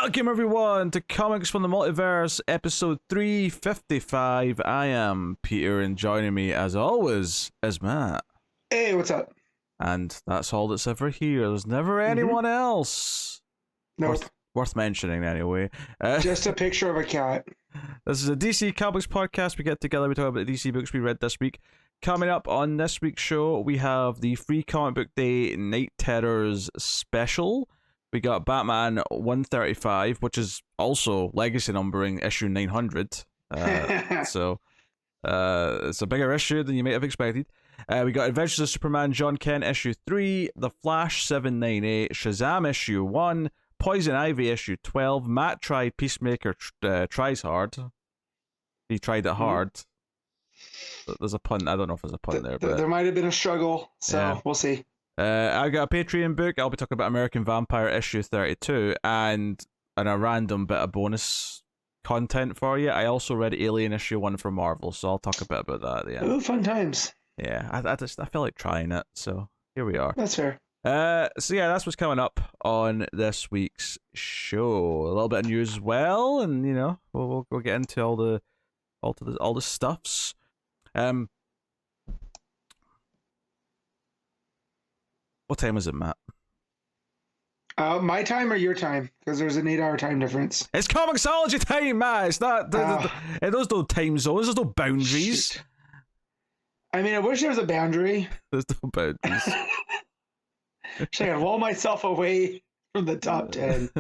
Welcome everyone to Comics from the Multiverse, episode 355. I am Peter, and joining me as always is Matt. Hey, what's up? And that's all that's ever here. There's never anyone else. Nope. Worth mentioning anyway. Just a picture of a cat. This is a DC Comics podcast. We get together, we talk about the DC books we read this week. Coming up on this week's show, we have the Free Comic Book Day Night Terrors special. We got Batman 135, which is also legacy numbering issue 900. So it's a bigger issue than you might have expected. We got Adventures of Superman John Kent issue 3, The Flash 798, Shazam issue 1, Poison Ivy issue 12. Matt tried Peacemaker tries hard. He tried it hard. There's a pun. I don't know if there's a pun there. But there might have been a struggle, so yeah. We'll see. I got a Patreon book. I'll be talking about American Vampire issue 32 and a random bit of bonus content for you. I also read Alien issue 1 from Marvel, so I'll talk a bit about that at the end. Ooh, fun times. Yeah, I feel like trying it, so here we are. That's fair. So yeah, that's what's coming up on this week's show. A little bit of news as well, and you know, we'll get into all the stuffs. What time is it, Matt? My time or your time? Because there's an 8-hour time difference. It's Comixology time, Matt. It's not. There's no time zones. There's no boundaries. Shoot. I mean, I wish there was a boundary. There's no boundaries. Should I wall myself away from the top 10?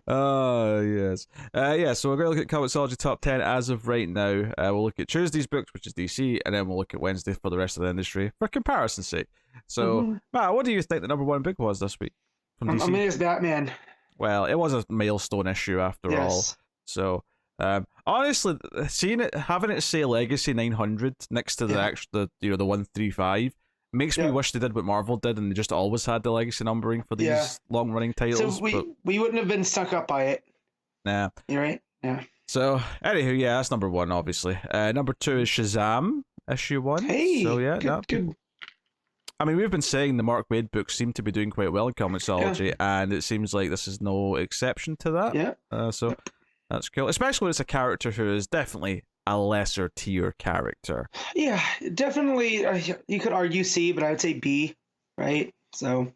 Oh, yes. Yeah, so we're going to look at Comixology top 10 as of right now. We'll look at Tuesday's books, which is DC, and then we'll look at Wednesday for the rest of the industry, for comparison's sake. So, Matt, what do you think the number one book was this week from DC? I mean, it's Batman. Well, it was a milestone issue after all. So, honestly, having it say Legacy 900 next to the 135 makes me wish they did what Marvel did, and they just always had the legacy numbering for these long-running titles. So we wouldn't have been stuck up by it. Nah. You're right? Yeah. So, anywho, yeah, that's number one, obviously. Number two is Shazam, issue 1. Hey, so, yeah, good. I mean, we've been saying the Mark Waid books seem to be doing quite well in Comixology, and it seems like this is no exception to that. Yeah. So, that's cool. Especially when it's a character who is definitely a lesser tier character. Yeah, definitely. You could argue C, but I would say B, right? So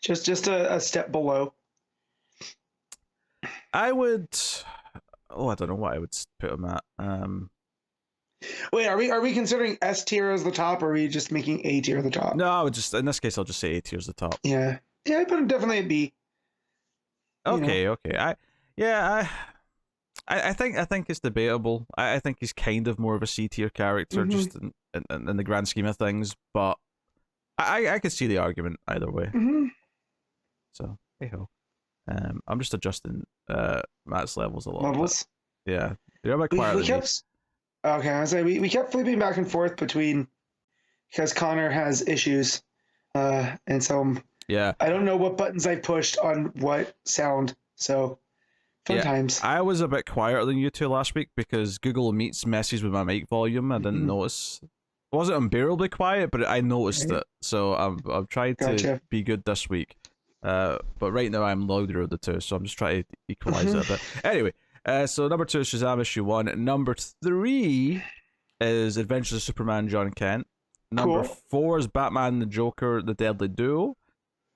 just a step below. I would. Oh, I don't know what I would put him at. Wait, are we considering S tier as the top, or are we just making A tier the top? No, I would just, in this case, I'll just say A tier as the top. Yeah, I put him definitely at B. Okay. I think it's debatable. I think he's kind of more of a C tier character, just in the grand scheme of things. But I could see the argument either way. So hey ho. I'm just adjusting Matt's levels a little bit. Yeah, you're a bit quieter than me. Okay, I was like, we kept flipping back and forth between, because Connor has issues, and so I don't know what buttons I pushed on what sound. So. Fun times. I was a bit quieter than you two last week because Google Meets messes with my mic volume. I didn't notice. It wasn't unbearably quiet, but I noticed it. So I've tried to be good this week. But right now I'm louder of the two, so I'm just trying to equalize it a bit. Anyway, so number 2 is Shazam issue 1. Number 3 is Adventures of Superman John Kent. Number 4 is Batman the Joker, The Deadly Duo.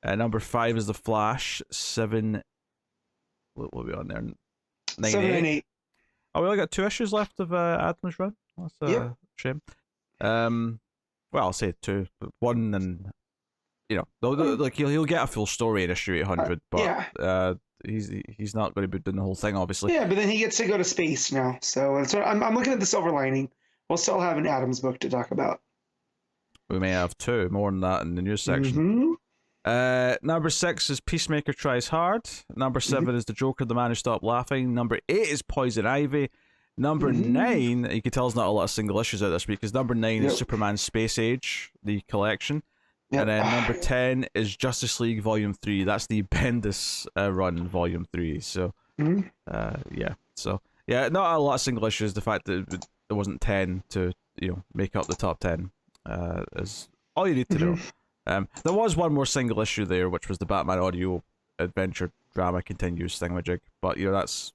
Number 5 is The Flash 7. What will be on there? 7 and 8. Oh, we only got 2 issues left of Adam's run. That's a shame. Well, I'll say 2, but 1, and like he'll get a full story in issue 800, but he's not going to be doing the whole thing, obviously. Yeah, but then he gets to go to space now, so I'm looking at the silver lining. We'll still have an Adams book to talk about. We may have 2 more than that in the news section. Number 6 is Peacemaker Tries Hard. Number 7 is The Joker, The Man Who Stopped Laughing. Number 8 is Poison Ivy. Number 9, you can tell there's not a lot of single issues out this week, because number 9 is Superman Space Age, the collection. And then number 10 is Justice League Volume 3. That's the Bendis run, Volume 3. So, So, not a lot of single issues. The fact that there wasn't 10 to, make up the top 10 is all you need to know. There was one more single issue there, which was the Batman audio adventure drama continues thingamajig. But that's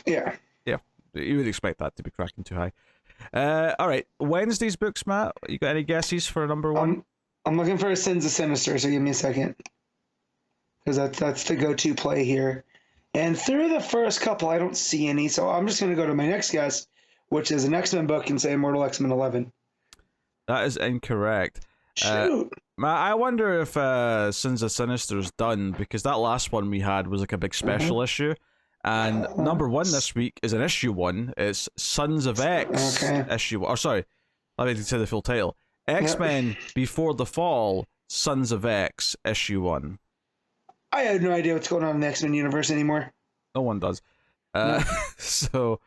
yeah. You would expect that to be cracking too high. All right, Wednesday's books, Matt. You got any guesses for number one? I'm looking for a Sins of Sinister, so give me a second, because that's the go-to play here. And through the first couple, I don't see any, so I'm just going to go to my next guess, which is an X-Men book, and say Immortal X-Men 11. That is incorrect. Shoot. I wonder if Sins of Sinister's done, because that last one we had was like a big special issue. And number one this week is an issue one. It's Sons of X issue one. Or sorry, let me say the full title. X-Men Before the Fall, Sons of X issue one. I have no idea what's going on in the X-Men universe anymore. No one does. So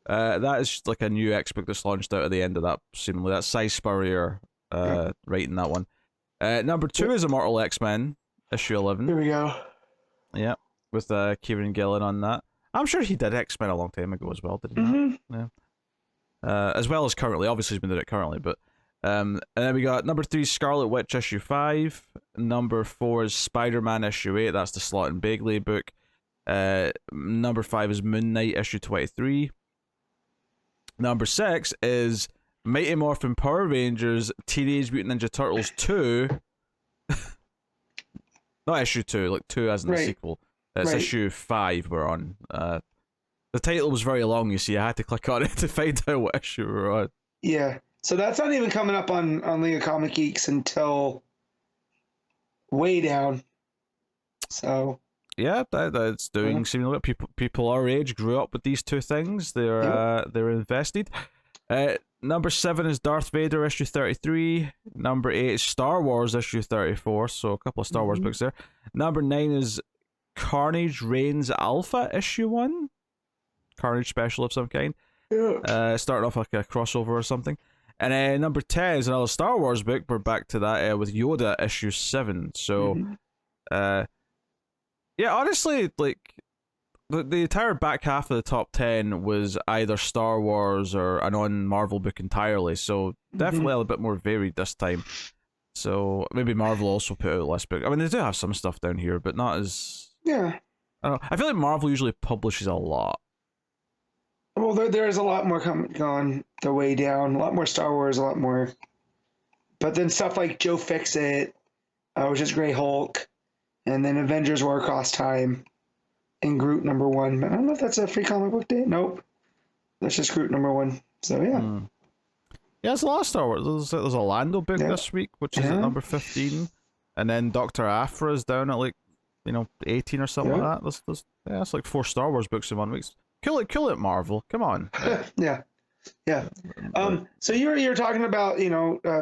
that is like a new X book that's launched out at the end of that, seemingly. That's Cy Spurrier writing that one. Number two is Immortal X-Men, issue 11. Here we go. Yeah, with Kieran Gillen on that. I'm sure he did X-Men a long time ago as well, did he? Mm-hmm. Yeah. As well as currently. Obviously, he's been doing it currently, but... and then we got number 3, Scarlet Witch, issue 5. Number 4 is Spider-Man, issue 8. That's the Slott and Bagley book. Number 5 is Moon Knight, issue 23. Number 6 is Mighty Morphin Power Rangers, Teenage Mutant Ninja Turtles 2. Not issue 2, like 2 as in the sequel. It's issue 5 we're on. The title was very long, you see. I had to click on it to find out what issue we're on. Yeah. So that's not even coming up on League of Comic Geeks until way down. So yeah, that's doing seemingly people our age grew up with these two things. They're invested. Number 7 is Darth Vader, issue 33. Number 8 is Star Wars, issue 34. So a couple of Star Wars books there. Number 9 is Carnage Reigns Alpha, issue 1. Carnage special of some kind. Yeah. Starting off like a crossover or something. And then number 10 is another Star Wars book. We're back to that with Yoda, issue 7. So, yeah, honestly, like, the entire back half of the top 10 was either Star Wars or a non-Marvel book entirely. So, definitely a little bit more varied this time. So, maybe Marvel also put out less books. I mean, they do have some stuff down here, but not as... Yeah. I don't know. I feel like Marvel usually publishes a lot. Well, there's a lot more going the way down. A lot more Star Wars, a lot more. But then stuff like Joe Fixit, which is Grey Hulk, and then Avengers War Across Time, and Groot number 1. But I don't know if that's a free comic book day. Nope. That's just Groot number 1. So, yeah. Yeah, there's a lot of Star Wars. There's a Lando book this week, which is at number 15. And then Dr. Aphra is down at, like, 18 or something like that. That's like 4 Star Wars books in 1 week. Kill it, Marvel. Come on. Yeah. So you're talking about,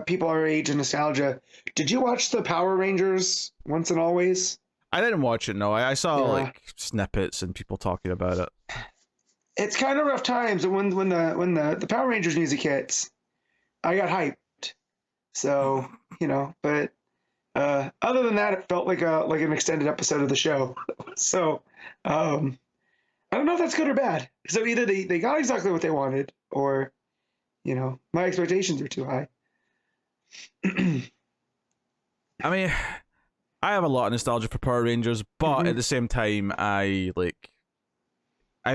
people our age and nostalgia. Did you watch the Power Rangers Once and Always? I didn't watch it, no. I saw like snippets and people talking about it. It's kind of rough times. When the Power Rangers music hits, I got hyped. So, but other than that, it felt like an extended episode of the show. So, I don't know if that's good or bad. So either they got exactly what they wanted, or, my expectations are too high. I mean, I have a lot of nostalgia for Power Rangers, but at the same time, I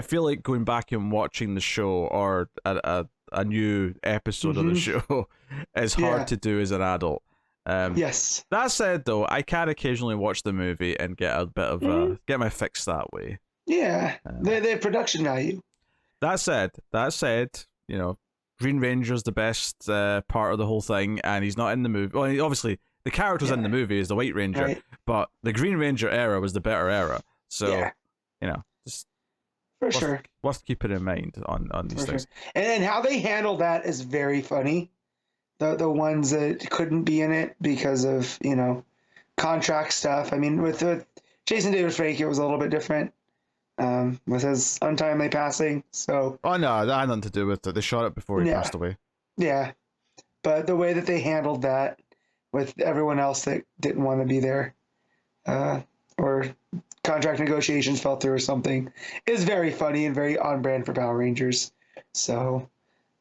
feel like going back and watching the show or a new episode of the show is hard to do as an adult. Yes. That said, though, I can occasionally watch the movie and get a bit of get my fix that way. Yeah, they have production value. That said, Green Ranger's the best part of the whole thing, and he's not in the movie. Well, obviously, the characters in the movie is the White Ranger, but the Green Ranger era was the better era. So, just worth keeping in mind on these things. Sure. And how they handle that is very funny. The ones that couldn't be in it because of contract stuff. I mean, with Jason Davis Frank, it was a little bit different. With his untimely passing, so... Oh, no, that had nothing to do with it. They shot it before he passed away. Yeah, but the way that they handled that with everyone else that didn't want to be there, or contract negotiations fell through or something, is very funny and very on-brand for Power Rangers. So,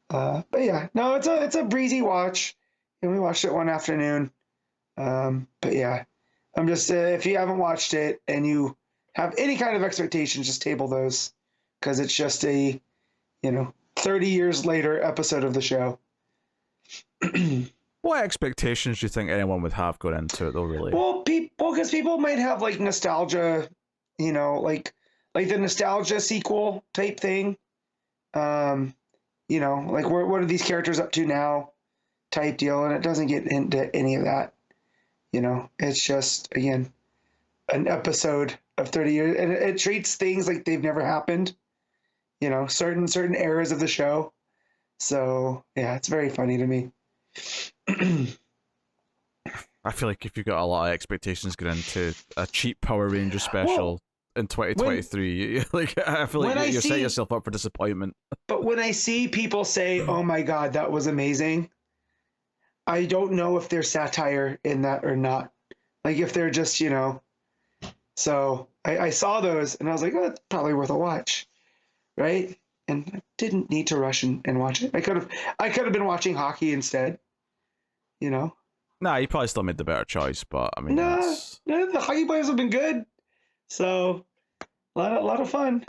but yeah, no, it's a breezy watch, and we watched it one afternoon. But yeah, I'm just if you haven't watched it and you have any kind of expectations, just table those because it's just a 30 years later episode of the show. What expectations do you think anyone would have going into it, though? Really? Well, because people might have like nostalgia, like the nostalgia sequel type thing. Like what are these characters up to now, type deal, and it doesn't get into any of that. It's just again an episode of 30 years, and it treats things like they've never happened. Certain eras of the show. So yeah, it's very funny to me. I feel like if you've got a lot of expectations going into a cheap Power Ranger special in 2023, I feel like you're setting yourself up for disappointment. But when I see people say, "Oh my God, that was amazing," I don't know if there's satire in that or not. Like if they're just, So I saw those and I was like, "Oh, it's probably worth a watch," right? And I didn't need to rush and watch it. I could have been watching hockey instead. Nah, you probably still made the better choice, but I mean, no, the hockey players have been good, so a lot of fun.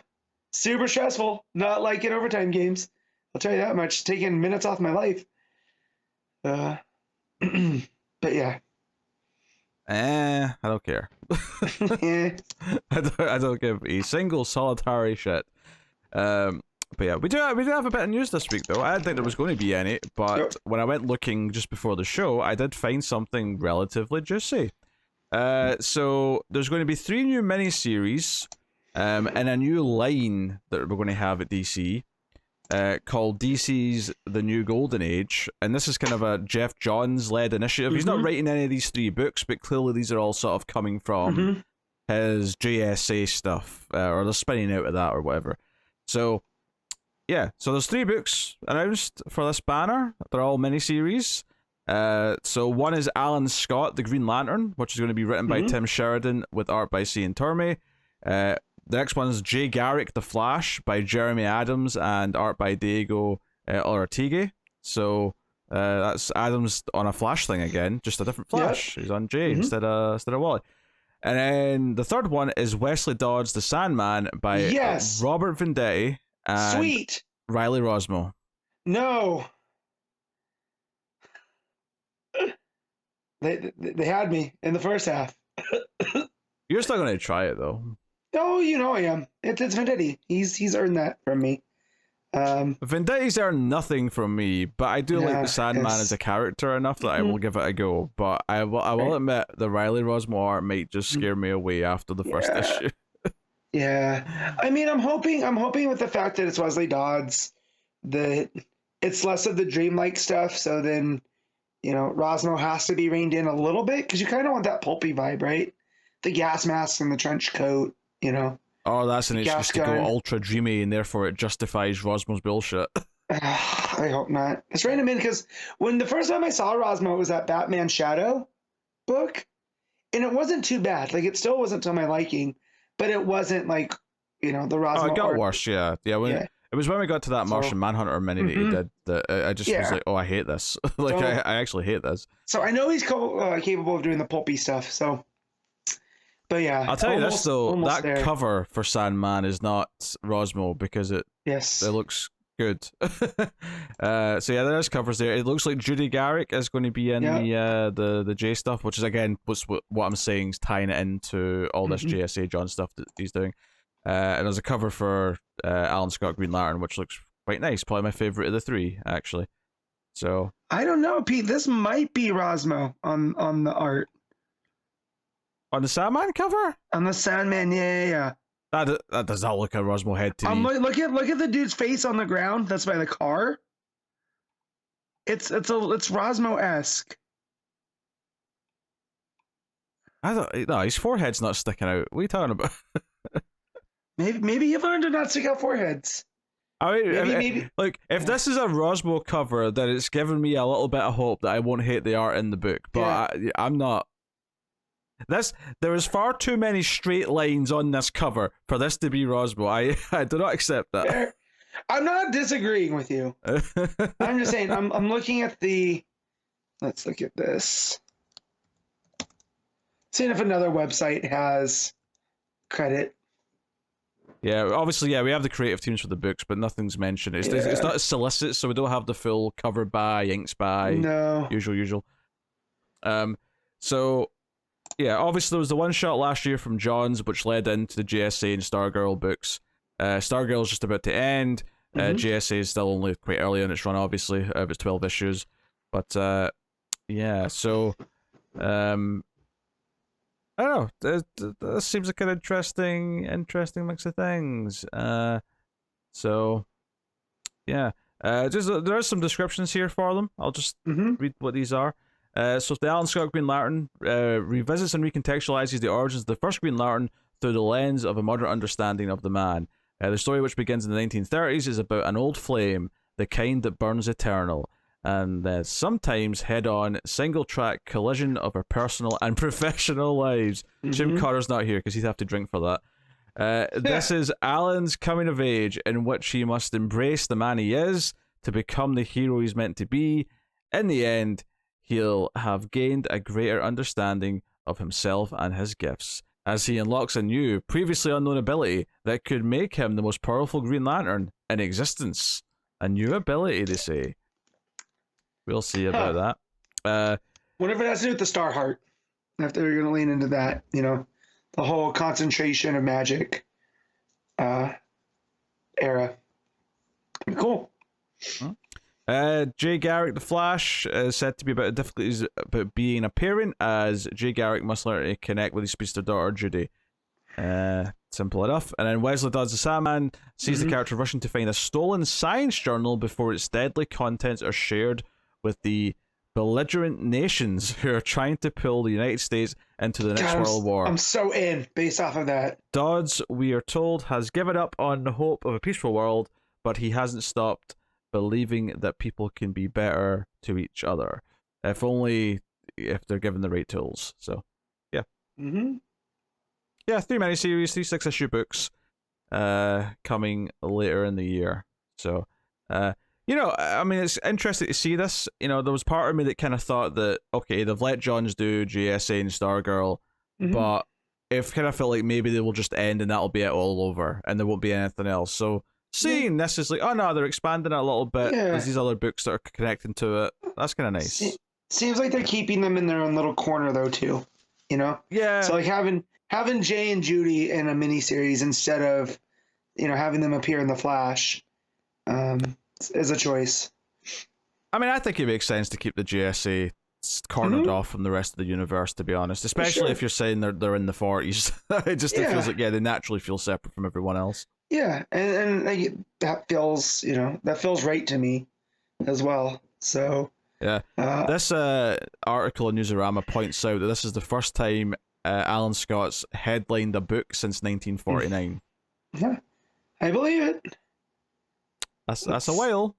Super stressful, not like in overtime games. I'll tell you that much. Taking minutes off my life. But yeah. I don't care. I don't give a single solitary shit. But yeah, we do have a bit of news this week, though. I didn't think there was going to be any, but when I went looking just before the show, I did find something relatively juicy. So there's going to be 3 new miniseries, and a new line that we're going to have at DC, called DC's The New Golden Age, and this is kind of a Jeff Johns-led initiative. He's not writing any of these 3 books, but clearly these are all sort of coming from his JSA stuff, or they're spinning out of that or whatever. So yeah, so there's 3 books announced for this banner. They're all miniseries. So one is Alan Scott, The Green Lantern, which is going to be written by Tim Sheridan with art by Cian Tormey. The next one is Jay Garrick, The Flash, by Jeremy Adams and art by Diego Olortegui. So that's Adams on a Flash thing again, just a different Flash. He's on Jay instead of Wally. And then the third one is Wesley Dodds, The Sandman, by Robert Venditti and Riley Rosmo. No. They had me in the first half. You're still going to try it, though. Oh, I am. It's Venditti. He's earned that from me. Venditti's earned nothing from me, but I do like the Sandman as a character enough that I will give it a go. But I will admit the Riley Rosmo art might just scare me away after the first issue. Yeah, I mean, I'm hoping with the fact that it's Wesley Dodds that it's less of the dreamlike stuff. So then, Rosmo has to be reined in a little bit because you kind of want that pulpy vibe, right? The gas mask and the trench coat, Oh, that's an excuse to go ultra dreamy, and therefore it justifies Rosmo's bullshit. I hope not. It's reined him in because when the first time I saw Rosmo, it was that Batman Shadow book, and it wasn't too bad. Like it still wasn't to my liking. But it wasn't like, the Rosmo. Oh, it got worse, yeah. It was when we got to that Martian Manhunter mini that he did that I just was like, oh, I hate this. I actually hate this. So I know he's capable of doing the pulpy stuff, so. But yeah. I'll tell you this, though. That cover for Sandman is not Rosmo because it looks good. So yeah, there's covers there. It looks like Judy Garrick is going to be in the J stuff, which is again what I'm saying is tying it into all this JSA John stuff that he's doing. And there's a cover for Alan Scott Green Lantern, which looks quite nice. Probably my favorite of the 3, actually. So I don't know, Pete. This might be Rosmo on the art. On the Sandman cover? On the Sandman, yeah. That does not look like a Rosmo head to me. Look at the dude's face on the ground. That's by the car. It's Rosmo-esque. No, his forehead's not sticking out. What are you talking about? maybe you've learned to not stick out foreheads. I mean, maybe. Like, if this is a Rosmo cover, then it's given me a little bit of hope that I won't hate the art in the book. But I'm not. There is far too many straight lines on this cover for this to be Rosmo. I do not accept that. Fair. I'm not disagreeing with you. I'm just saying I'm looking at the. Let's look at this. Seeing if another website has credit. Yeah, obviously, we have the creative teams for the books, but nothing's mentioned. It's not as solicit, so we don't have the full cover by, inks by, no. usual. So, yeah, obviously there was the one shot last year from Johns, which led into the JSA and Stargirl books. Stargirl's just about to end. JSA is still only quite early in its run, obviously. It's 12 issues. But, yeah, so... I don't know. This seems like an interesting mix of things. So, yeah. There are some descriptions here for them. I'll just read what these are. So, the Alan Scott Green Lantern revisits and recontextualizes the origins of the first Green Lantern through the lens of a modern understanding of the man. The story, which begins in the 1930s, is about an old flame, the kind that burns eternal, and sometimes head-on single-track collision of our personal and professional lives. Jim Carter's not here because he'd have to drink for that. This is Alan's coming of age, in which he must embrace the man he is to become the hero he's meant to be. In the end, he'll have gained a greater understanding of himself and his gifts, as he unlocks a new, previously unknown ability that could make him the most powerful Green Lantern in existence. A new ability, they say. We'll see about that. Whatever it has to do with the Star Heart. If they're going to lean into that, the whole concentration of magic era. Cool. Jay Garrick the Flash is said to be about the difficulties about being a parent, as Jay Garrick must learn to connect with his speedster daughter Judy. Simple enough. And then Wesley Dodds the Sandman sees the character rushing to find a stolen science journal before its deadly contents are shared with the belligerent nations who are trying to pull the United States into the next World War. I'm so in based off of that. Dodds, we are told, has given up on the hope of a peaceful world, but he hasn't stopped believing that people can be better to each other. If only if they're given the right tools. So, yeah. Yeah, 3 miniseries, 3 6-issue books coming later in the year. So, I mean, it's interesting to see this. There was part of me that kind of thought that, okay, they've let Johns do JSA and Stargirl, but it kind of felt like maybe they will just end and that'll be it all over, and there won't be anything else. So seeing this is like, oh no, they're expanding it a little bit. Yeah. There's these other books that are connecting to it. That's kind of nice. Seems like they're keeping them in their own little corner, though, too. Yeah. So like having Jay and Judy in a miniseries instead of, having them appear in the Flash. Is a choice. I mean, I think it makes sense to keep the JSA cornered off from the rest of the universe, to be honest. Especially if you're saying they're in the 40s. It feels like, they naturally feel separate from everyone else. Yeah, and like, that feels right to me as well. So yeah, this article in Newsarama points out that this is the first time Alan Scott's headlined a book since 1949. Yeah, I believe it. That's a while.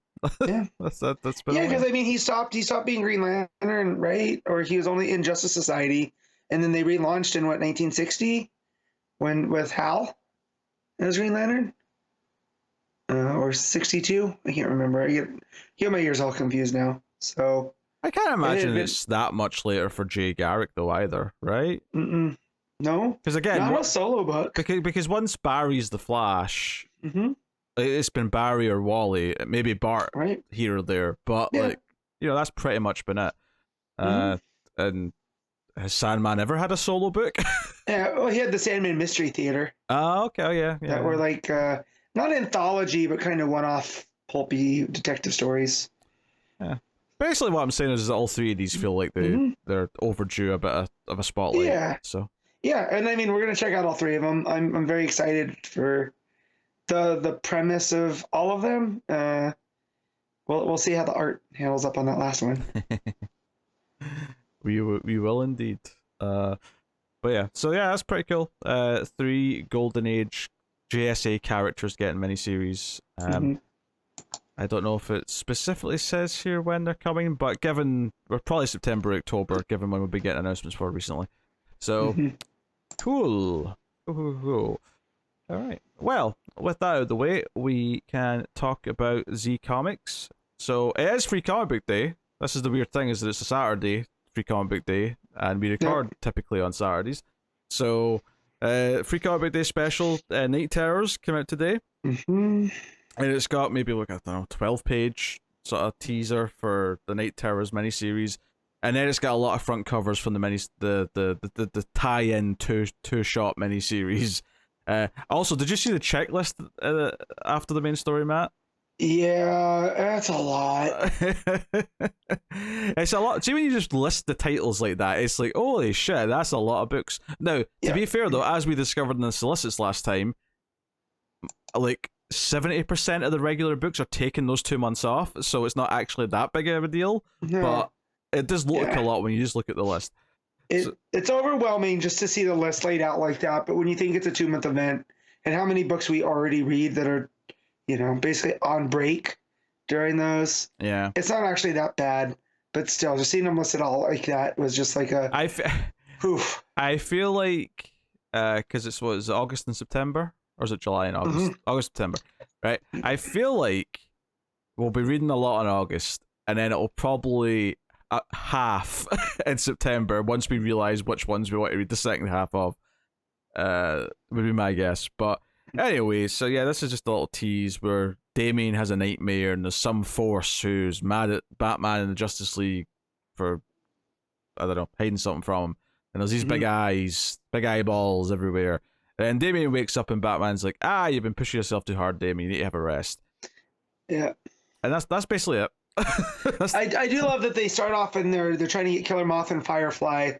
Yeah, that's been. Yeah, because I mean, he stopped being Green Lantern, right? Or he was only in Justice Society, and then they relaunched in 1960, with Hal as Green Lantern, or 62. I can't remember. I get my years all confused now. So I can't imagine it's that much later for Jay Garrick though either, right? No, because again, not a solo book. Because once Barry's the Flash. It's been Barry or Wally, maybe Bart here or there, but that's pretty much been it. And has Sandman ever had a solo book? Yeah, well, he had the Sandman Mystery Theater. Oh, okay, oh, yeah. That were like not anthology, but kind of one-off pulpy detective stories. Yeah. Basically, what I'm saying is that all 3 of these feel like they're overdue a bit of a spotlight. Yeah. So. Yeah, and I mean, we're gonna check out all 3 of them. I'm very excited for the premise of all of them. We'll see how the art handles up on that last one. we will indeed. But yeah, so yeah, that's pretty cool. 3 Golden Age JSA characters getting miniseries. I don't know if it specifically says here when they're coming, but given we're probably September, October, given when we'll be getting announcements for recently. So cool. Ooh. All right. Well, with that out of the way, we can talk about Z Comics. So it is Free Comic Book Day. This is the weird thing, is that it's a Saturday, Free Comic Book Day, and we record typically on Saturdays. So, Free Comic Book Day special, Night Terrors came out today. Mm-hmm. And it's got maybe, like, I don't know, 12-page sort of teaser for the Night Terrors miniseries. And then it's got a lot of front covers from the tie-in two-shot miniseries. Also, did you see the checklist after the main story, Matt? Yeah, that's a lot. It's a lot. See, when you just list the titles like that, it's like, holy shit, that's a lot of books. Now, to be fair though, as we discovered in the solicits last time, like 70% of the regular books are taking those 2 months off, so it's not actually that big of a deal. No. But it does look a lot when you just look at the list. It's overwhelming just to see the list laid out like that, but when you think it's a 2-month event and how many books we already read that are, basically on break during those, it's not actually that bad. But still, just seeing them listed all like that was just like a... I feel like, because it's August and September? Or is it July and August? Mm-hmm. August, September, right? I feel like we'll be reading a lot in August, and then it'll probably half in September once we realize which ones we want to read the second half of. Would be my guess. But anyway, so yeah, this is just a little tease where Damian has a nightmare, and there's some force who's mad at Batman and the Justice League for, I don't know, hiding something from him. And there's these big eyes, big eyeballs everywhere. And Damian wakes up and Batman's like, you've been pushing yourself too hard, Damian. You need to have a rest. Yeah. And that's basically it. I do love that they start off and they're trying to get Killer Moth and Firefly,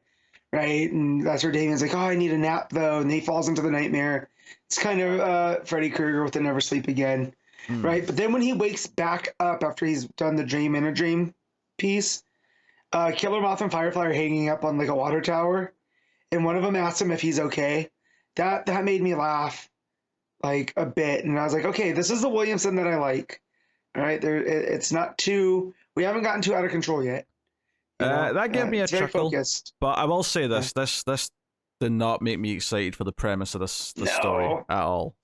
right? And that's where Damian's like, I need a nap though, and he falls into the nightmare. It's kind of Freddy Krueger with the Never Sleep Again, right? But then when he wakes back up after he's done the dream in a dream piece, Killer Moth and Firefly are hanging up on like a water tower, and one of them asks him if he's okay. That made me laugh like a bit, and I was like, okay, this is the Williamson that I like. All right, it's not too. We haven't gotten too out of control yet. That gave me a chuckle, focused. But I will say this: this did not make me excited for the premise of this story at all.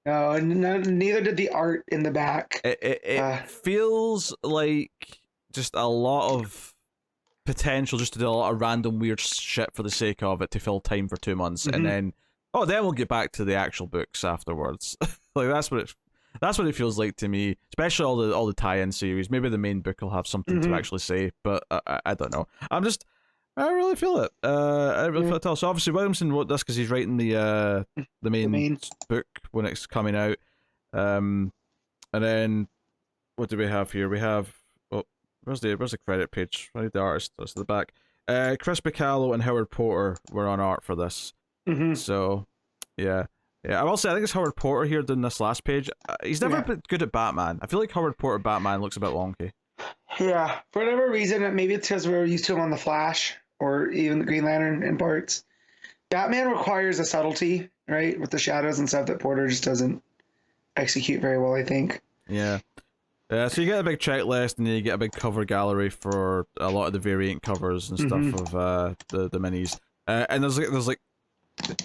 No, and neither did the art in the back. It feels like just a lot of potential just to do a lot of random weird shit for the sake of it to fill time for 2 months, and then we'll get back to the actual books afterwards. Like that's what it feels like to me, especially all the tie-in series. Maybe the main book will have something to actually say, but I don't know. I really feel it. I really feel it all. So obviously Williamson wrote this because he's writing the main book when it's coming out. And then what do we have here? We have where's the credit page? I need the artist. That's the back. Chris Bacalo and Howard Porter were on art for this. So yeah. I will say I think it's Howard Porter here doing this last page. He's never been good at Batman. I feel like Howard Porter Batman looks a bit wonky. Yeah, for whatever reason, maybe it's because we're used to him on The Flash or even the Green Lantern in parts. Batman requires a subtlety, right, with the shadows and stuff that Porter just doesn't execute very well, I think. Yeah. So you get a big checklist, and then you get a big cover gallery for a lot of the variant covers and stuff of the minis. And there's like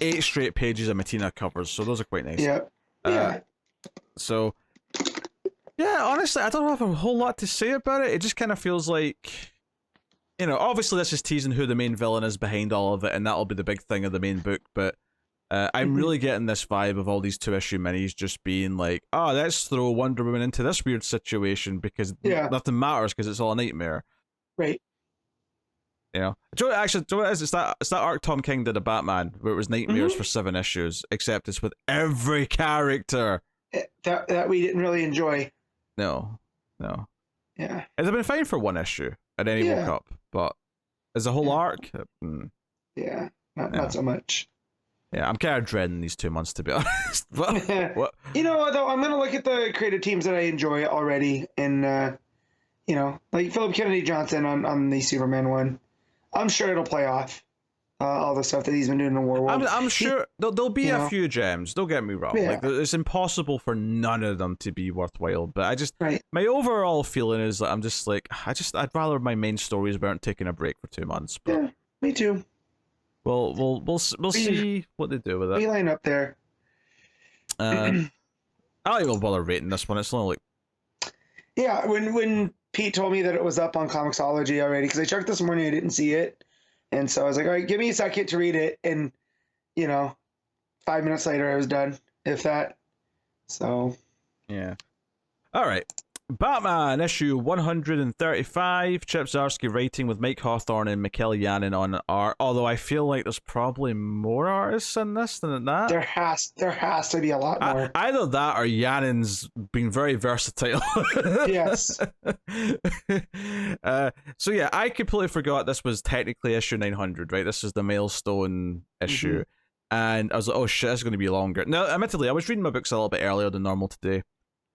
8 straight pages of Matina covers, so those are quite nice. Yeah. So, yeah, honestly, I don't have a whole lot to say about it. It just kind of feels like, obviously this is teasing who the main villain is behind all of it, and that'll be the big thing of the main book, but I'm really getting this vibe of all these 2-issue minis just being like, let's throw Wonder Woman into this weird situation because nothing matters because it's all a nightmare. Right. Actually, it's that arc Tom King did of Batman where it was nightmares for 7 issues, except it's with every character that we didn't really enjoy. No. Yeah, it's been fine for 1 issue, and then he woke up, but as a whole arc, not so much. Yeah, I'm kind of dreading these 2 months, to be honest. But, what? You know what, though? I'm going to look at the creative teams that I enjoy already, and like Philip Kennedy Johnson on the Superman one. I'm sure it'll play off all the stuff that he's been doing in War World. I'm sure there'll be a few gems. Don't get me wrong. Yeah. Like it's impossible for none of them to be worthwhile. But I just my overall feeling is that I'm just like I'd rather my main stories weren't taking a break for 2 months. But yeah, me too. We'll see what they do with it. We line up there. I don't even bother rating this one. It's only like when Pete told me that it was up on Comixology already because I checked this morning, I didn't see it, and so I was like, all right, give me a second to read it, and 5 minutes later I was done, if that. So yeah. All right. Batman issue 135. Chip Zdarsky writing with Mike Hawthorne and Mikel on art. Although I feel like there's probably more artists in this than that. There has to be a lot more. Either that or Janin's been very versatile. Yes. So yeah, I completely forgot this was technically issue 900. Right, this is the milestone issue, and I was like, oh shit, this is going to be longer. Now, admittedly, I was reading my books a little bit earlier than normal today.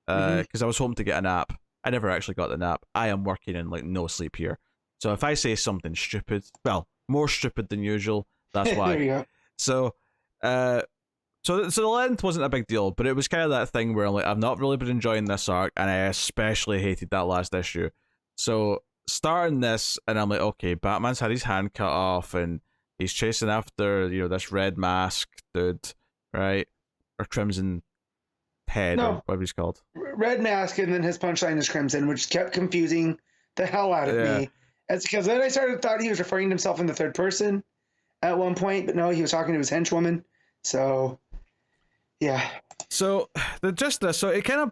Because I was hoping to get a nap. I never actually got the nap. I am working in like no sleep here. So if I say something stupid, well, more stupid than usual, that's why. There you go. So the length wasn't a big deal, but it was kind of that thing where like I've not really been enjoying this arc, and I especially hated that last issue. So starting this, and I'm like, okay, Batman's had his hand cut off, and he's chasing after this red mask dude, right, or Crimson Head, or whatever he's called. Red Mask, and then his punchline is Crimson, which kept confusing the hell out of me. It's because then I thought he was referring to himself in the third person at one point, but no, he was talking to his henchwoman. So, yeah. So it kind of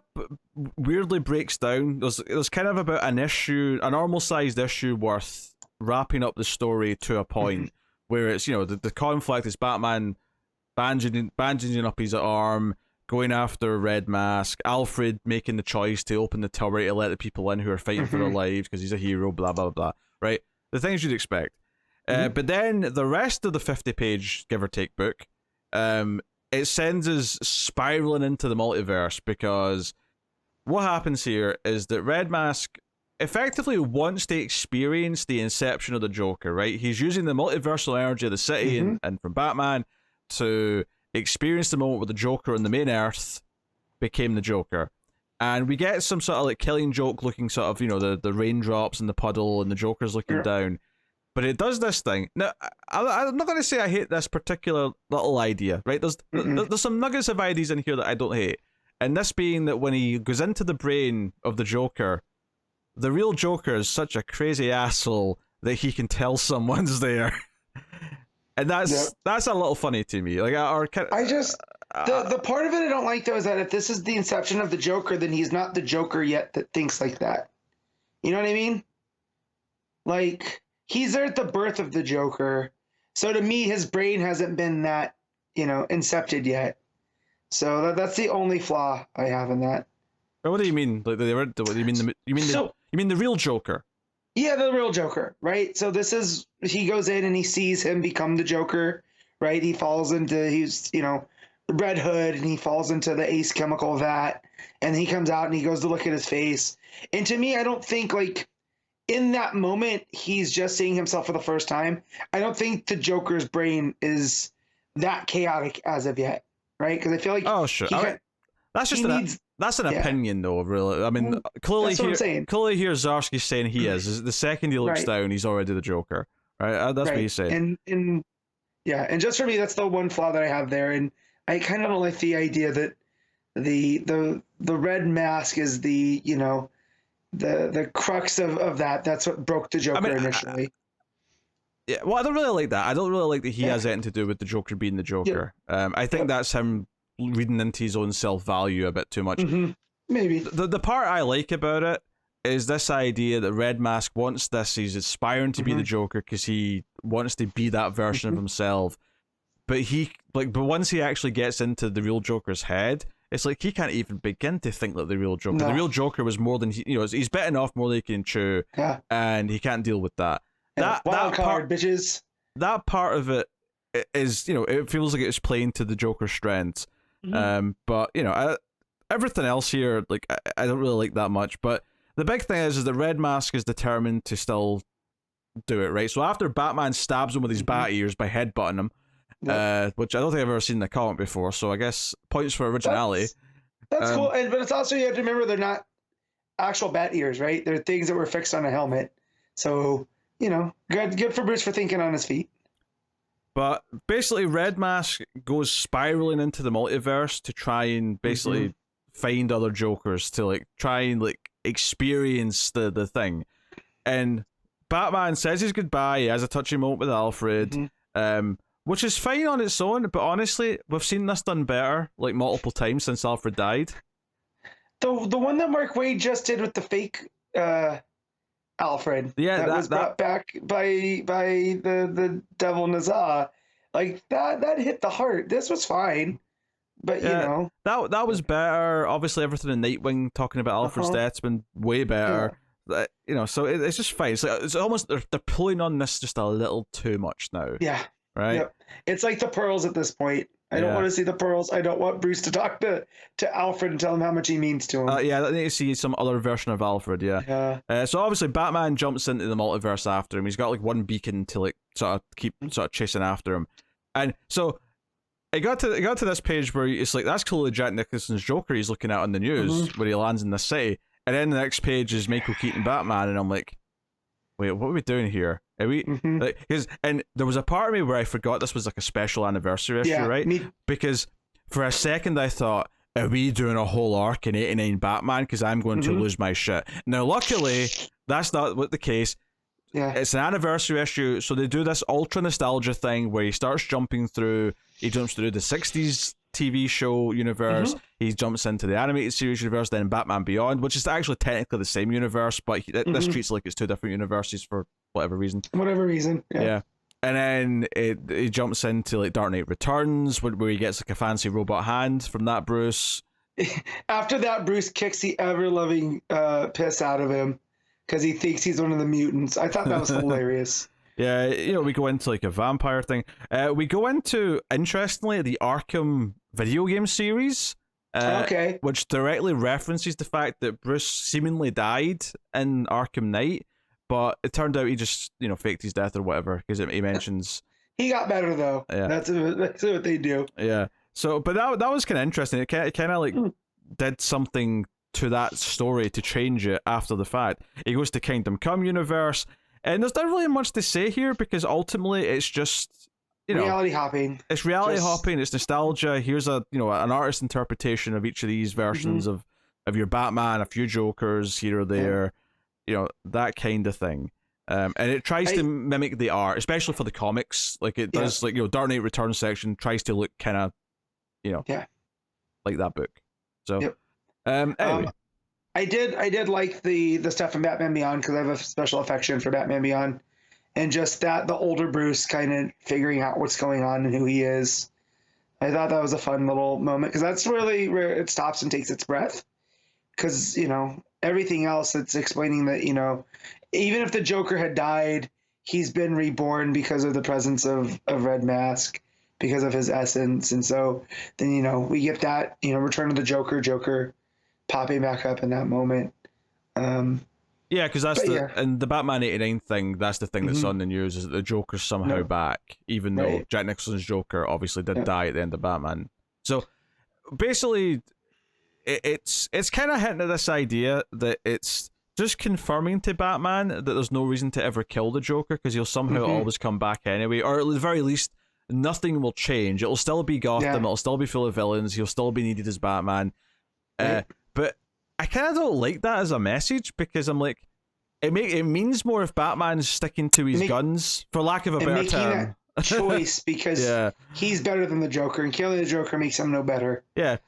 weirdly breaks down. There's kind of about an issue, a normal sized issue worth wrapping up the story to a point where it's the conflict is Batman bandaging up his arm, going after Red Mask, Alfred making the choice to open the tower to let the people in who are fighting for their lives because he's a hero, blah, blah, blah, right? The things you'd expect. But then the rest of the 50-page, give or take, book, it sends us spiraling into the multiverse because what happens here is that Red Mask effectively wants to experience the inception of the Joker, right? He's using the multiversal energy of the city and from Batman to experience the moment where the Joker on the main Earth became the Joker. And we get some sort of like Killing Joke looking sort of, the raindrops and the puddle and the Joker's looking down. But it does this thing. Now, I'm not going to say I hate this particular little idea, right? There's some nuggets of ideas in here that I don't hate. And this being that when he goes into the brain of the Joker, the real Joker is such a crazy asshole that he can tell someone's there. And that's a little funny to me. Like, the part of it I don't like though is that if this is the inception of the Joker, then he's not the Joker yet that thinks like that. You know what I mean? Like, he's there at the birth of the Joker, so to me, his brain hasn't been that incepted yet. So that's the only flaw I have in that. What do you mean? Like, you mean the real Joker? Yeah, the real Joker, right? So he goes in and he sees him become the Joker, right? He falls into, the Red Hood, and he falls into the Ace chemical vat, and he comes out and he goes to look at his face. And to me, I don't think, like, in that moment, he's just seeing himself for the first time. I don't think the Joker's brain is that chaotic as of yet, right? Because I feel like... Oh, sure. That's an opinion, though, really. I mean, clearly here Zdarsky's saying he is. The second he looks down, he's already the Joker, right? That's what he's saying. And just for me, that's the one flaw that I have there. And I kind of don't like the idea that the red mask is the crux of that. That's what broke the Joker initially. Yeah, well, I don't really like that. I don't really like that he has anything to do with the Joker being the Joker. I think that's him reading into his own self-value a bit too much. Maybe. The part I like about it is this idea that Red Mask wants this. He's aspiring to be the Joker because he wants to be that version of himself. But once he actually gets into the real Joker's head, it's like he can't even begin to think like the real Joker. No. The real Joker was more than he's bitten off more than he can chew, and he can't deal with that. Wild card, bitches. That part of it is, it feels like it's playing to the Joker's strengths. But everything else here, like, I don't really like that much. But the big thing is that Red Mask is determined to still do it, right? So after Batman stabs him with his bat ears by headbutting him, which I don't think I've ever seen in the comic before, so I guess points for originality. That's cool, but it's also, you have to remember, they're not actual bat ears, right? They're things that were fixed on a helmet. So, good for Bruce for thinking on his feet. But basically, Red Mask goes spiraling into the multiverse to try and basically find other Jokers to try and experience the thing. And Batman says his goodbye. He has a touching moment with Alfred, which is fine on its own. But honestly, we've seen this done better, like multiple times since Alfred died. The one that Mark Waid just did with the fake Alfred, that was brought back by the Devil Nazar, like that hit the heart. This was fine, but you know, that was better. Obviously, everything in Nightwing talking about Alfred's death's been way better. You know, so it's just fine. It's almost they're pulling on this just a little too much now. Yeah. Right. Yep. It's like the pearls at this point. I don't want to see the pearls. I don't want Bruce to talk to Alfred and tell him how much he means to him. I need to see some other version of Alfred. Yeah. So obviously Batman jumps into the multiverse after him. He's got like one beacon to like sort of keep chasing after him, and so it got to this page where it's like that's clearly Jack Nicholson's Joker he's looking at on the news where he lands in the city, and then the next page is Michael Keaton Batman, and I'm like, wait, what are we doing here? Are we and there was a part of me where I forgot this was like a special anniversary issue, right? Because for a second I thought, are we doing a whole arc in 89 Batman? Because I'm going to lose my shit. Now, luckily, that's not what the case. Yeah, it's an anniversary issue, so they do this ultra nostalgia thing where he starts jumping through. He jumps through the 60s TV show universe. He jumps into the animated series universe, then Batman Beyond, which is actually technically the same universe, but this treats it like it's two different universes for whatever reason. Yeah. And then he jumps into like Dark Knight Returns, where he gets like a fancy robot hand from that Bruce. After that, Bruce kicks the ever-loving piss out of him because he thinks he's one of the mutants. I thought that was hilarious. Yeah, you know, we go into like a vampire thing. We go into, interestingly, the Arkham video game series. Which directly references the fact that Bruce seemingly died in Arkham Knight, but it turned out he just, you know, faked his death or whatever, because he mentions... He got better, though. Yeah. That's what they do. Yeah. So, but that was kind of interesting. It kind of like did something to that story to change it after the fact. He goes to Kingdom Come universe, and there's not really much to say here because ultimately it's just, you know, reality hopping. It's reality hopping. It's nostalgia. Here's an artist interpretation of each of these versions of your Batman, a few Jokers here or there, you know, that kind of thing. And it tries to mimic the art, especially for the comics. Like it does, like, you know, Dark Knight Returns section tries to look kind of, you know, like that book. So, anyway. I did like the stuff from Batman Beyond because I have a special affection for Batman Beyond, and just that the older Bruce kind of figuring out what's going on and who he is. I thought that was a fun little moment because that's really where it stops and takes its breath. Because, you know, everything else it's explaining that, you know, even if the Joker had died, he's been reborn because of the presence of Red Mask, because of his essence, and so then, you know, we get that, you know, Return of the Joker popping back up in that moment. Yeah, because that's and the Batman 89 thing, that's the thing that's on the news, is that the Joker's somehow back, even though Jack Nicholson's Joker obviously did die at the end of Batman. So basically, it's kind of hinting at this idea that it's just confirming to Batman that there's no reason to ever kill the Joker because he'll somehow always come back anyway, or at the very least, nothing will change. It'll still be Gotham, it'll still be full of villains, he'll still be needed as Batman. But I kind of don't like that as a message because I'm like, it means more if Batman's sticking to his guns, for lack of a better term. That choice because he's better than the Joker, and killing the Joker makes him no better. Yeah,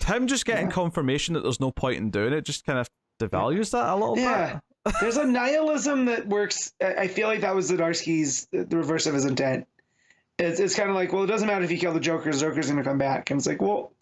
him just getting confirmation that there's no point in doing it just kind of devalues that a little bit. There's a nihilism that works. I feel like that was Zdarsky's, the reverse of his intent. It's kind of like, well, it doesn't matter if you kill the Joker's going to come back. And it's like, well,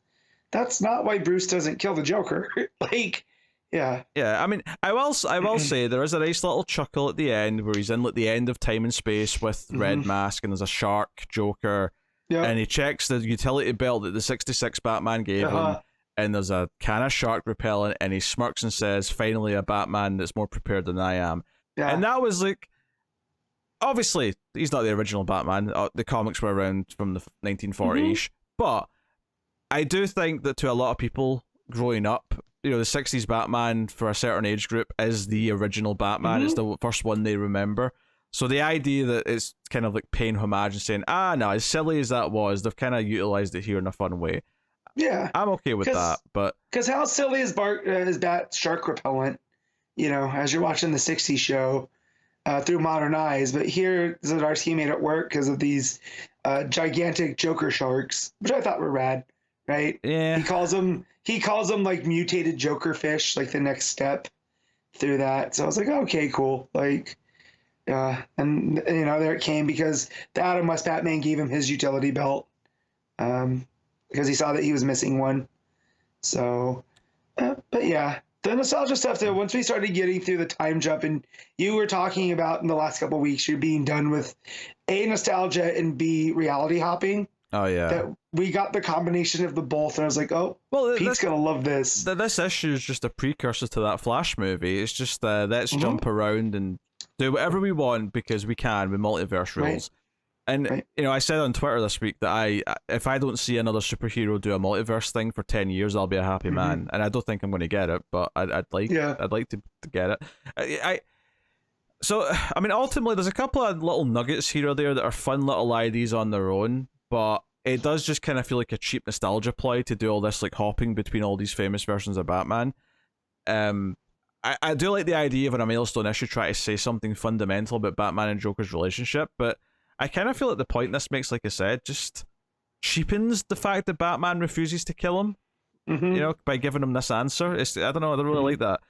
that's not why Bruce doesn't kill the Joker. Like, yeah. I mean, I will say there is a nice little chuckle at the end where he's in like the end of time and space with Red Mask, and there's a shark Joker, and he checks the utility belt that the 66 Batman gave him, and there's a can of shark repellent, and he smirks and says, "Finally, a Batman that's more prepared than I am." And that was like, obviously, he's not the original Batman. The comics were around from the 1940s, but I do think that to a lot of people growing up, you know, the 60s Batman for a certain age group is the original Batman. It's the first one they remember. So the idea that it's kind of like paying homage and saying, no, as silly as that was, they've kind of utilized it here in a fun way. Yeah. I'm okay with that, but... Because how silly is Bat shark repellent? as you're watching the 60s show through modern eyes. But here, Zdarsky made it work because of these gigantic Joker sharks, which I thought were rad, right? Yeah. He calls them like mutated Joker fish, like the next step through that. So I was like, okay, cool. Like, and there it came because the Adam West Batman gave him his utility belt because he saw that he was missing one. So, but yeah, the nostalgia stuff though, once we started getting through the time jump, and you were talking about in the last couple of weeks, you're being done with A, nostalgia, and B, reality hopping. Oh yeah. That we got the combination of the both, and I was like, oh, well, Pete's gonna love this. This issue is just a precursor to that Flash movie. It's just let's jump around and do whatever we want because we can with multiverse rules. Right. And I said on Twitter this week that if I don't see another superhero do a multiverse thing for 10 years, I'll be a happy man. And I don't think I'm going to get it, but I'd like to get it. So I mean, ultimately, there's a couple of little nuggets here or there that are fun little ideas on their own, but it does just kind of feel like a cheap nostalgia ploy to do all this like hopping between all these famous versions of Batman. I do like the idea of a milestone issue try to say something fundamental about Batman and Joker's relationship, but I kind of feel like the point this makes, like I said, just cheapens the fact that Batman refuses to kill him, by giving him this answer. I don't know, I don't really like that.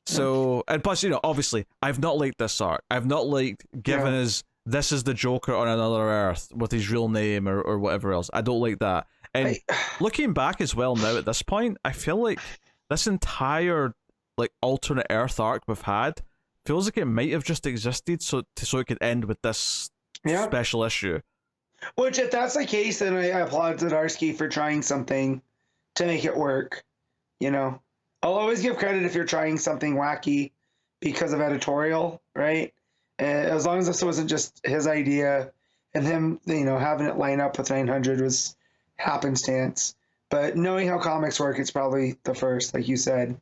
So, and plus, obviously, I've not liked this arc. I've not liked giving us, this is the Joker on another Earth with his real name or whatever else. I don't like that. And looking back as well now at this point, I feel like this entire like alternate Earth arc we've had feels like it might have just existed so it could end with this special issue. Which, if that's the case, then I applaud Zdarsky for trying something to make it work. I'll always give credit if you're trying something wacky because of editorial, right? As long as this wasn't just his idea and him, having it line up with 900 was happenstance. But knowing how comics work, it's probably the first, like you said.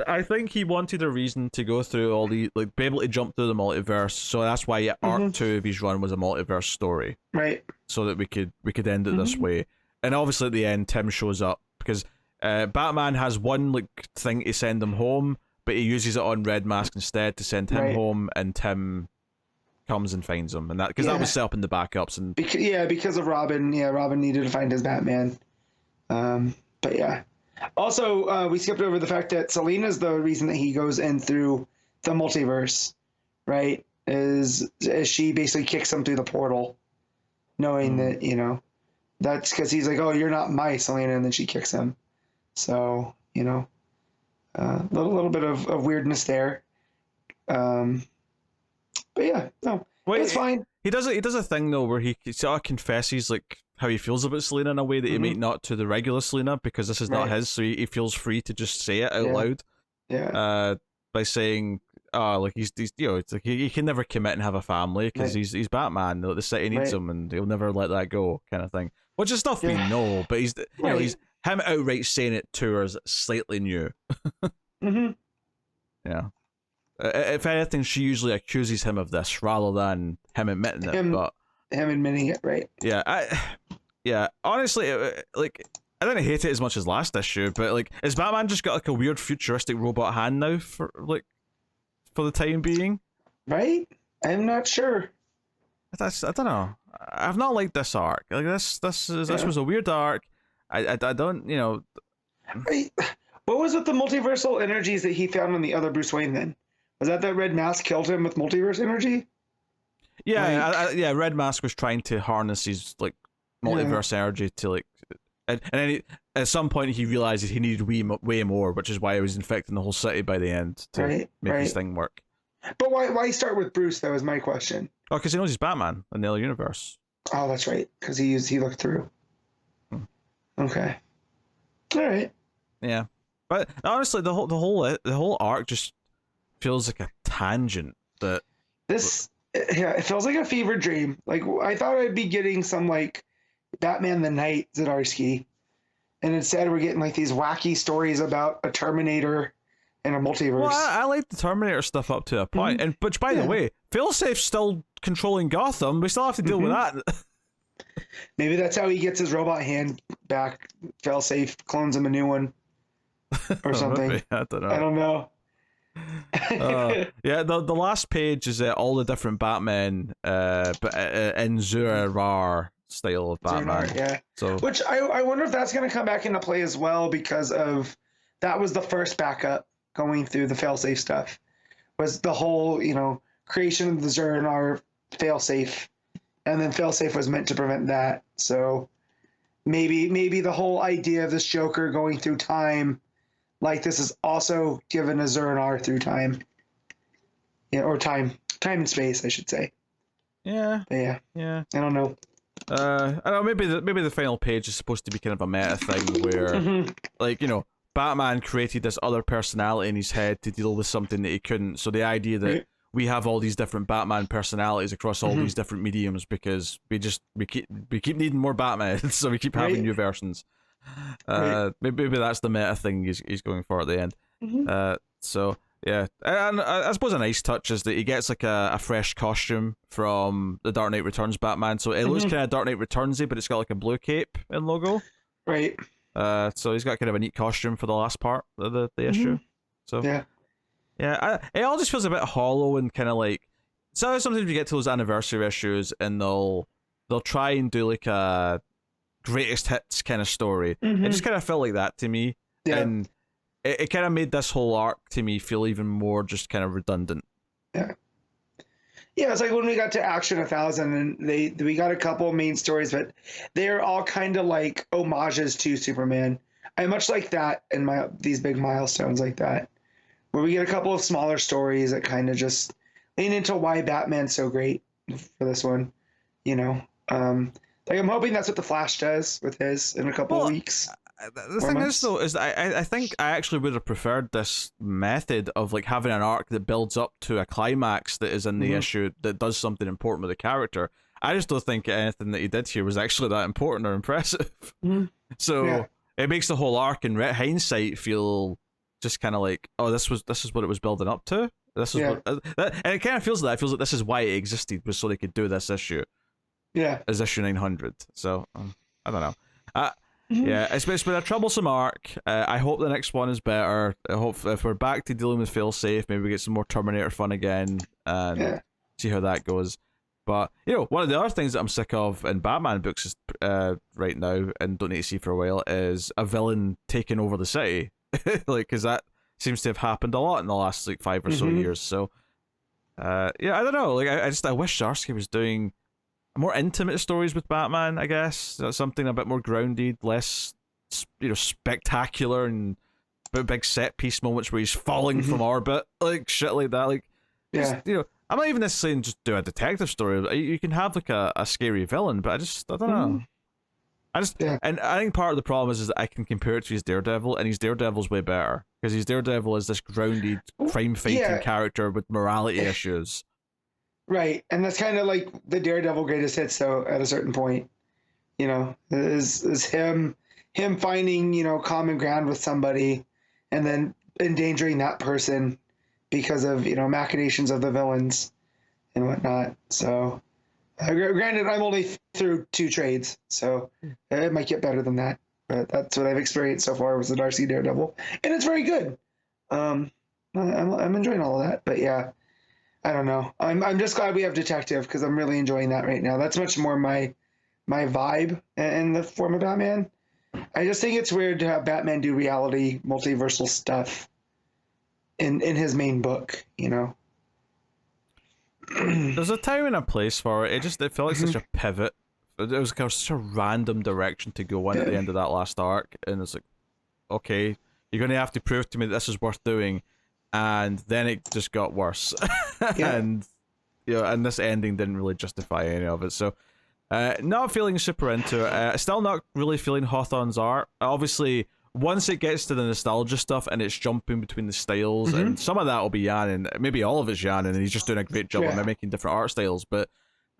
I think he wanted a reason to go through all the be able to jump through the multiverse, so that's why Arc 2 of his run was a multiverse story, right? So that we could end it this way. And obviously at the end, Tim shows up because Batman has one thing to send him home, but he uses it on Red Mask instead to send him home, and Tim comes and finds him, and that because that was set up in the backups and because of Robin. Robin needed to find his Batman. But yeah. Also, we skipped over the fact that Selina's the reason that he goes in through the multiverse, right? Is she basically kicks him through the portal, knowing that, that's because he's like, oh, you're not my Selina, and then she kicks him. So, a little bit of weirdness there. But yeah, no, it's fine. He does a thing though where he sort of confesses how he feels about Selina in a way that he might not to the regular Selina because this is not his, so he feels free to just say it out loud. Yeah. By saying, he's he can never commit and have a family because he's Batman. The city needs him, and he'll never let that go, kind of thing. Which is stuff we know, but he's he's him outright saying it to her is slightly new. Yeah. If anything, she usually accuses him of this rather than him admitting it. But him admitting it, right? Yeah. Honestly, I didn't hate it as much as last issue, but has Batman just got a weird futuristic robot hand now for the time being? Right? I'm not sure. I don't know. I've not liked this arc. This was a weird arc. I don't What was with the multiversal energies that he found on the other Bruce Wayne then? Was that Red Mask killed him with multiverse energy? Yeah, Red Mask was trying to harness his multiverse energy to and then at some point he realizes he needed way more, which is why he was infecting the whole city by the end to make his thing work. But why start with Bruce? That was my question. Oh, because he knows he's Batman in the other universe. Oh, that's right. Because he looked through. Okay. All right. Yeah, but honestly, the whole arc just feels like a tangent. It feels like a fever dream. I thought I'd be getting some Batman the Knight Zdarsky, and instead we're getting these wacky stories about a Terminator and a multiverse. Well, I like the Terminator stuff up to a point, and which by the way, Failsafe's still controlling Gotham. We still have to deal with that. Maybe that's how he gets his robot hand back. Failsafe clones him a new one. or something. Maybe, I don't know. I don't know. Yeah, the last page is all the different Batmen, but in Zur-Rar style of Batman. Yeah. So, which I wonder if that's going to come back into play as well, because of that was the first backup going through the failsafe stuff, was the whole creation of the Zur-Rar failsafe, and then failsafe was meant to prevent that. So maybe the whole idea of this Joker going through time, like this, is also given a Zur-Rar through time. Yeah, or time and space, I should say. Yeah. But yeah. I don't know. I don't know. Maybe the final page is supposed to be kind of a meta thing where, like, Batman created this other personality in his head to deal with something that he couldn't. So the idea that we have all these different Batman personalities across all these different mediums because we keep needing more Batman, so we keep having new versions. Maybe that's the meta thing he's going for at the end. So yeah, and I suppose a nice touch is that he gets like a fresh costume from the Dark Knight Returns Batman, so it looks kind of Dark Knight Returnsy, but it's got like a blue cape and logo. Right. So he's got kind of a neat costume for the last part of the issue. So yeah, it all just feels a bit hollow and kind of like. So sometimes you get to those anniversary issues and they'll try and do like a greatest hits kind of story. It just kind of felt like that to me, and it kind of made this whole arc to me feel even more just kind of redundant. Yeah, it's like when we got to Action 1000 and we got a couple of main stories, but they're all kind of like homages to Superman. I much like that in these big milestones like that, where we get a couple of smaller stories that kind of just lean into why Batman's so great for this one. Like I'm hoping that's what the Flash does with his in a couple of weeks. The thing is, though, is I think I actually would have preferred this method of like having an arc that builds up to a climax that is in the issue that does something important with the character. I just don't think anything that he did here was actually that important or impressive. So it makes the whole arc in hindsight feel just kind of like, oh, this is what it was building up to. This is what, and it kind of feels like this is why it existed, was so they could do this issue. As issue 900. So I don't know. Yeah, it's been a troublesome arc. I hope the next one is better. I hope if we're back to dealing with failsafe, maybe we get some more Terminator fun again and see how that goes. But one of the other things that I'm sick of in Batman books is, right now, and don't need to see for a while, is a villain taking over the city. Like, because that seems to have happened a lot in the last like 5 or so years. So, I don't know. Like, I wish Zdarsky was doing more intimate stories with Batman, I guess. Something a bit more grounded, less, spectacular and big set piece moments where he's falling from orbit, like shit like that. Like, I'm not even necessarily saying just do a detective story. You can have like a scary villain, but I don't know. And I think part of the problem is that I can compare it to his Daredevil, and his Daredevil's way better because his Daredevil is this grounded crime fighting character with morality issues. Right, and that's kind of like the Daredevil greatest hits, though. At a certain point, is him finding common ground with somebody, and then endangering that person because of machinations of the villains and whatnot. So, granted, I'm only through 2 trades, so it might get better than that. But that's what I've experienced so far with the Zdarsky Daredevil, and it's very good. I'm enjoying all of that, but yeah. I don't know. I'm just glad we have Detective because I'm really enjoying that right now. That's much more my vibe in the form of Batman. I just think it's weird to have Batman do reality multiversal stuff in his main book. There's a time and a place for it. It felt like such a pivot. It was kind of such a random direction to go in at the end of that last arc, and it's like, okay, you're going to have to prove to me that this is worth doing. And then it just got worse. And and this ending didn't really justify any of it. So not feeling super into it. Still not really feeling Hawthorne's art. Obviously, once it gets to the nostalgia stuff and it's jumping between the styles, and some of that will be Janin, maybe all of it's Janin, and he's just doing a great job of making different art styles. But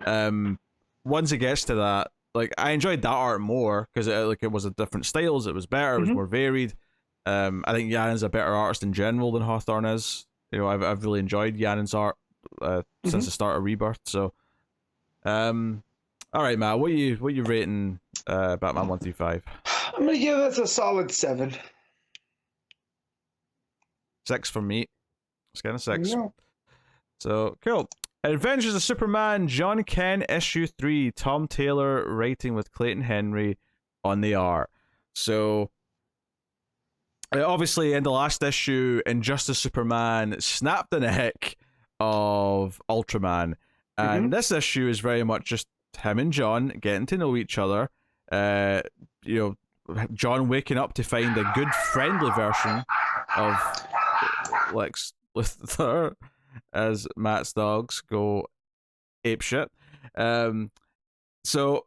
once it gets to that, like, I enjoyed that art more because it was a different styles. It was better. It was more varied. I think Janin's a better artist in general than Hawthorne is. I've really enjoyed Janin's art since the start of Rebirth. So, all right, Matt, what are you rating Batman 135? I'm gonna give this a solid 7. 6 for me. It's kind of 6. Yeah. So, cool. Adventures of Superman, John Kent, issue 3. Tom Taylor writing with Clayton Henry on the art. So, obviously, in the last issue, Injustice Superman snapped the neck of Ultraman. And this issue is very much just him and John getting to know each other. John waking up to find a good, friendly version of Lex Luthor as Matt's dogs go apeshit. So,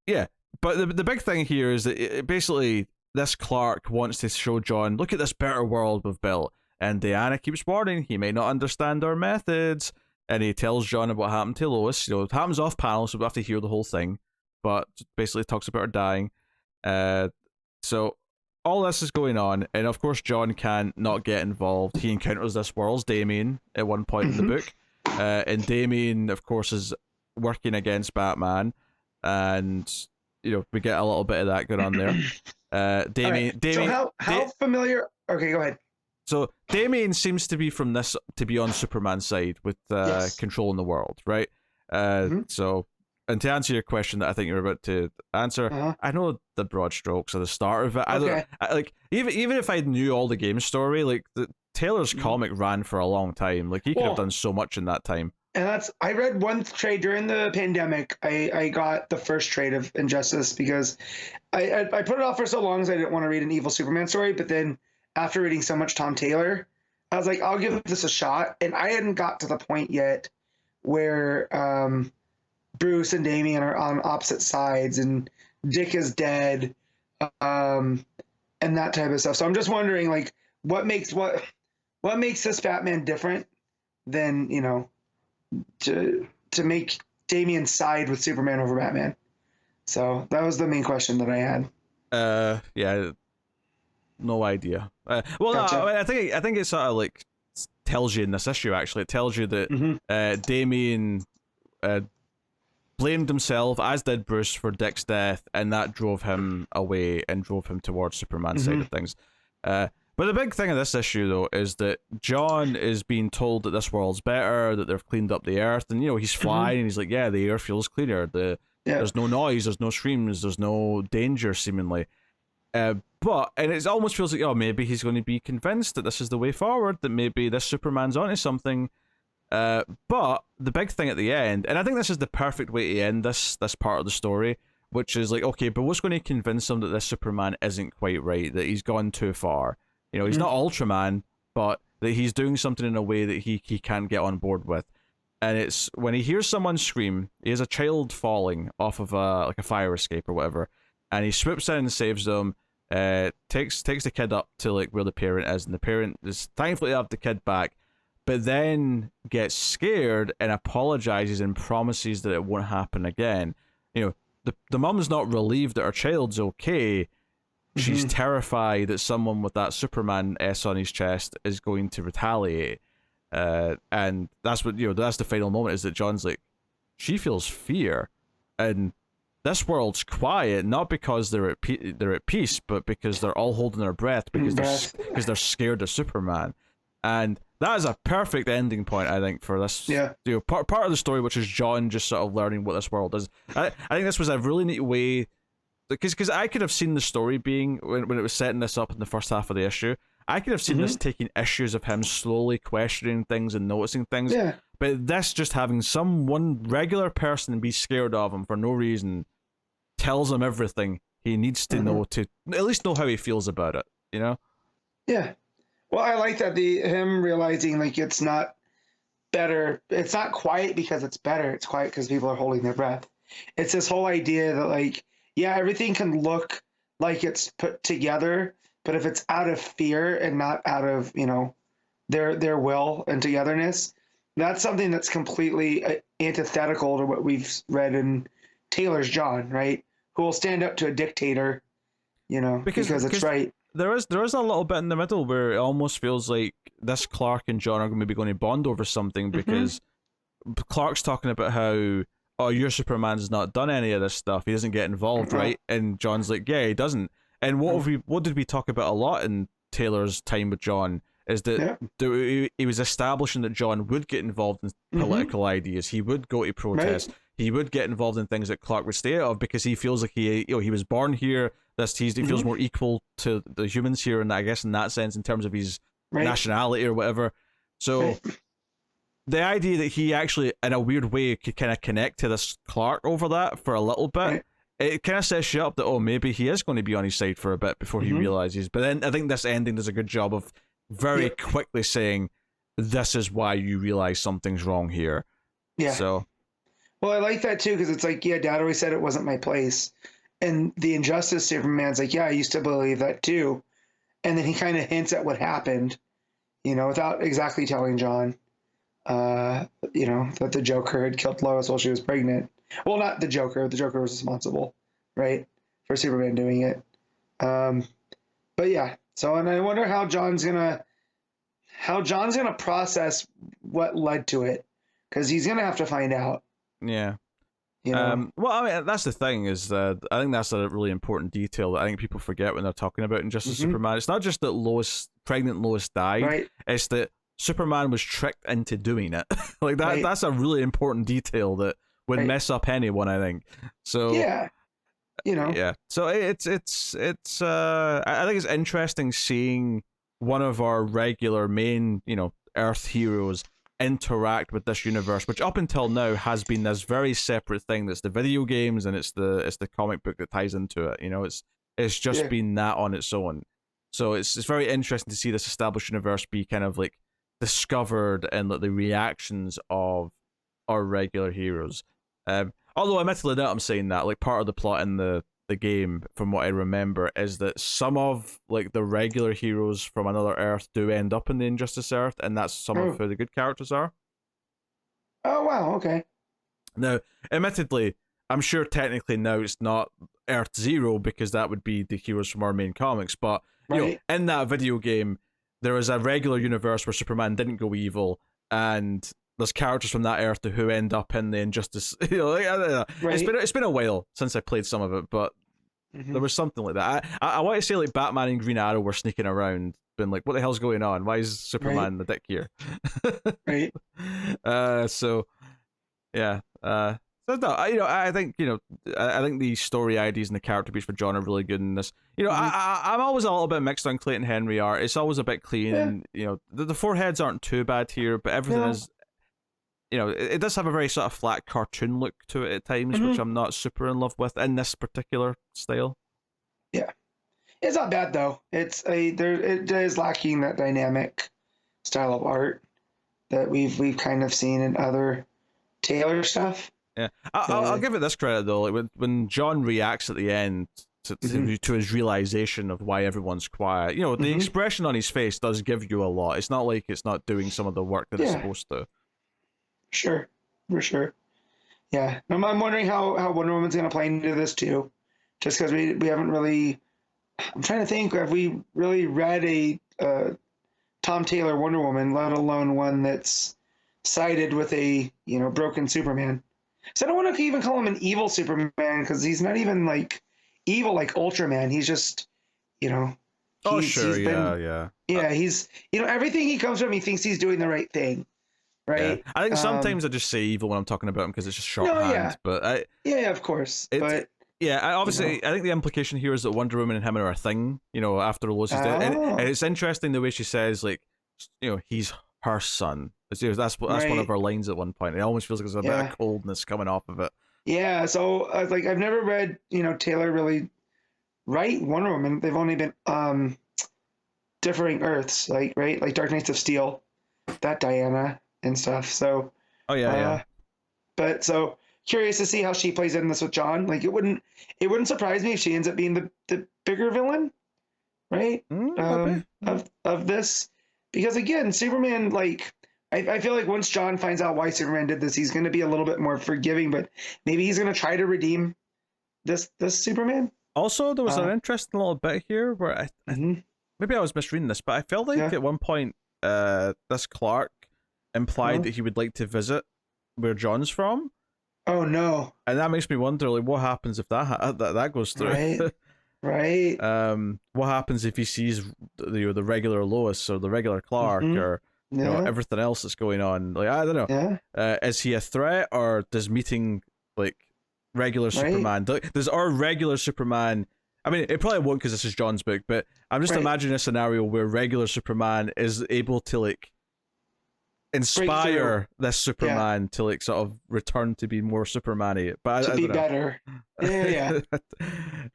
yeah. But the big thing here is that basically this Clark wants to show John, look at this better world we've built. And Diana keeps warning, he may not understand our methods. And he tells John about what happened to Lois. It happens off panel, so we have to hear the whole thing. But basically talks about her dying. So all this is going on, and of course John can't not get involved. He encounters this world's Damien at one point in the book. And Damien, of course, is working against Batman. And, we get a little bit of that going on there. Damien. So how familiar? Okay, go ahead. So Damien seems to be on Superman's side with Yes. controlling the world, right? So, and to answer your question that I think you're about to answer, I know the broad strokes at the start of it. Okay. Even if I knew all the game story, like Taylor's comic ran for a long time. Like he could have done so much in that time. And I read one trade during the pandemic. I got the first trade of Injustice because I put it off for so long as I didn't want to read an evil Superman story, but then after reading so much Tom Taylor, I was like, I'll give this a shot. And I hadn't got to the point yet where Bruce and Damian are on opposite sides and Dick is dead, and that type of stuff. So I'm just wondering, like, what makes this Batman different than, to make Damian side with Superman over Batman? So that was the main question that I had. Yeah. No idea. Gotcha. No, I think it sort of like tells you in this issue. Actually, it tells you that Damien blamed himself, as did Bruce, for Dick's death, and that drove him away and drove him towards Superman's side of things. But the big thing of this issue, though, is that John is being told that this world's better, that they've cleaned up the Earth, and he's flying, and he's like, "Yeah, the air feels cleaner. There's no noise, there's no screams, there's no danger, seemingly." And it almost feels like, maybe he's going to be convinced that this is the way forward, that maybe this Superman's onto something. But the big thing at the end, and I think this is the perfect way to end this part of the story, which is like, okay, but what's going to convince him that this Superman isn't quite right, that he's gone too far? He's not Ultraman, but that he's doing something in a way that he can't get on board with. And it's when he hears someone scream, he has a child falling off of a fire escape or whatever, and he swoops in and saves them. Takes the kid up to like where the parent is, and the parent is thankfully to have the kid back, but then gets scared and apologizes and promises that it won't happen again. The mum's not relieved that her child's okay. She's terrified that someone with that Superman S on his chest is going to retaliate. And that's what that's the final moment, is that John's like, she feels fear, and this world's quiet, not because they're at peace, but because they're all holding their breath because they're scared of Superman. And that is a perfect ending point, I think, for this. Yeah. Part of the story, which is John just sort of learning what this world is. I think this was a really neat way, because I could have seen the story being, when it was setting this up in the first half of the issue, I could have seen this taking issues of him slowly questioning things and noticing things. Yeah. But this just having one regular person be scared of him for no reason tells him everything he needs to know, to at least know how he feels about it, Yeah. Well, I like that him realizing like it's not better. It's not quiet because it's better. It's quiet because people are holding their breath. It's this whole idea that like, yeah, everything can look like it's put together, but if it's out of fear and not out of, their will and togetherness, that's something that's completely antithetical to what we've read in Taylor's John, right? Who will stand up to a dictator, because it's right. There is a little bit in the middle where it almost feels like this Clark and John are maybe going to bond over something, because Clark's talking about how, your Superman's not done any of this stuff. He doesn't get involved, right? And John's like, yeah, he doesn't. And what did we talk about a lot in Taylor's time with John is that he was establishing that John would get involved in political ideas. He would go to protest. Right. He would get involved in things that Clark would stay out of because he feels like he was born here. He feels more equal to the humans here, and I guess in that sense, in terms of his nationality or whatever. So the idea that he actually, in a weird way, could kind of connect to this Clark over that for a little bit, it kind of sets you up that, maybe he is going to be on his side for a bit before he realizes. But then I think this ending does a good job of very quickly saying, this is why you realize something's wrong here. Yeah. So. Well, I like that too, because it's like, Dad always said it wasn't my place. And the Injustice Superman's like, I used to believe that too. And then he kind of hints at what happened, without exactly telling John, that the Joker had killed Lois while she was pregnant. Well, not the Joker. The Joker was responsible, right, for Superman doing it. But yeah. So, and I wonder how John's gonna process what led to it, because he's gonna have to find out. Yeah. Well, I mean, that's the thing is that I think that's a really important detail that I think people forget when they're talking about Injustice Superman. It's not just that pregnant Lois died. Right. It's that Superman was tricked into doing it. Like that. Right. That's a really important detail that would mess up anyone, I think. So yeah. Yeah. So it's I think it's interesting seeing one of our regular main, Earth heroes interact with this universe, which up until now has been this very separate thing. That's the video games and it's the comic book that ties into it. It's just been that on its own. So it's very interesting to see this established universe be kind of like discovered and like the reactions of our regular heroes. Although admittedly now I'm saying that, like, part of the plot in the game, from what I remember, is that some of like the regular heroes from another Earth do end up in the Injustice Earth, and that's some of who the good characters are. Oh wow, okay. Now, admittedly, I'm sure technically now it's not Earth Zero, because that would be the heroes from our main comics, but in that video game there is a regular universe where Superman didn't go evil, and there's characters from that Earth who end up in the Injustice. I don't know. It's been a while since I played some of it, but there was something like that. I want to say like Batman and Green Arrow were sneaking around, been like, what the hell's going on? Why is Superman the dick here? Right. So yeah. So no, I think I think the story ideas and the character beats for John are really good in this. I'm always a little bit mixed on Clayton Henry art. It's always a bit clean, and the foreheads aren't too bad here, but everything is. It does have a very sort of flat cartoon look to it at times, which I'm not super in love with in this particular style. Yeah, it's not bad though. It is lacking that dynamic style of art that we've kind of seen in other Taylor stuff. Yeah, I'll give it this credit though. Like when John reacts at the end to his realization of why everyone's quiet, the expression on his face does give you a lot. It's not like it's not doing some of the work that it's supposed to. Sure, for sure. Yeah, I'm wondering how Wonder Woman's going to play into this too, just because we haven't really. I'm trying to think. Have we really read a Tom Taylor Wonder Woman, let alone one that's sided with a broken Superman? So I don't want to even call him an evil Superman, because he's not even like evil like Ultraman. He's just He's everything he comes from, he thinks he's doing the right thing. Right. Yeah. I think sometimes I just say evil when I'm talking about him because it's just shorthand. But of course. But obviously, I think the implication here is that Wonder Woman and him are a thing. After Lois is dead, and it's interesting the way she says, like, he's her son. That's one of her lines at one point. It almost feels like there's a bit of coldness coming off of it. Yeah. So I was like, I've never read Taylor really write Wonder Woman. They've only been differing Earths, like Dark Knights of Steel, that Diana and stuff. So but so curious to see how she plays in this with John. Like it wouldn't surprise me if she ends up being the bigger villain, right? Of this, because again, Superman, like I feel like once John finds out why Superman did this, he's going to be a little bit more forgiving, but maybe he's going to try to redeem this Superman. Also, there was an interesting little bit here where maybe I was misreading this, but I felt like at one point this Clark implied that he would like to visit where John's from. Oh no! And that makes me wonder, like, what happens if that goes through? Right. What happens if he sees the regular Lois or the regular Clark or everything else that's going on? Like, I don't know. Yeah. Is he a threat, or does meeting like regular Superman? Does our regular Superman? I mean, it probably won't because this is John's book, but I'm just imagining a scenario where regular Superman is able to like inspire this Superman to like sort of return to be more Superman-y, but I be don't know. Better. Yeah.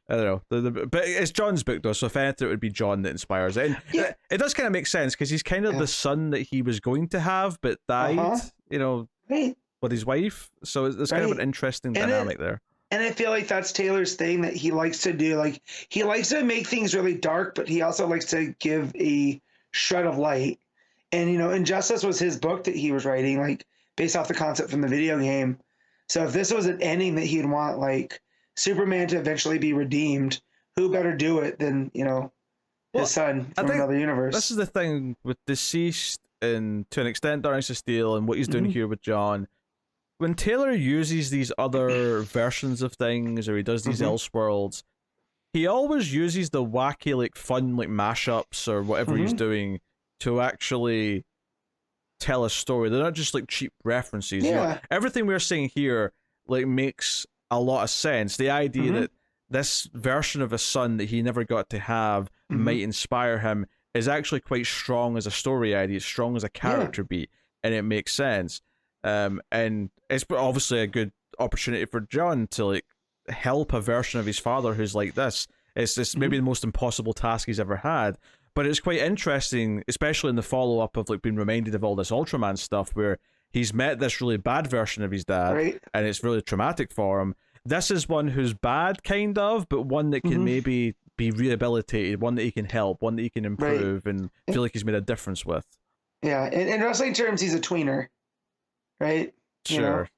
I don't know. But it's John's book though, so if anything, it would be John that inspires it. And it does kind of make sense because he's kind of the son that he was going to have, but died. With his wife. So it's kind of an interesting dynamic there. And I feel like that's Taylor's thing that he likes to do. Like, he likes to make things really dark, but he also likes to give a shred of light. And, Injustice was his book that he was writing, like, based off the concept from the video game. So if this was an ending that he'd want, like, Superman to eventually be redeemed, who better do it than, his son from another universe? This is the thing with Deceased and, to an extent, Darkness of Steel and what he's doing here with John. When Taylor uses these other versions of things, or he does these Elseworlds, he always uses the wacky, like, fun, like, mashups or whatever he's doing to actually tell a story. They're not just, like, cheap references. Yeah. Everything we're saying here, like, makes a lot of sense. The idea that this version of a son that he never got to have might inspire him is actually quite strong as a story idea, it's strong as a character beat, and it makes sense. And it's obviously a good opportunity for John to like help a version of his father who's like this. It's maybe the most impossible task he's ever had, but it's quite interesting, especially in the follow-up of like being reminded of all this Ultraman stuff where he's met this really bad version of his dad and it's really traumatic for him. This is one who's bad, kind of, but one that can maybe be rehabilitated, one that he can help, one that he can improve and feel like he's made a difference with. Yeah, in wrestling terms, he's a tweener. Right? Sure.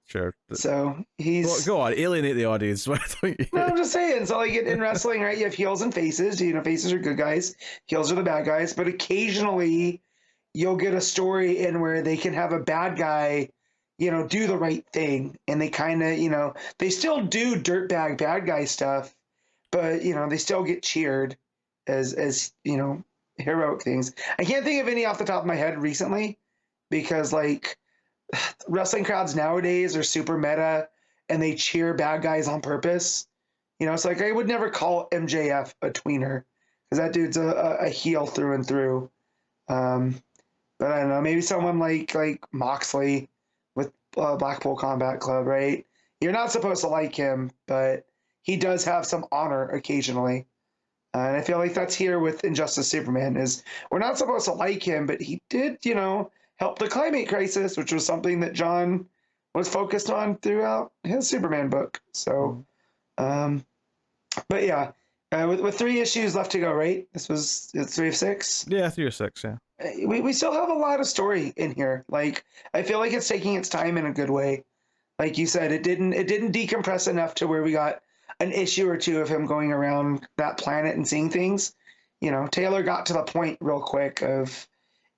So he's... Well, go on, alienate the audience. No, I'm just saying. So like in wrestling, right, you have heels and faces. Faces are good guys. Heels are the bad guys. But occasionally you'll get a story in where they can have a bad guy, do the right thing. And they kind of, they still do dirtbag bad guy stuff, but, they still get cheered as heroic things. I can't think of any off the top of my head recently because, like, wrestling crowds nowadays are super meta and they cheer bad guys on purpose. It's like I would never call MJF a tweener because that dude's a heel through and through. But I don't know, maybe someone like Moxley with Blackpool Combat Club, right? You're not supposed to like him, but he does have some honor occasionally. And I feel like that's here with Injustice Superman is we're not supposed to like him, but he did, help the climate crisis, which was something that John was focused on throughout his Superman book. So, but yeah, with 3 issues left to go, right? It's 3 of 6? Yeah, 3 of 6, yeah. We still have a lot of story in here. Like, I feel like it's taking its time in a good way. Like you said, it didn't decompress enough to where we got an issue or 2 of him going around that planet and seeing things. Taylor got to the point real quick of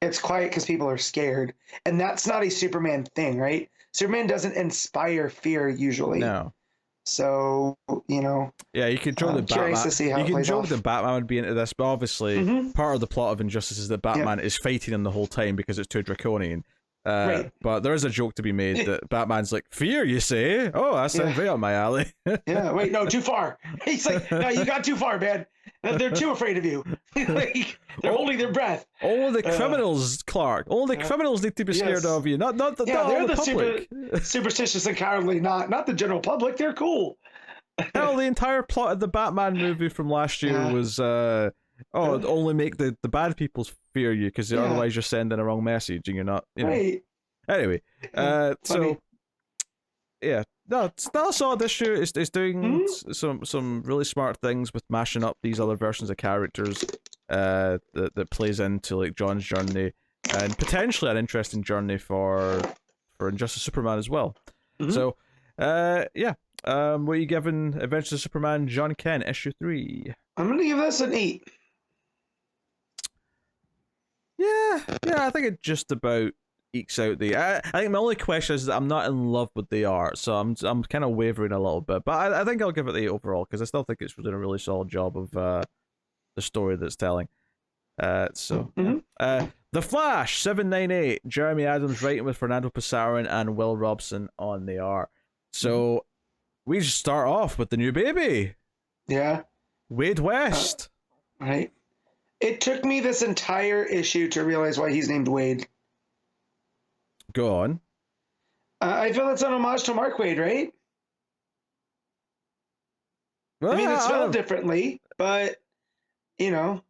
it's quiet because people are scared. And that's not a Superman thing, right? Superman doesn't inspire fear usually. No. So, Yeah, you could show the Batman. To see how you can show the Batman would be into this, but obviously part of the plot of Injustice is that Batman is fighting him the whole time because it's too draconian. But there is a joke to be made that Batman's like, fear, you say? Oh, that sounds right up my alley. Wait, no, too far. He's like, no, you got too far, man. They're too afraid of you. They're holding their breath. Only the criminals, Clark. Only the criminals need to be scared of you, not the public. Superstitious and cowardly, not the general public. They're cool. Hell, the entire plot of the Batman movie from last year was only make the bad people fear you because otherwise you're sending a wrong message and you're not, Right. Anyway, so yeah, that's all this issue is doing some really smart things with mashing up these other versions of characters that plays into like John's journey and potentially an interesting journey for Injustice Superman as well. So what are you giving Adventures of Superman John Kent issue 3? I'm gonna give this an 8. Yeah, I think it just about ekes out the. I think my only question is that I'm not in love with the art, so I'm kind of wavering a little bit. But I think I'll give it the 8 overall because I still think it's doing a really solid job of the story that's telling. The Flash 798. Jeremy Adams writing with Fernando Passarin and Will Robson on the art. So we just start off with the new baby. Yeah. Waid West. Right. It took me this entire issue to realize why he's named Waid. Go on. I feel it's an homage to Mark Waid, right? Well, I mean, it's spelled differently, but, you know,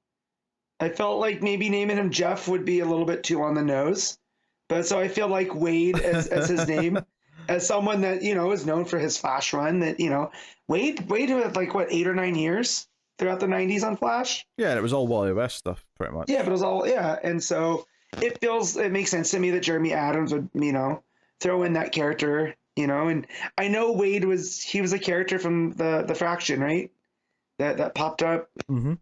I felt like maybe naming him Jeff would be a little bit too on the nose. But so I feel like Waid as his name, as someone that, you know, is known for his Flash run, that, you know, Waid had like, what, 8 or 9 years throughout the 90s on Flash? Yeah, and it was all Wally West stuff, pretty much. Yeah, but it was all, yeah. And so it makes sense to me that Jeremy Adams would, you know, throw in that character, you know. And I know Waid was a character from the Fraction, right? That popped up. Mm-hmm.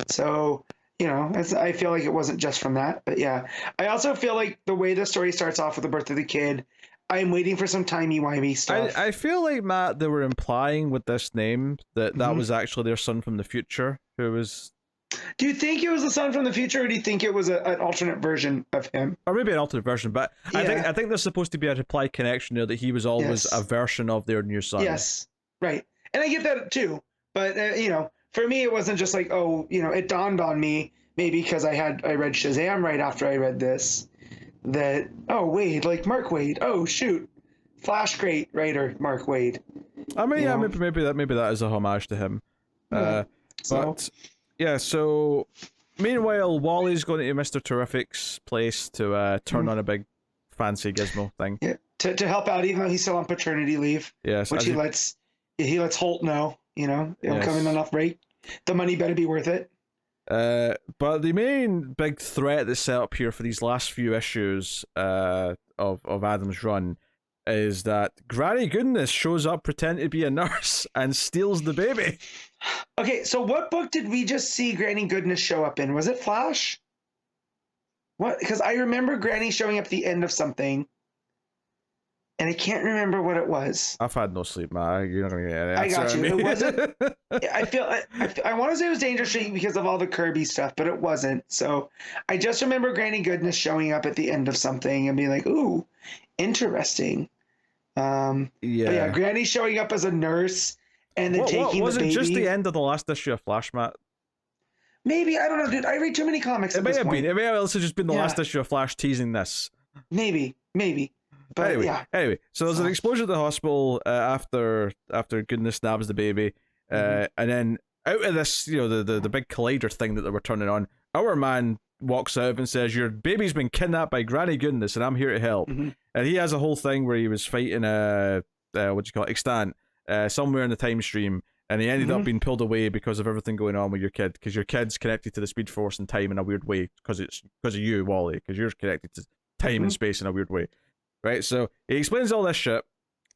So, you know, I feel like it wasn't just from that, but yeah. I also feel like the way the story starts off with the birth of the kid, I'm waiting for some timey-wimey stuff. I feel like, Matt, they were implying with this name that was actually their son from the future who was... Do you think it was the son from the future, or do you think it was an alternate version of him? Or maybe an alternate version, but yeah. I think there's supposed to be a implied connection there that he was always a version of their new son. Yes, right. And I get that too, but, you know, for me, it wasn't just like, oh, you know, it dawned on me, maybe because I read Shazam right after I read this, that, oh, Waid, like Mark Waid. Oh, shoot. Flash great writer, Mark Waid. I mean, yeah, maybe that is a homage to him. Yeah. But, yeah, so, meanwhile, Wally's going to Mr. Terrific's place to turn on a big fancy gizmo thing. Yeah, to help out, even though he's still on paternity leave. Yes. Which he lets Holt know. You know, it'll come in enough break. The money better be worth it. But the main big threat that's set up here for these last few issues of Adam's run is that Granny Goodness shows up pretending to be a nurse and steals the baby. Okay, so what book did we just see Granny Goodness show up in? Was it Flash? What? Because I remember Granny showing up at the end of something. And I can't remember what it was. I've had no sleep, Matt. You're not going to get any answer. I got you. It wasn't. I want to say it was Danger Street because of all the Kirby stuff, but it wasn't. So I just remember Granny Goodness showing up at the end of something and being like, "Ooh, interesting." But yeah, Granny showing up as a nurse and then taking the baby. Was it just the end of the last issue of Flash, Matt? Maybe, I don't know, dude. I read too many comics. It may have been. It may have also just been the last issue of Flash teasing this. Maybe. But anyway, so there's an explosion at the hospital after Goodness stabs the baby, and then out of this, you know, the big collider thing that they were turning on, our man walks out and says, "Your baby's been kidnapped by Granny Goodness, and I'm here to help." And he has a whole thing where he was fighting extant somewhere in the time stream, and he ended up being pulled away because of everything going on with your kid, because your kid's connected to the Speed Force and time in a weird way, because of you, Wally, because you're connected to time and space in a weird way. Right, so he explains all this shit.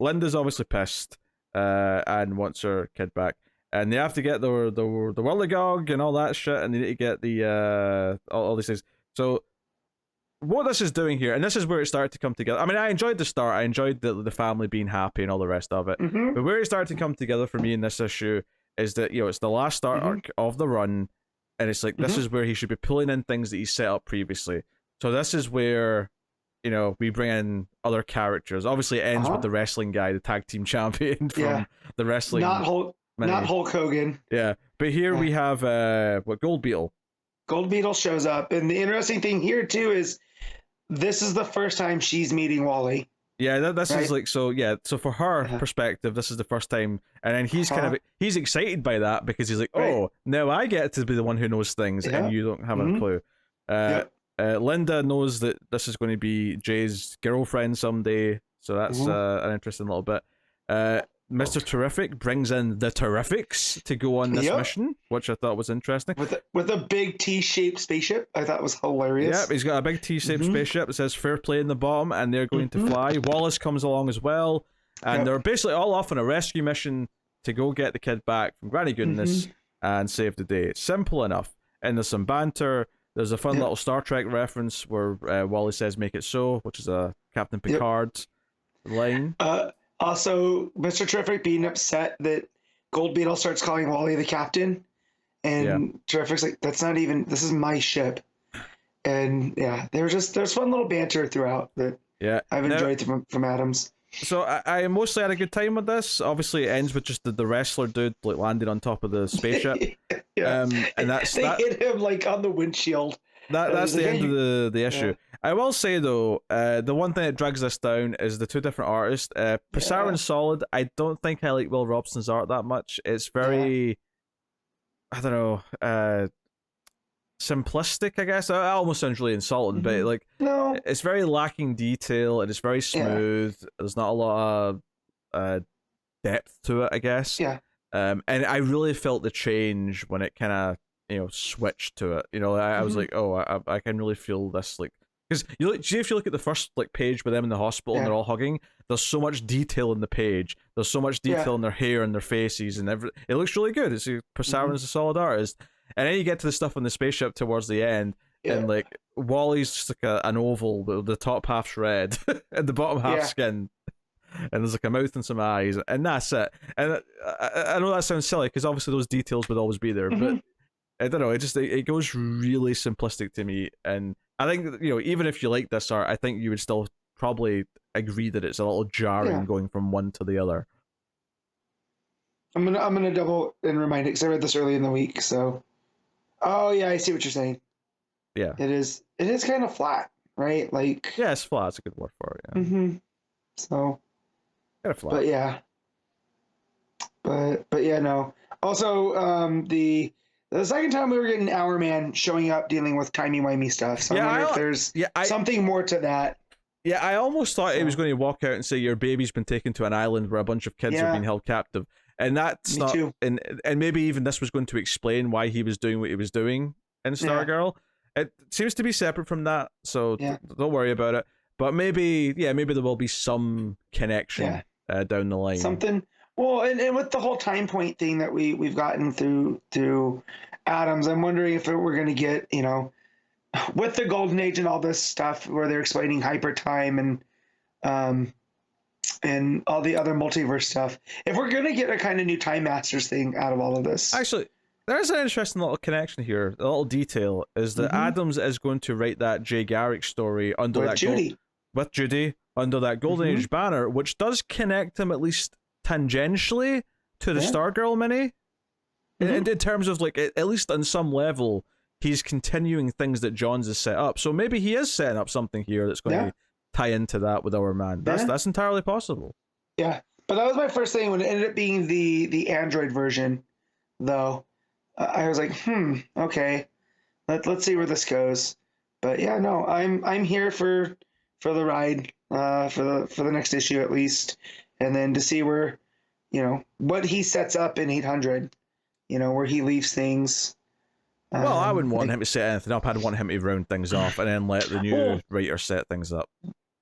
Linda's obviously pissed and wants her kid back, and they have to get the Whirligog and all that shit, and they need to get the all these things. So what this is doing here, and this is where it started to come together. I mean, I enjoyed the start. I enjoyed the family being happy and all the rest of it. But where it started to come together for me in this issue is that, you know, it's the last start arc of the run, and it's like this is where he should be pulling in things that he set up previously. So this is where, you know, we bring in other characters. Obviously, it ends with the wrestling guy, the tag team champion from the wrestling. Not Hulk Hogan. Yeah, but here we have Gold Beetle. Gold Beetle shows up, and the interesting thing here too is this is the first time she's meeting Wally. Yeah, this is like, so yeah. So for her perspective, this is the first time, and then he's kind of he's excited by that because he's like, oh, now I get to be the one who knows things, and you don't have a clue. Linda knows that this is going to be Jay's girlfriend someday, so that's an interesting little bit. Mr. Terrific brings in the Terrifics to go on this mission, which I thought was interesting. With a big T-shaped spaceship, I thought was hilarious. Yeah, he's got a big T-shaped spaceship that says Fair Play in the bottom, and they're going to fly. Wallace comes along as well, and they're basically all off on a rescue mission to go get the kid back from Granny Goodness and save the day. It's simple enough, and there's some banter. There's a fun little Star Trek reference where Wally says "Make it so," which is a Captain Picard line. Also, Mr. Terrific being upset that Gold Beetle starts calling Wally the captain, and Terrific's like, "That's not even. This is my ship." And there's fun little banter throughout that I've enjoyed from Adams. So I mostly had a good time with this. Obviously, it ends with just the wrestler dude like landing on top of the spaceship. And they hit him like on the windshield. That's the end of the issue. Yeah. I will say though, the one thing that drags this down is the two different artists. Passarin's solid. I don't think I like Will Robson's art that much. It's very, I don't know, simplistic, I guess. It almost sounds really insulting, but like, no, it's very lacking detail and it's very smooth. There's not a lot of depth to it, I guess. And I really felt the change when it kind of switched to it. I was like, oh, I can really feel this, like, because if you look at the first like page with them in the hospital and they're all hugging, there's so much detail in the page. There's so much detail in their hair and their faces and everything. It looks really good. Passarin's a solid artist. And then you get to the stuff on the spaceship towards the end, and like Wally's just like an oval, the top half's red, and the bottom half's skin, and there's like a mouth and some eyes, and that's it. And I know that sounds silly because obviously those details would always be there, but I don't know. It goes really simplistic to me, and I think even if you like this art, I think you would still probably agree that it's a little jarring going from one to the other. I'm gonna double and remind it because I read this early in the week, so. Oh yeah, I see what you're saying. Yeah, it is kind of flat, right? Like it's flat. It's a good word for it. Yeah. So, kind of flat. But yeah, but yeah, no. Also, the second time we were getting Our Man showing up dealing with timey-wimey stuff. So I wonder if there's something more to that. Yeah, I almost thought he was going to walk out and say your baby's been taken to an island where a bunch of kids are being held captive. And that's not, and maybe even this was going to explain why he was doing what he was doing in Stargirl. It seems to be separate from that, so don't worry about it. But maybe there will be some connection down the line. Something. Well, and with the whole time point thing that we've gotten through Adams, I'm wondering if we're going to get with the Golden Age and all this stuff where they're explaining hyper time and all the other multiverse stuff, if we're going to get a kind of new Time Masters thing out of all of this. Actually, there's an interesting little connection here. A little detail is that Adams is going to write that Jay Garrick story under with Judy. With Judy, under that Golden Age banner, which does connect him at least tangentially to the Stargirl mini. In terms of, like, at least on some level, he's continuing things that Johns has set up. So maybe he is setting up something here that's going to tie into that with Our Man. That's entirely possible. Yeah, but that was my first thing when it ended up being the Android version, though. I was like, okay, let's see where this goes. But yeah, no, I'm here for the ride, for the next issue at least, and then to see where, what he sets up in 800, where he leaves things. Well, I wouldn't want him to set anything up. I'd want him to round things off and then let the new writer set things up.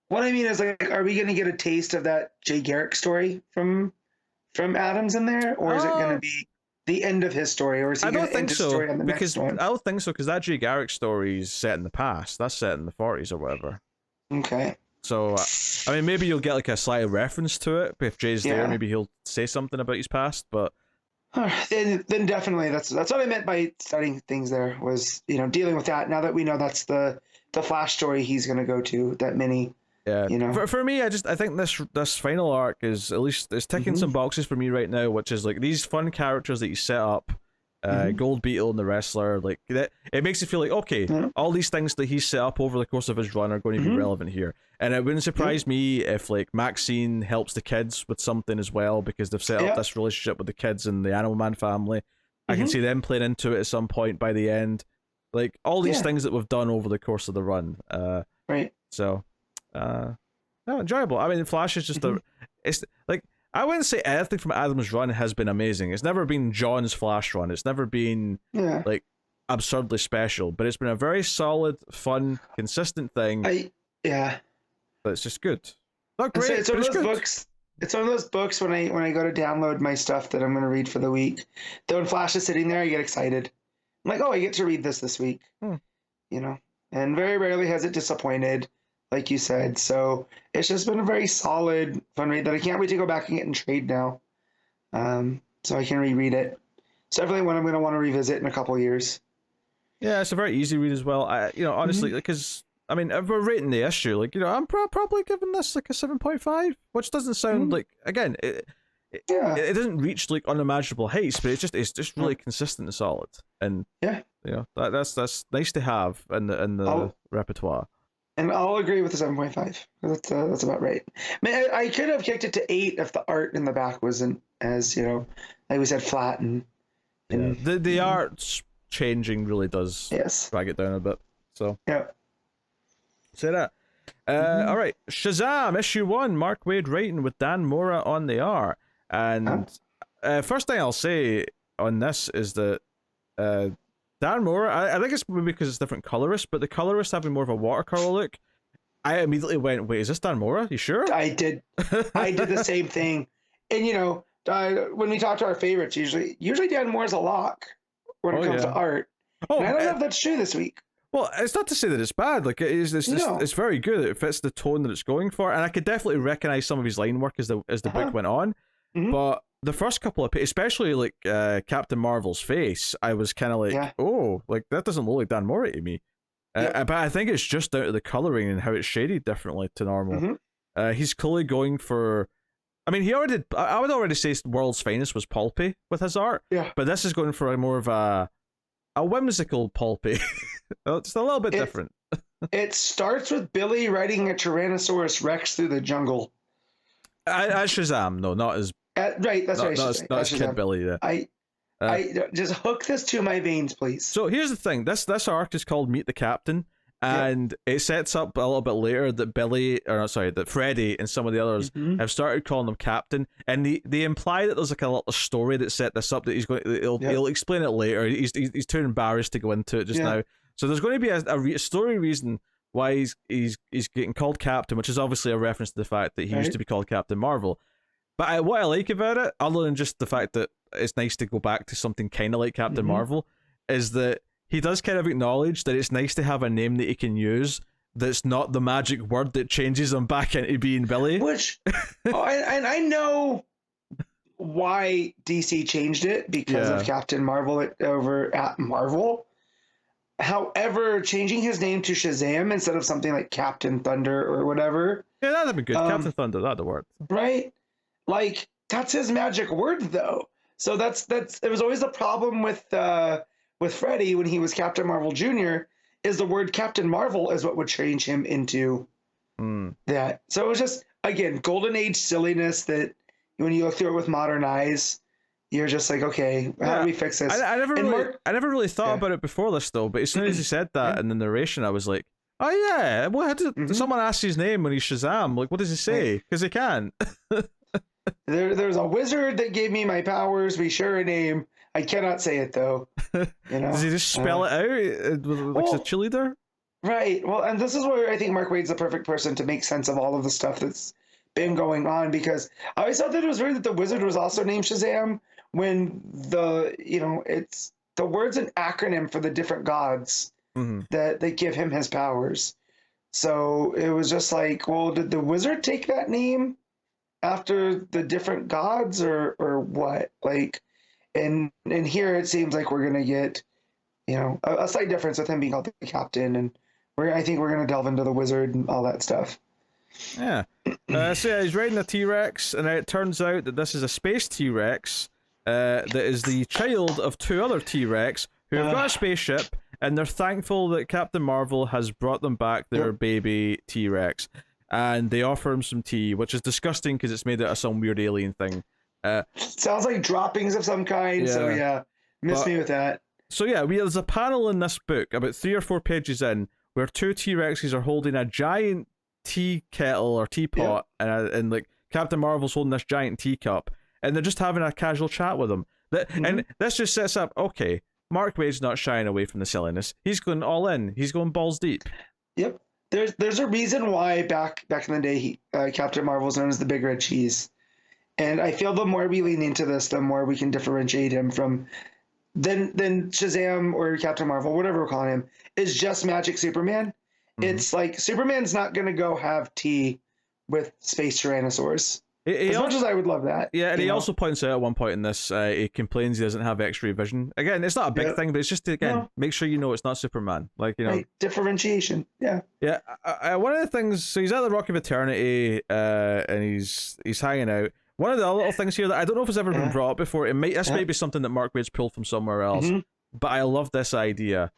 What I mean is, like, are we going to get a taste of that Jay Garrick story from Adams in there, or is it going to be the end of his story, or is he going to end his story on the next one? I don't think so, because that Jay Garrick story is set in the past. That's set in the 40s or whatever. Okay. So, I mean, maybe you'll get like a slight reference to it. If Jay's there, maybe he'll say something about his past. But then definitely, that's what I meant by studying things. There was dealing with that. Now that we know that's the Flash story he's going to go to, that mini. Yeah, for me, I think this final arc is, at least, it's ticking some boxes for me right now, which is like these fun characters that you set up, Gold Beetle and the wrestler, like that. It makes you feel like, okay, all these things that he's set up over the course of his run are going to be relevant here, and it wouldn't surprise me if like Maxine helps the kids with something as well, because they've set up this relationship with the kids and the Animal Man family. I can see them playing into it at some point by the end, like all these things that we've done over the course of the run. Right. So. No, enjoyable. I mean, Flash is just it's like, I wouldn't say anything from Adam's run has been amazing. It's never been John's Flash run. It's never been like absurdly special, but it's been a very solid, fun, consistent thing. But it's just good. Not great. It's one of those books. It's one of those books when I go to download my stuff that I'm going to read for the week. Then when Flash is sitting there, I get excited. I'm like, oh, I get to read this week. and very rarely has it disappointed, like you said. So it's just been a very solid, fun read that I can't wait to go back and get in trade now, so I can reread it. It's definitely one I'm going to want to revisit in a couple of years. Yeah, it's a very easy read as well. Honestly, because I mean, if we're rating the issue, I'm probably giving this like a 7.5, which doesn't sound like, again, it doesn't reach like unimaginable heights, but it's just really consistent and solid, and that's nice to have in the repertoire. And I'll agree with the 7.5. That's about right. I could have kicked it to 8 if the art in the back wasn't as like we said, flat and the art's changing really does drag it down a bit. So say that. All right, Shazam issue 1, Mark Waid writing with Dan Mora on the art. And first thing I'll say on this is that Dan Mora, I think it's maybe because it's different colorists, but the colorist having more of a watercolor look, I immediately went, wait, is this Dan Mora? You sure? I did the same thing. And when we talk to our favorites, usually Dan Mora's a lock when it comes to art. And I don't know if that's true this week. Well, it's not to say that it's bad. Like it's very good. It fits the tone that it's going for, and I could definitely recognize some of his line work as the book went on. But the first couple of pages, especially like Captain Marvel's face, I was kind of like, oh, like that doesn't look like Dan Mora to me. But I think it's just down to the coloring and how it's shaded differently to normal. He's clearly going for. I mean, I would already say World's Finest was pulpy with his art. But this is going for more of a whimsical pulpy. It's a little bit different. It starts with Billy riding a Tyrannosaurus Rex through the jungle. As Shazam, no, not as. Right, that's right. Not as Kid Billy. Yeah. I just hook this to my veins, please. So here's the thing: this arc is called Meet the Captain, and it sets up a little bit later that that Freddy and some of the others have started calling him Captain, and they imply that there's like a little story that set this up that he'll explain it later. He's too embarrassed to go into it just now. So there's going to be a story reason why he's getting called Captain, which is obviously a reference to the fact that he used to be called Captain Marvel. But what I like about it, other than just the fact that it's nice to go back to something kind of like Captain Marvel, is that he does kind of acknowledge that it's nice to have a name that he can use that's not the magic word that changes him back into being Billy. Which, and I know why DC changed it because of Captain Marvel over at Marvel. However, changing his name to Shazam instead of something like Captain Thunder or whatever. Yeah, that'd be good. Captain Thunder, that'd work. Right? Like, that's his magic word, though. So that's it was always the problem with Freddy when he was Captain Marvel Jr. is the word Captain Marvel is what would change him into that. So it was just, again, golden age silliness that when you look through it with modern eyes, you're just like, okay, how do we fix this? I never really thought about it before this, though, but as soon as he said that in the narration, I was like, oh yeah, well, did someone ask his name when he's Shazam? Like, what does he say? Because he can't. There's a wizard that gave me my powers. We share a name. I cannot say it though. Does he just spell it out like a cheerleader? Right. Well, and this is where I think Mark Waid's the perfect person to make sense of all of the stuff that's been going on, because I always thought that it was weird that the wizard was also named Shazam when it's the word's an acronym for the different gods that they give him his powers. So it was just like, well, did the wizard take that name after the different gods or what? Like, and here it seems like we're gonna get, a slight difference with him being called the captain, and I think we're gonna delve into the wizard and all that stuff. Yeah. He's riding a T-Rex, and it turns out that this is a space T-Rex that is the child of two other T-Rex who have got a spaceship, and they're thankful that Captain Marvel has brought them back their baby T-Rex. And they offer him some tea, which is disgusting because it's made out of some weird alien thing. Sounds like droppings of some kind, so miss me with that. So there's a panel in this book, about 3 or 4 pages in, where 2 T-Rexes are holding a giant tea kettle or teapot, and like Captain Marvel's holding this giant teacup, and they're just having a casual chat with him. And this just sets up, okay, Mark Waid's not shying away from the silliness. He's going all in. He's going balls deep. Yep. There's a reason why back in the day Captain Marvel was known as the Big Red Cheese, and I feel the more we lean into this, the more we can differentiate him from then Shazam or Captain Marvel, whatever we're calling him, is just Magic Superman. It's like Superman's not going to go have tea with space tyrannosaurs. As much as I would love that. Yeah, and he also points out at one point in this, he complains he doesn't have X-ray vision. Again, it's not a big thing, but it's just to, make sure you know it's not Superman. Like, you know. Right. Differentiation, yeah. Yeah, one of the things, so he's at the Rock of Eternity, and he's hanging out. One of the little things here that I don't know if it's ever been brought up before, this may be something that Mark Waid's pulled from somewhere else, but I love this idea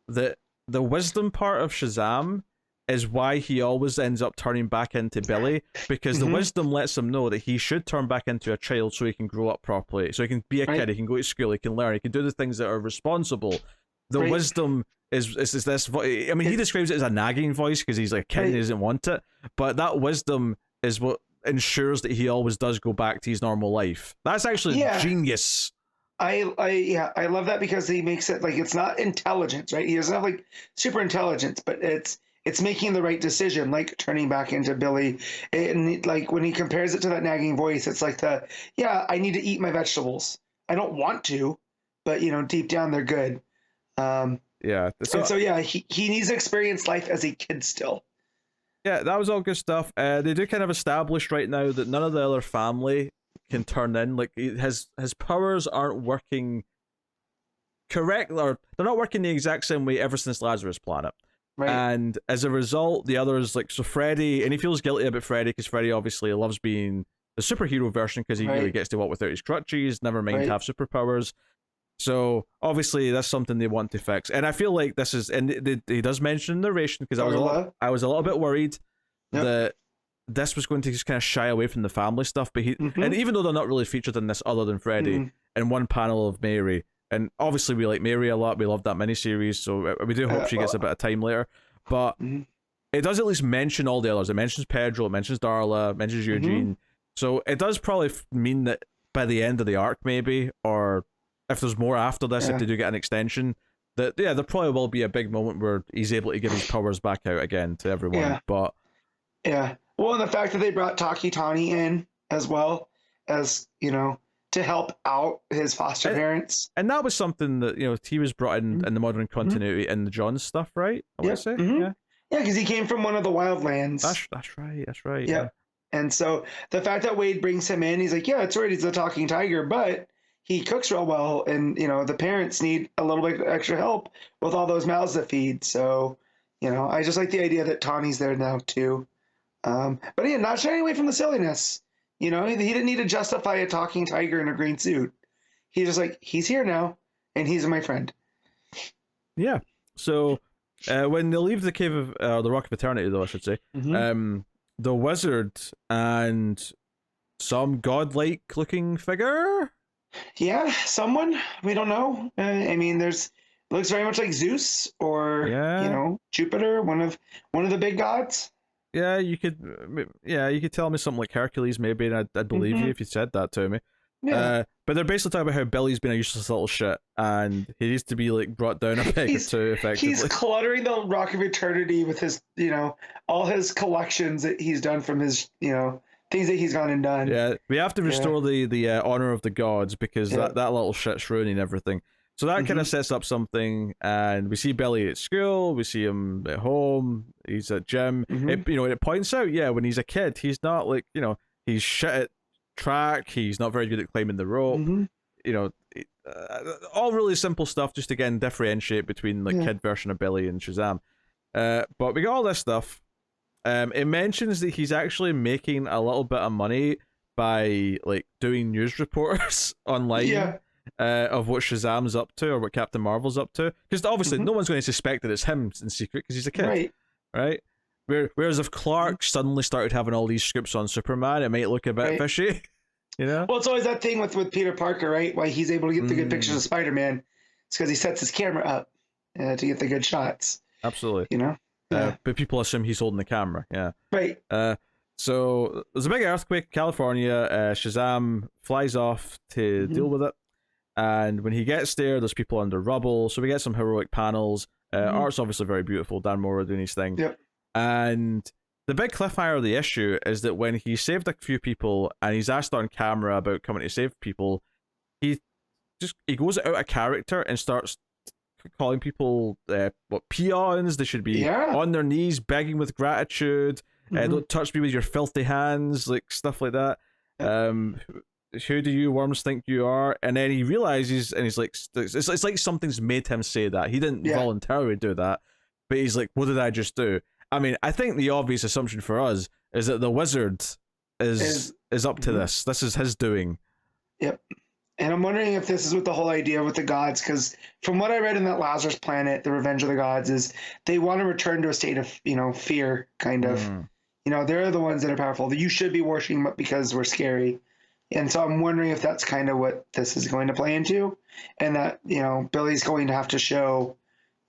that the wisdom part of Shazam is why he always ends up turning back into Billy, because the wisdom lets him know that he should turn back into a child so he can grow up properly, so he can be a kid, he can go to school, he can learn, he can do the things that are responsible. The wisdom is this voice. I mean, he describes it as a nagging voice because he's like a kid and he doesn't want it, but that wisdom is what ensures that he always does go back to his normal life. That's actually genius. I love that because he makes it like it's not intelligence, right? He doesn't have like super intelligence, but it's making the right decision, like turning back into Billy. And like when he compares it to that nagging voice, it's like I need to eat my vegetables. I don't want to, but you know, deep down they're good. He needs to experience life as a kid still. Yeah, that was all good stuff. They do kind of establish right now that none of the other family can turn in. Like his powers aren't working correct, or they're not working the exact same way ever since Lazarus Planet. Right. And as a result, the others, like, so Freddy, and he feels guilty about Freddy because Freddy obviously loves being the superhero version because he really gets to walk without his crutches, never mind have superpowers. So obviously that's something they want to fix. And I feel like this is, and he does mention narration because I was a little bit worried that this was going to just kind of shy away from the family stuff. But and even though they're not really featured in this other than Freddy, in one panel of Mary. And obviously we like Mary a lot. We love that miniseries, so we do hope she gets a bit of time later. But it does at least mention all the others. It mentions Pedro, it mentions Darla, it mentions Eugene. So it does probably mean that by the end of the arc, maybe, or if there's more after this, if they do get an extension, that there probably will be a big moment where he's able to give his powers back out again to everyone. Yeah. But well, and the fact that they brought Taki Tani in as well as, you know, to help out his foster parents. And that was something that, you know, he was brought in the modern continuity in the John stuff, right? I want to say. Yeah, because he came from one of the wildlands. That's right. Yeah. And so the fact that Waid brings him in, he's like, yeah, it's right, he's a talking tiger, but he cooks real well, and, you know, the parents need a little bit extra help with all those mouths to feed. So, you know, I just like the idea that Tawny's there now, too. But yeah, not shying away from the silliness. You know, he didn't need to justify a talking tiger in a green suit. He's just like, he's here now, and he's my friend. Yeah. So when they leave the cave of the Rock of Eternity, though, I should say, the wizard and some godlike looking figure. Yeah, someone, we don't know. I mean, looks very much like Zeus or you know, Jupiter, one of the big gods. Yeah, you could tell me something like Hercules, maybe, and I'd believe you if you said that to me. Yeah. But they're basically talking about how Billy's been a useless little shit, and he needs to be like brought down a peg or two, effectively. He's cluttering the Rock of Eternity with his, you know, all his collections that he's done from his, you know, things that he's gone and done. Yeah, we have to restore the honor of the gods because that little shit's ruining everything. So that kind of sets up something, and we see Billy at school, we see him at home, he's at gym. It points out, when he's a kid, he's not like, you know, he's shit at track, he's not very good at climbing the rope. You know, all really simple stuff, just again differentiate between like kid version of Billy and Shazam. But we got all this stuff. It mentions that he's actually making a little bit of money by like doing news reports online. Of what Shazam's up to or what Captain Marvel's up to, because obviously no one's going to suspect that it's him in secret because he's a kid, right? Whereas if Clark suddenly started having all these scripts on Superman, it might look a bit fishy, you know. Well, it's always that thing with Peter Parker, right? Why he's able to get the good pictures of Spider-Man, it's because he sets his camera up to get the good shots. Absolutely, you know. But people assume he's holding the camera, right. So there's a big earthquake in California. Shazam flies off to deal with it. And when he gets there's people under rubble. So we get some heroic panels. Art's obviously very beautiful. Dan Mora doing his thing. Yep. And the big cliffhanger of the issue is that when he saved a few people and he's asked on camera about coming to save people, he he goes out of character and starts calling people peons. They should be on their knees begging with gratitude. Don't touch me with your filthy hands, like stuff like that. Who do you worms think you are? And then he realizes, and he's like, it's like something's made him say that. He didn't voluntarily do that, but he's like, what did I just do? I mean, I think the obvious assumption for us is that the wizard is up to this. This is his doing. Yep. And I'm wondering if this is with the whole idea with the gods, because from what I read in that Lazarus Planet, the Revenge of the Gods, is they want to return to a state of, fear, kind of. They're the ones that are powerful. You should be worshiping them because we're scary. And so I'm wondering if that's kind of what this is going to play into, and that, Billy's going to have to show,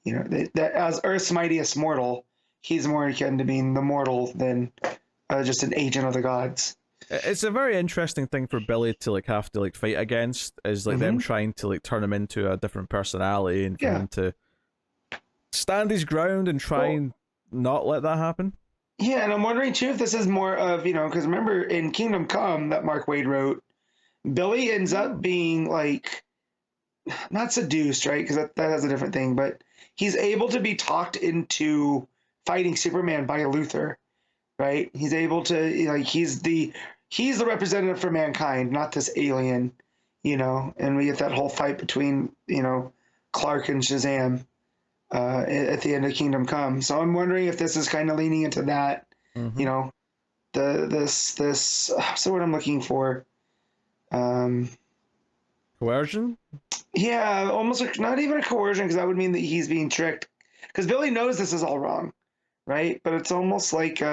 that as Earth's mightiest mortal, he's more akin to being the mortal than just an agent of the gods. It's a very interesting thing for Billy to have to fight against, is them trying to turn him into a different personality and for him to stand his ground and try and not let that happen. Yeah, and I'm wondering too if this is more of, because remember in Kingdom Come that Mark Waid wrote, Billy ends up being not seduced, right? Because that has a different thing, but he's able to be talked into fighting Superman by Luthor, right? He's able to, he's the representative for mankind, not this alien, and we get that whole fight between, Clark and Shazam at the end of Kingdom Come. So I'm wondering if this is kind of leaning into that, this so what I'm looking for. Coercion? Yeah, almost not even a coercion, because that would mean that he's being tricked. Because Billy knows this is all wrong, right? But it's almost like he's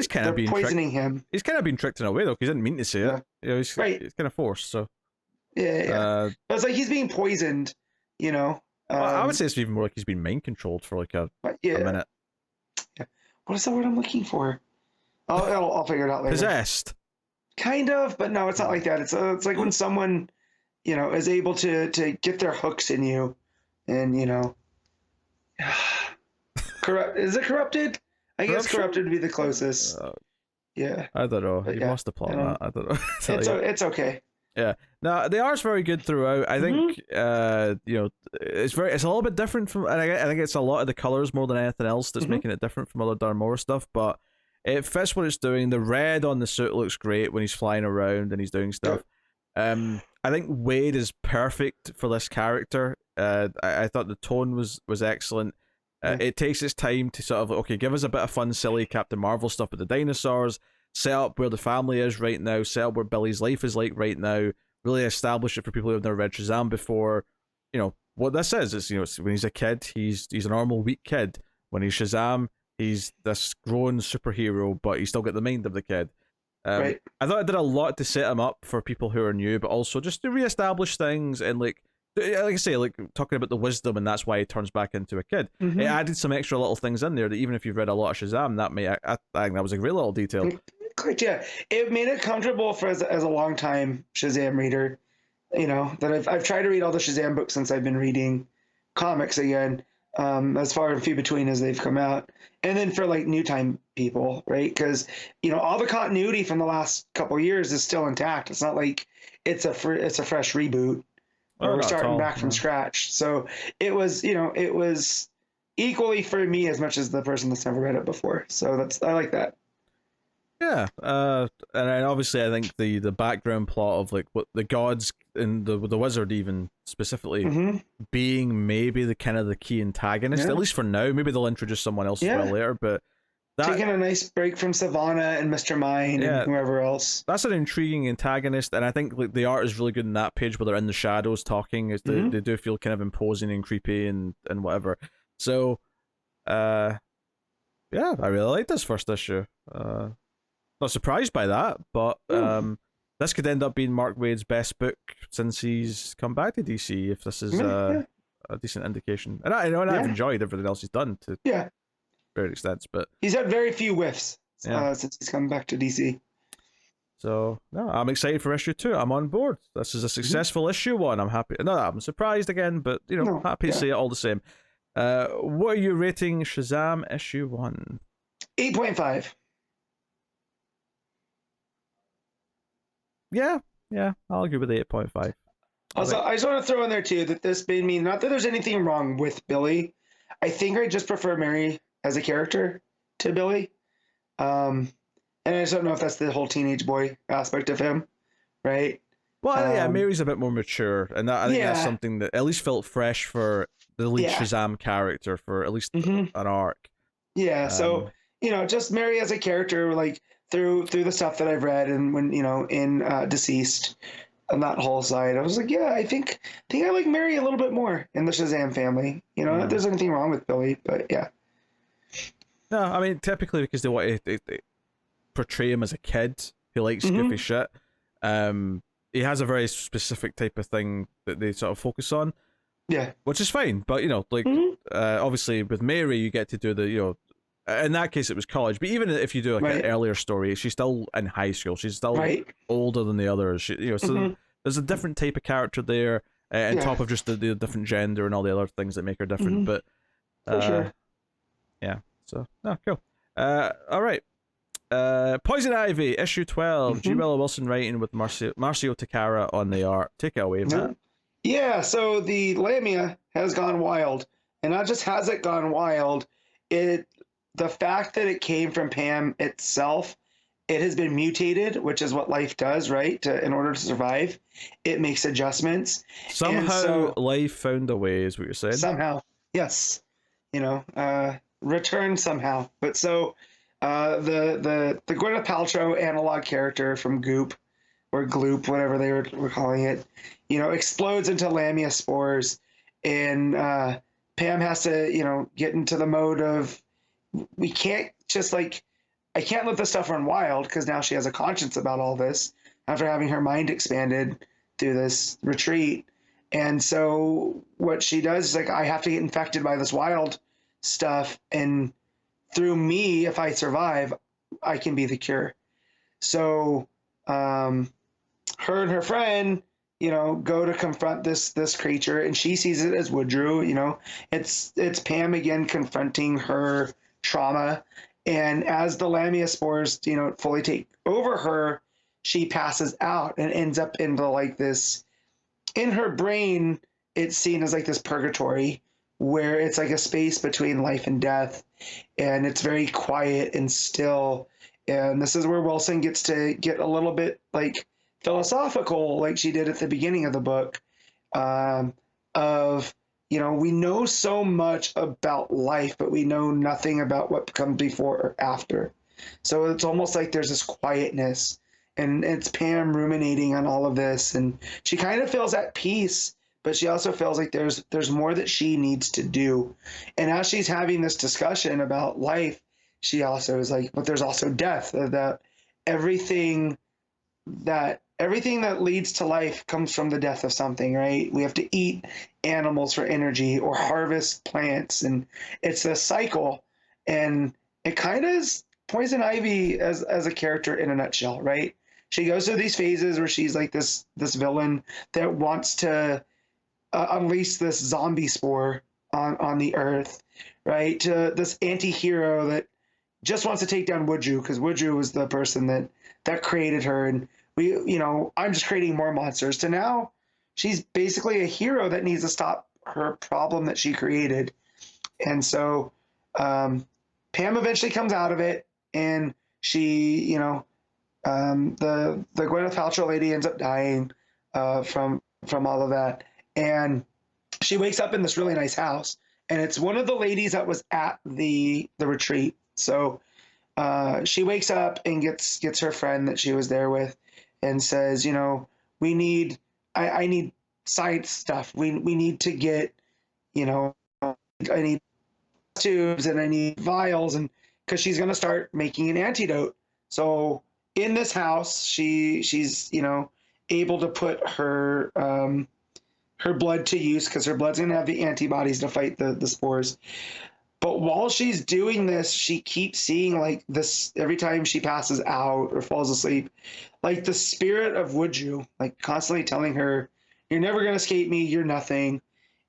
kind of being poisoning him. He's kind of being tricked in a way, though, because he didn't mean to say it. He's kind of forced, so. Yeah. But it's like he's being poisoned, I would say it's even more like he's been mind controlled for a minute. Yeah. What is the word I'm looking for? I'll figure it out later. Possessed. Kind of, but no, it's not like that. It's like when someone, is able to get their hooks in you, and corrupt. Is it corrupted? I guess corrupted would be the closest. Yeah. I don't know. You must have plotted that. I don't know. It's okay. Yeah. No, the art's very good throughout. I think it's a little bit different from, and I think it's a lot of the colors more than anything else that's making it different from other Darren Mora stuff, but it fits what it's doing. The red on the suit looks great when he's flying around and he's doing stuff. I think Waid is perfect for this character. I thought the tone was excellent. It takes its time to sort of, give us a bit of fun, silly Captain Marvel stuff with the dinosaurs, set up where the family is right now, set up where Billy's life is like right now, really establish it for people who have never read Shazam before. What this is when he's a kid, he's a normal weak kid. When he's Shazam, he's this grown superhero, but he's still got the mind of the kid. I thought it did a lot to set him up for people who are new, but also just to reestablish things and like I say, talking about the wisdom, and that's why he turns back into a kid. It added some extra little things in there that even if you've read a lot of Shazam, I think that was a great little detail. Correct, yeah. It made it comfortable for as a long time Shazam reader, that I've tried to read all the Shazam books since I've been reading comics again, as far and few between as they've come out. And then for new time people, right? Because all the continuity from the last couple of years is still intact. It's not like it's a fresh reboot, or we're starting back from scratch. So it was equally for me as much as the person that's never read it before. So I like that. Yeah, and obviously I think the background plot of what the gods and the wizard even specifically being maybe the kind of the key antagonist, at least for now. Maybe they'll introduce someone else as well later, but taking a nice break from Savannah and Mr. Mind and whoever else. That's an intriguing antagonist, and I think the art is really good in that page where they're in the shadows talking. They do feel kind of imposing and creepy and whatever. So, I really like this first issue. Not surprised by that, but this could end up being Mark Waid's best book since he's come back to DC, if this is a decent indication. And I've enjoyed everything else he's done to great extent, but he's had very few whiffs since he's come back to DC. So no, I'm excited for issue 2. I'm on board. This is a successful issue 1. I'm happy. No, I'm surprised again, but happy to see it all the same. What are you rating Shazam issue 1? 8.5. Yeah, Yeah, I'll agree with the 8.5. Also, I just want to throw in there too that this made me, not that there's anything wrong with Billy. I think I just prefer Mary as a character to Billy. And I just don't know if that's the whole teenage boy aspect of him, right? Well, yeah, Mary's a bit more mature, and I think that's something that at least felt fresh for the lead Shazam character for at least an arc. Yeah, so just Mary as a character, like through the stuff that I've read, and when in Deceased, on that whole side, I was like, yeah, I think I like Mary a little bit more in the Shazam family. Not that there's anything wrong with Billy, but yeah. No, I mean typically because they want to portray him as a kid who likes goofy shit. He has a very specific type of thing that they sort of focus on. Yeah. Which is fine, but obviously with Mary you get to do the in that case it was college, but even if you do like an earlier story, she's still in high school. She's still older than the others. So there's a different type of character there, on top of just the different gender and all the other things that make her different. But for sure. Yeah. So cool. All right. Poison Ivy, issue 12. WIllow Wilson writing with Marcio Takara on the art. Take it away, man. Yeah, so the Lamia has gone wild. And not just has it gone wild, the fact that it came from Pam itself, it has been mutated, which is what life does, right? In order to survive, it makes adjustments. Somehow life found a way, is what you're saying? Somehow, yes. Return somehow. But so the Gwyneth Paltrow analog character from Goop, or Gloop, whatever they were calling it, explodes into Lamia spores, and Pam has to, get into the mode of, we can't just I can't let this stuff run wild, because now she has a conscience about all this after having her mind expanded through this retreat. And so what she does is I have to get infected by this wild stuff, and through me, if I survive, I can be the cure. So her and her friend go to confront this creature, and she sees it as Woodrue. It's Pam again confronting her trauma, and as the Lamia spores fully take over her, she passes out and ends up into this, in her brain it's seen as this purgatory, where it's a space between life and death, and it's very quiet and still. And this is where Wilson gets to get a little bit philosophical, like she did at the beginning of the book, of we know so much about life, but we know nothing about what comes before or after. So it's almost like there's this quietness, and it's Pam ruminating on all of this, and she kind of feels at peace, but she also feels like there's more that she needs to do. And as she's having this discussion about life, she also is but there's also death, that everything that leads to life comes from the death of something, right? We have to eat animals for energy or harvest plants, and it's a cycle. And it kind of is Poison Ivy as a character in a nutshell, right? She goes through these phases where she's this villain that wants to unleash this zombie spore on the earth, right? To this anti-hero that just wants to take down Woodrue, because Woodrue was the person that created her, and I'm just creating more monsters, to now she's basically a hero that needs to stop her problem that she created. And so Pam eventually comes out of it, and she, the Gwyneth Paltrow lady ends up dying from all of that. And she wakes up in this really nice house, and it's one of the ladies that was at the retreat. So she wakes up and gets her friend that she was there with, and says, we need, I need science stuff. We need to get, I need tubes, and I need vials, and because she's going to start making an antidote. So in this house, she's able to put her blood to use, because her blood's going to have the antibodies to fight the spores. But while she's doing this, she keeps seeing this every time she passes out or falls asleep, the spirit of Woodrue, constantly telling her, you're never going to escape me. You're nothing.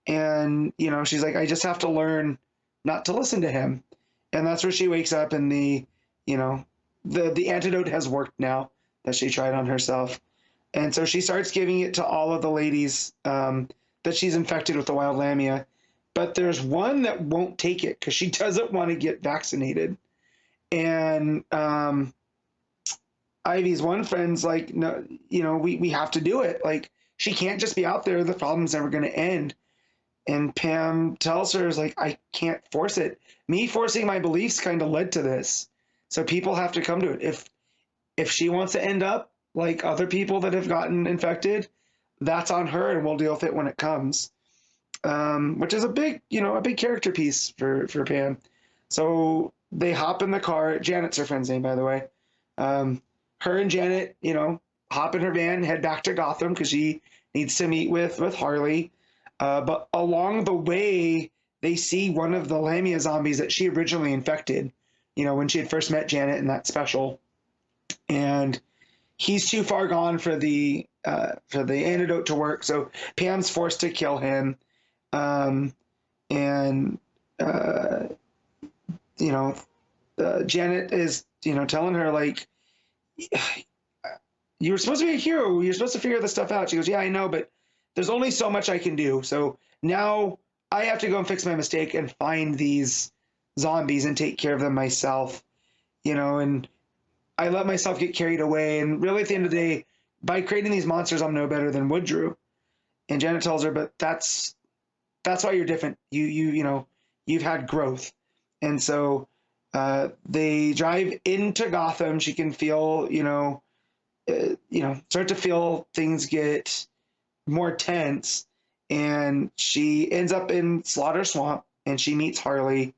And, she's I just have to learn not to listen to him. And that's where she wakes up, and the antidote has worked now that she tried on herself. And so she starts giving it to all of the ladies that she's infected with the wild lamia. But there's one that won't take it because she doesn't want to get vaccinated. And Ivy's one friend's like, no, we have to do it. Like, she can't just be out there. The problem's never going to end. And Pam tells her, is like, I can't force it. Me forcing my beliefs kind of led to this. So people have to come to it. If she wants to end up like other people that have gotten infected, that's on her, and we'll deal with it when it comes. Which is a big character piece for Pam. So they hop in the car. Janet's her friend's name, by the way. Her and Janet, hop in her van, head back to Gotham because she needs to meet with Harley. But along the way, they see one of the Lamia zombies that she originally infected, when she had first met Janet in that special. And he's too far gone for the antidote to work, so Pam's forced to kill him. Janet is, telling her, like, you were supposed to be a hero. You're supposed to figure this stuff out. She goes, yeah, I know, but there's only so much I can do. So now I have to go and fix my mistake and find these zombies and take care of them myself, and I let myself get carried away. And really, at the end of the day, by creating these monsters, I'm no better than Woodrew. And Janet tells her, but that's why you're different. You've had growth. And so they drive into Gotham. She can feel, start to feel things get more tense. And she ends up in Slaughter Swamp, and she meets Harley.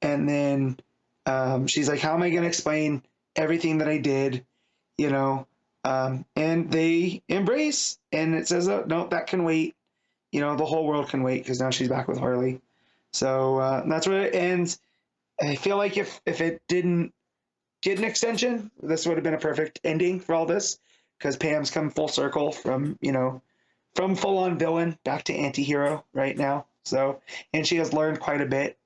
And then she's like, how am I going to explain everything that I did? And they embrace, and it says, oh, no, that can wait. The whole world can wait because now she's back with Harley. So that's where it ends. I feel like if it didn't get an extension, this would have been a perfect ending for all this, because Pam's come full circle from full-on villain back to anti-hero right now. So, and she has learned quite a bit,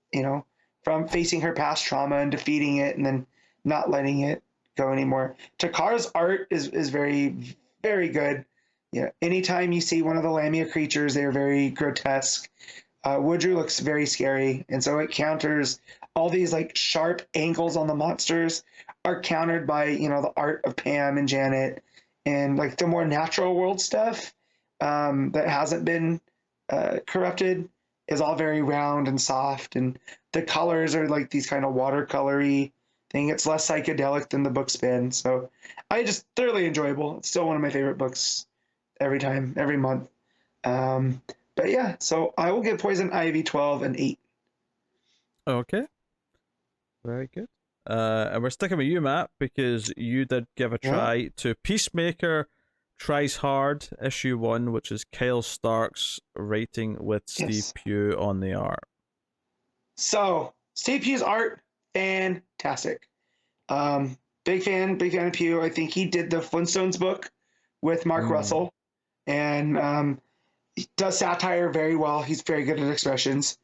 from facing her past trauma and defeating it and then not letting it go anymore. Takara's art is very, very good. Anytime you see one of the Lamia creatures, they're very grotesque. Woodrew looks very scary, and so it counters all these like sharp angles on the monsters are countered by the art of Pam and Janet, and like the more natural world stuff that hasn't been corrupted is all very round and soft, and the colors are like these kind of watercolory thing. It's less psychedelic than the book's been, so I just thoroughly enjoyable. It's still one of my favorite books every month. But yeah, so I will give Poison Ivy 12 and 8. Okay. Very good. And we're sticking with you, Matt, because you did give a try to Peacemaker Tries Hard, issue 1, which is Kyle Stark's writing with Steve Pugh on the art. So, Steve Pugh's art, fantastic. Big fan of Pugh. I think he did the Flintstones book with Mark Russell, and he does satire very well. He's very good at expressions.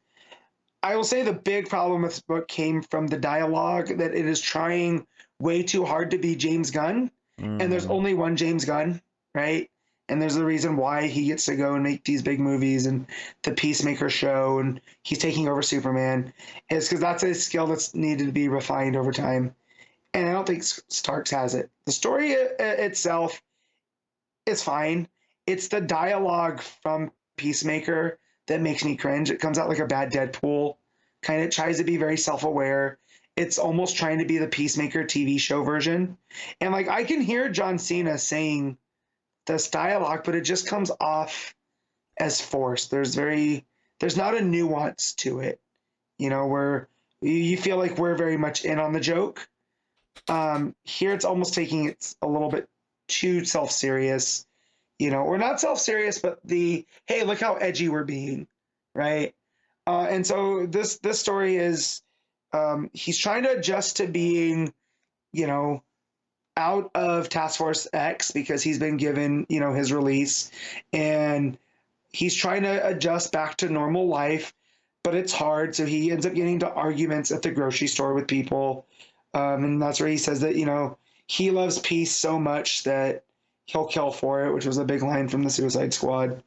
I will say the big problem with this book came from the dialogue, that it is trying way too hard to be James Gunn, and there's only one James Gunn, right? And there's a reason why he gets to go and make these big movies and the Peacemaker show, and he's taking over Superman, is because that's a skill that's needed to be refined over time. And I don't think Starks has it. The story itself is fine. It's the dialogue from Peacemaker that makes me cringe. It comes out like a bad Deadpool. Kind of tries to be very self-aware. It's almost trying to be the Peacemaker TV show version. And like, I can hear John Cena saying this dialogue, but it just comes off as forced. There's not a nuance to it, where you feel like we're very much in on the joke. Here it's almost taking it a little bit too self-serious. We're not self-serious, but hey, look how edgy we're being, right? And so this story is, he's trying to adjust to being, out of Task Force X because he's been given, his release, and he's trying to adjust back to normal life, but it's hard. So he ends up getting into arguments at the grocery store with people. And that's where he says that, he loves peace so much that he'll kill for it, which was a big line from the Suicide Squad.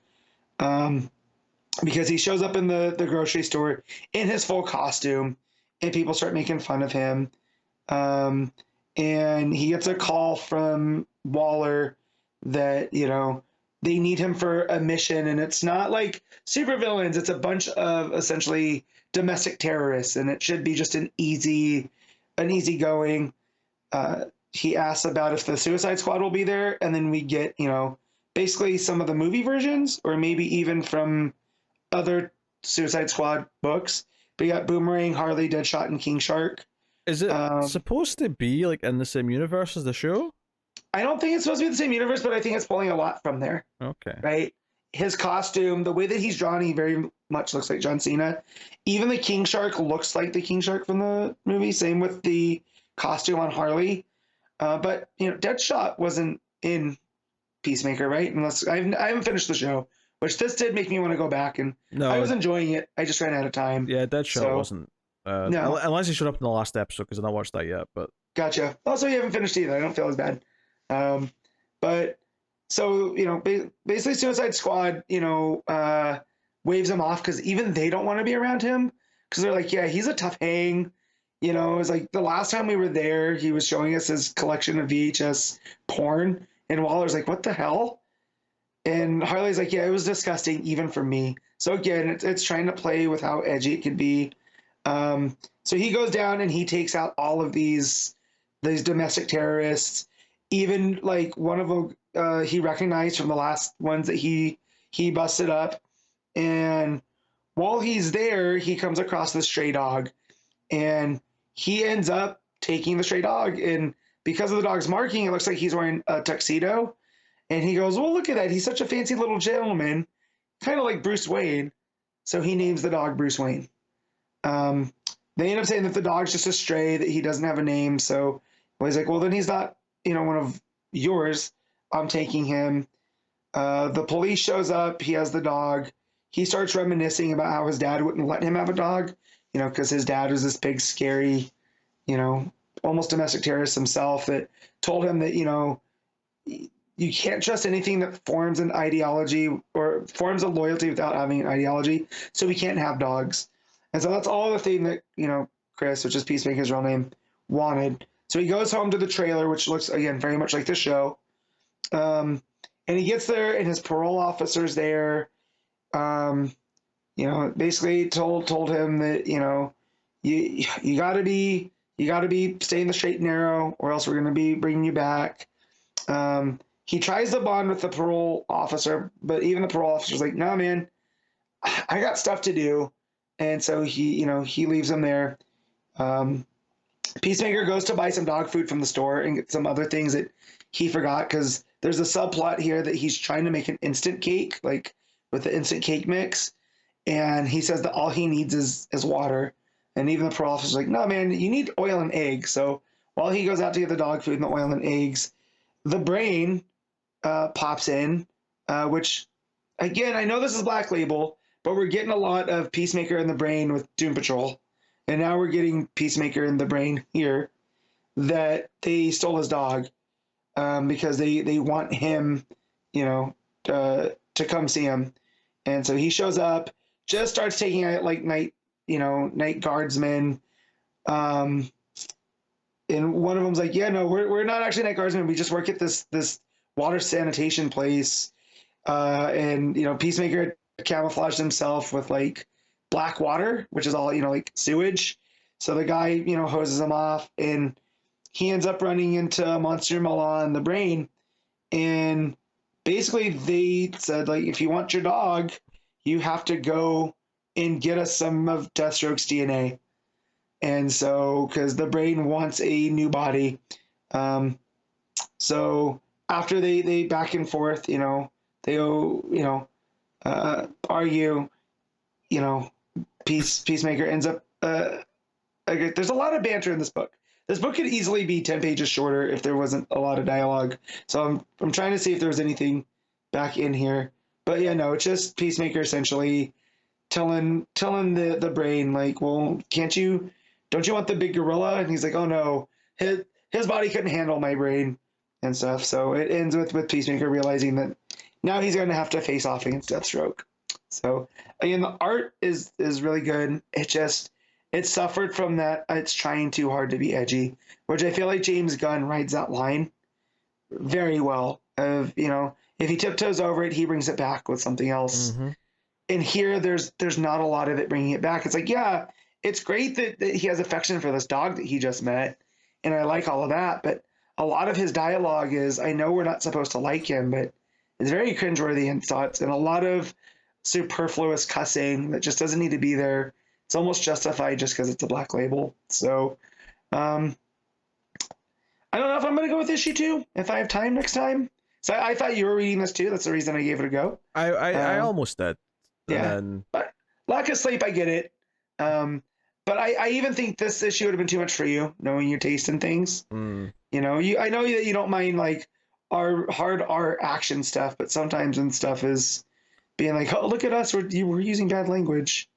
Because he shows up in the grocery store in his full costume, and people start making fun of him. And he gets a call from Waller that, you know, they need him for a mission, and it's not like supervillains. It's a bunch of essentially domestic terrorists, and it should be just an easy going. He asks about if the Suicide Squad will be there, and then we get, you know, basically some of the movie versions, or maybe even from other Suicide Squad books. But you got Boomerang, Harley, Deadshot, and King Shark. Is it supposed to be like in the same universe as the show? I don't think it's supposed to be the same universe, but I think it's pulling a lot from there. Okay. Right? His costume, the way that he's drawn, he very much looks like John Cena. Even the King Shark looks like the King Shark from the movie. Same with the costume on Harley. But, you know, Deadshot wasn't in Peacemaker, right? Unless I haven't finished the show, which this did make me want to go back, and no, I was enjoying it. I just ran out of time. Yeah, Deadshot wasn't. No, unless he showed up in the last episode, because I haven't watched that yet. But gotcha. Also, you haven't finished either. I don't feel as bad. But so, you know, basically Suicide Squad, you know, waves him off because even they don't want to be around him because they're like, yeah, he's a tough hang. You know, it's like the last time we were there, he was showing us his collection of VHS porn, and Waller's like, what the hell? And Harley's like, yeah, it was disgusting even for me. So again, it's trying to play with how edgy it could be. So he goes down and he takes out all of these domestic terrorists. Even like one of them he recognized from the last ones that he busted up. And while he's there, he comes across the stray dog, and he ends up taking the stray dog. And because of the dog's marking, it looks like he's wearing a tuxedo. And he goes, well, look at that. He's such a fancy little gentleman, kind of like Bruce Wayne. So he names the dog Bruce Wayne. They end up saying that the dog's just a stray, that he doesn't have a name. So he's like, well, then he's not, you know, one of yours. I'm taking him. The police shows up. He has the dog. He starts reminiscing about how his dad wouldn't let him have a dog, you know, because his dad was this big, scary, you know, almost domestic terrorist himself that told him that, you know, you can't trust anything that forms an ideology or forms a loyalty without having an ideology. So we can't have dogs. And so that's all the thing that, you know, Chris, which is Peacemaker's real name, wanted. So he goes home to the trailer, which looks, again, very much like the show. And he gets there, and his parole officer's there. You know, basically told him that, you know, you gotta be staying the straight and narrow, or else we're gonna be bringing you back. He tries to bond with the parole officer, but even the parole officer's like, no, man, I got stuff to do. And so he leaves him there. Peacemaker goes to buy some dog food from the store and get some other things that he forgot, because there's a subplot here that he's trying to make an instant cake, like with the instant cake mix. And he says that all he needs is water. And even the parole officer's like, no, man, you need oil and eggs. So while he goes out to get the dog food and the oil and eggs, the brain pops in, which, again, I know this is Black Label, but we're getting a lot of Peacemaker in the Brain with Doom Patrol. And now we're getting Peacemaker in the Brain here, that they stole his dog because they want him, you know, to come see him. And so he shows up, just starts taking out like night guardsmen. And one of them's like, yeah, no, we're not actually night guardsmen. We just work at this water sanitation place. And, you know, Peacemaker camouflaged himself with like black water, which is all, you know, like sewage. So the guy, you know, hoses him off, and he ends up running into Monsieur Milan, the Brain. And basically they said, like, if you want your dog, you have to go and get us some of Deathstroke's DNA. And so, because the Brain wants a new body. So after they back and forth, you know, they argue, you know, Peacemaker ends up, there's a lot of banter in this book. This book could easily be 10 pages shorter if there wasn't a lot of dialogue. So I'm trying to see if there was anything back in here. But yeah, no, it's just Peacemaker essentially telling the Brain, like, well, don't you want the big gorilla? And he's like, oh no, his body couldn't handle my brain. and stuff. So it ends with Peacemaker realizing that now he's going to have to face off against Deathstroke. So again, the art is really good. It suffered from that. It's trying too hard to be edgy, which I feel like James Gunn rides that line very well. Of if he tiptoes over it, he brings it back with something else. Mm-hmm. And here, there's not a lot of it bringing it back. It's like, yeah, it's great that he has affection for this dog that he just met, and I like all of that. But a lot of his dialogue is, I know we're not supposed to like him, but it's very cringeworthy in thoughts, and a lot of superfluous cussing that just doesn't need to be there. It's almost justified just because it's a Black Label. So, I don't know if I'm going to go with issue 2 if I have time next time. So I thought you were reading this too. That's the reason I gave it a go. I almost did. Yeah. But lack of sleep, I get it. But I even think this issue would have been too much for you, knowing your taste in things. Mm. I know that you don't mind like our hard art action stuff, but sometimes when stuff is being like, oh, look at us, we're using bad language.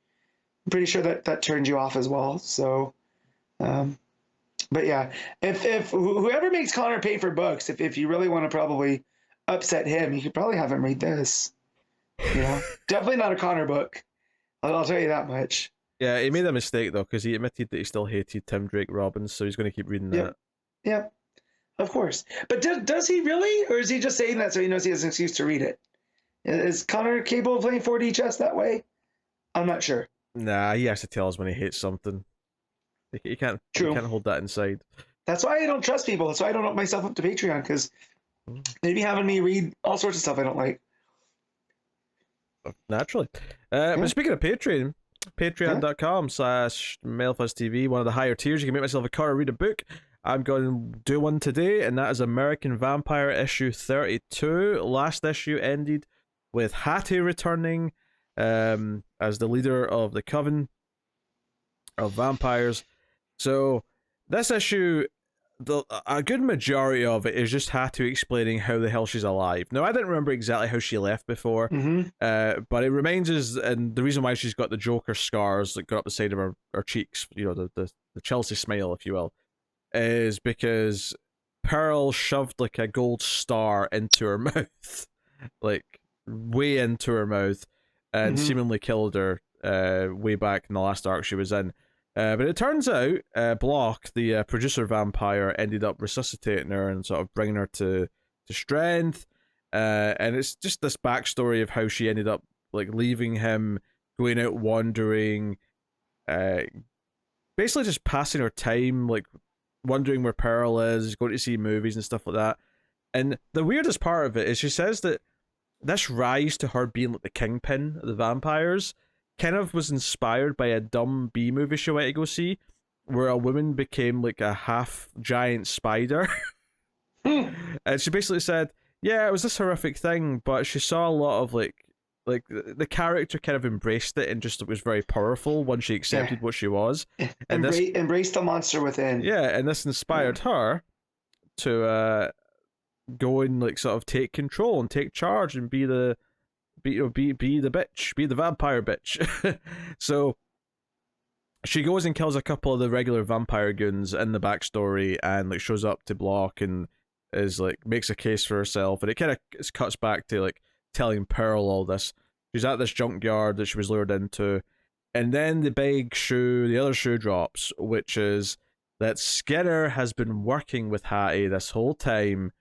I'm pretty sure that turns you off as well. So, but yeah, if whoever makes Connor pay for books, if you really want to probably upset him, you could probably have him read this. Definitely not a Connor book. I'll tell you that much. Yeah, he made a mistake though, because he admitted that he still hated Tim Drake Robbins, so he's going to keep reading that. Yep, of course. But does he really, or is he just saying that so he knows he has an excuse to read it? Is Connor capable of playing 4D chess that way? I'm not sure. Nah, he has to tell us when he hates something. He can't. True. He can't hold that inside. That's why I don't trust people. That's why I don't open myself up to Patreon, because they'd be having me read all sorts of stuff I don't like. Naturally. But speaking of Patreon, patreon.com/MailFuzzTV, one of the higher tiers. You can make myself a car or read a book. I'm going to do one today, and that is American Vampire issue 32. Last issue ended with Hattie returning as the leader of the Coven of Vampires. So this issue, a good majority of it is just Hattie explaining how the hell she's alive. Now, I didn't remember exactly how she left before, but it reminds us, and the reason why she's got the Joker scars that go up the side of her cheeks, the Chelsea smile, if you will, is because Pearl shoved like a gold star into her mouth, like way into her mouth, and seemingly killed her way back in the last arc she was in. But it turns out Block, the producer vampire, ended up resuscitating her and sort of bringing her to strength. And it's just this backstory of how she ended up like leaving him, going out wandering, basically just passing her time, like wondering where Pearl is, going to see movies and stuff like that. And the weirdest part of it is she says that this rise to her being like the kingpin of the vampires kind of was inspired by a dumb B movie she went to go see, where a woman became like a half giant spider. And she basically said, yeah, it was this horrific thing, but she saw a lot of like the character kind of embraced it and just it was very powerful once she accepted what she was. And embrace the monster within. Yeah, and this inspired her to go and like sort of take control and take charge and be the bitch, be the vampire bitch. So she goes and kills a couple of the regular vampire goons in the backstory and like shows up to Block and is like makes a case for herself, and it kind of cuts back to like telling Pearl all this. She's at this junkyard that she was lured into, and then the other shoe drops, which is that Skinner has been working with Hattie this whole time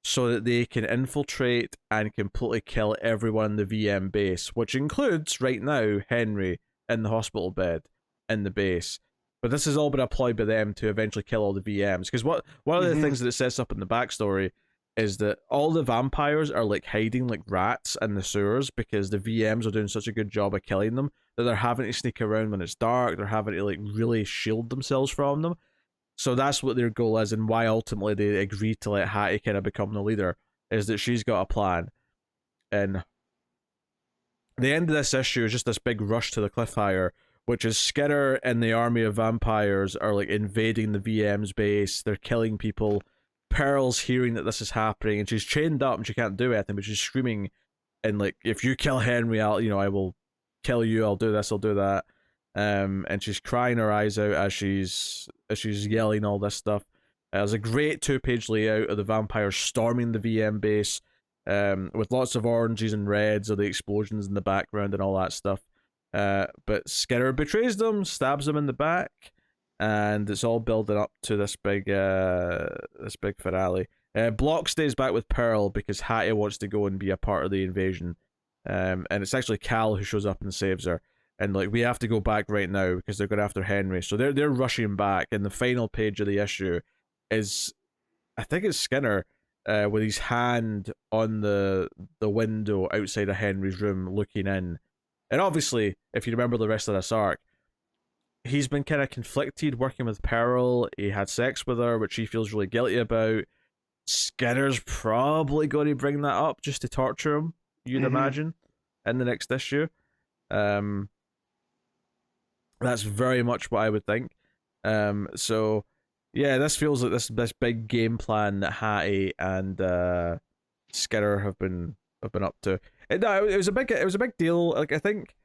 so that they can infiltrate and completely kill everyone in the VM base, which includes, right now, Henry in the hospital bed in the base. But this has all been a ploy by them to eventually kill all the VMs. Because one of the things that it sets up in the backstory is that all the vampires are like hiding like rats in the sewers because the VMs are doing such a good job of killing them that they're having to sneak around when it's dark. They're having to like really shield themselves from them. So that's what their goal is, and why ultimately they agreed to let Hattie kind of become the leader, is that she's got a plan. And the end of this issue is just this big rush to the cliffhanger, which is Skinner and the army of vampires are like invading the VM's base. They're killing people. Pearl's hearing that this is happening, and she's chained up and she can't do anything, but she's screaming, and like, if you kill Henry, I will kill you. I'll do this. I'll do that. And she's crying her eyes out as she's yelling all this stuff. There's a great 2-page layout of the vampires storming the VM base, with lots of oranges and reds of the explosions in the background and all that stuff. But Skinner betrays them, stabs them in the back, and it's all building up to this big finale. Block stays back with Pearl because Hattie wants to go and be a part of the invasion. And it's actually Cal who shows up and saves her. And like, we have to go back right now because they're going after Henry. So they're rushing back. And the final page of the issue is, I think it's Skinner, with his hand on the window outside of Henry's room looking in. And obviously, if you remember the rest of this arc, he's been kind of conflicted working with Pearl. He had sex with her, which he feels really guilty about. Skinner's probably going to bring that up just to torture him, you'd imagine, in the next issue. That's very much what I would think. So yeah, this feels like this big game plan that Hattie and Skinner have been up to. It was a big deal. Like, I think,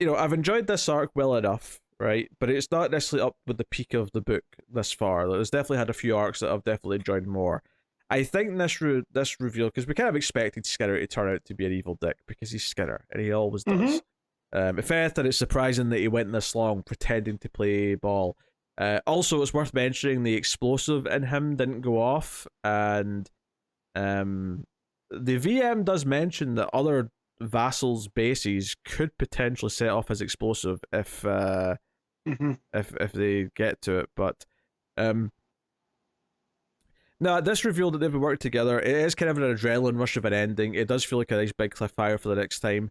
I've enjoyed this arc well enough, right? But it's not necessarily up with the peak of the book this far. There's definitely had a few arcs that I've definitely enjoyed more. I think this reveal, because we kind of expected Skinner to turn out to be an evil dick because he's Skinner and he always does. If anything, it's surprising that he went this long pretending to play ball. Also, it's worth mentioning the explosive in him didn't go off, and the VM does mention that other vassals' bases could potentially set off his explosive if they get to it. But no, this reveal that they've been working together, it is kind of an adrenaline rush of an ending. It does feel like a nice big cliffhanger for the next time.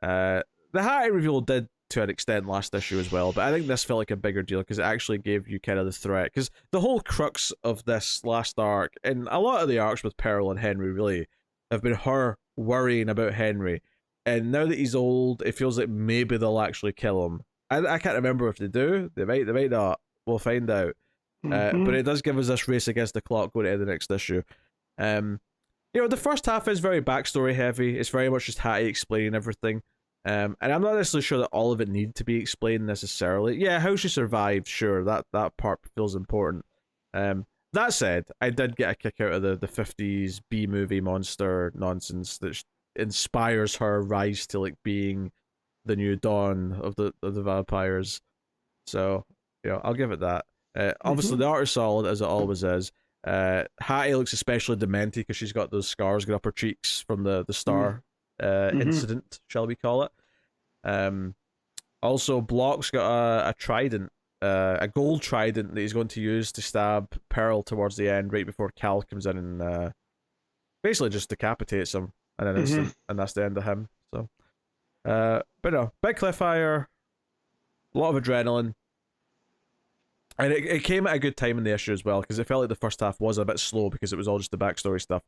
The Hattie reveal did to an extent last issue as well, but I think this felt like a bigger deal because it actually gave you kind of the threat. Because the whole crux of this last arc, and a lot of the arcs with Pearl and Henry really, have been her worrying about Henry. And now that he's old, it feels like maybe they'll actually kill him. I can't remember if they do. They might not. We'll find out. But it does give us this race against the clock going into the next issue. The first half is very backstory heavy. It's very much just Hattie explaining everything. And I'm not necessarily sure that all of it needed to be explained necessarily. Yeah, how she survived, sure, that part feels important. That said, I did get a kick out of the 50s B-movie monster nonsense that inspires her rise to like being the new dawn of the vampires. So, I'll give it that. Obviously, the art is solid, as it always is. Hattie looks especially demented because she's got those scars going up her cheeks from the star incident, shall we call it. Also, Block's got a trident, a gold trident that he's going to use to stab Pearl towards the end, right before Cal comes in and basically just decapitates him in an instant, and that's the end of him. So, but no, big cliffhanger, a lot of adrenaline. And it came at a good time in the issue as well, because it felt like the first half was a bit slow because it was all just the backstory stuff.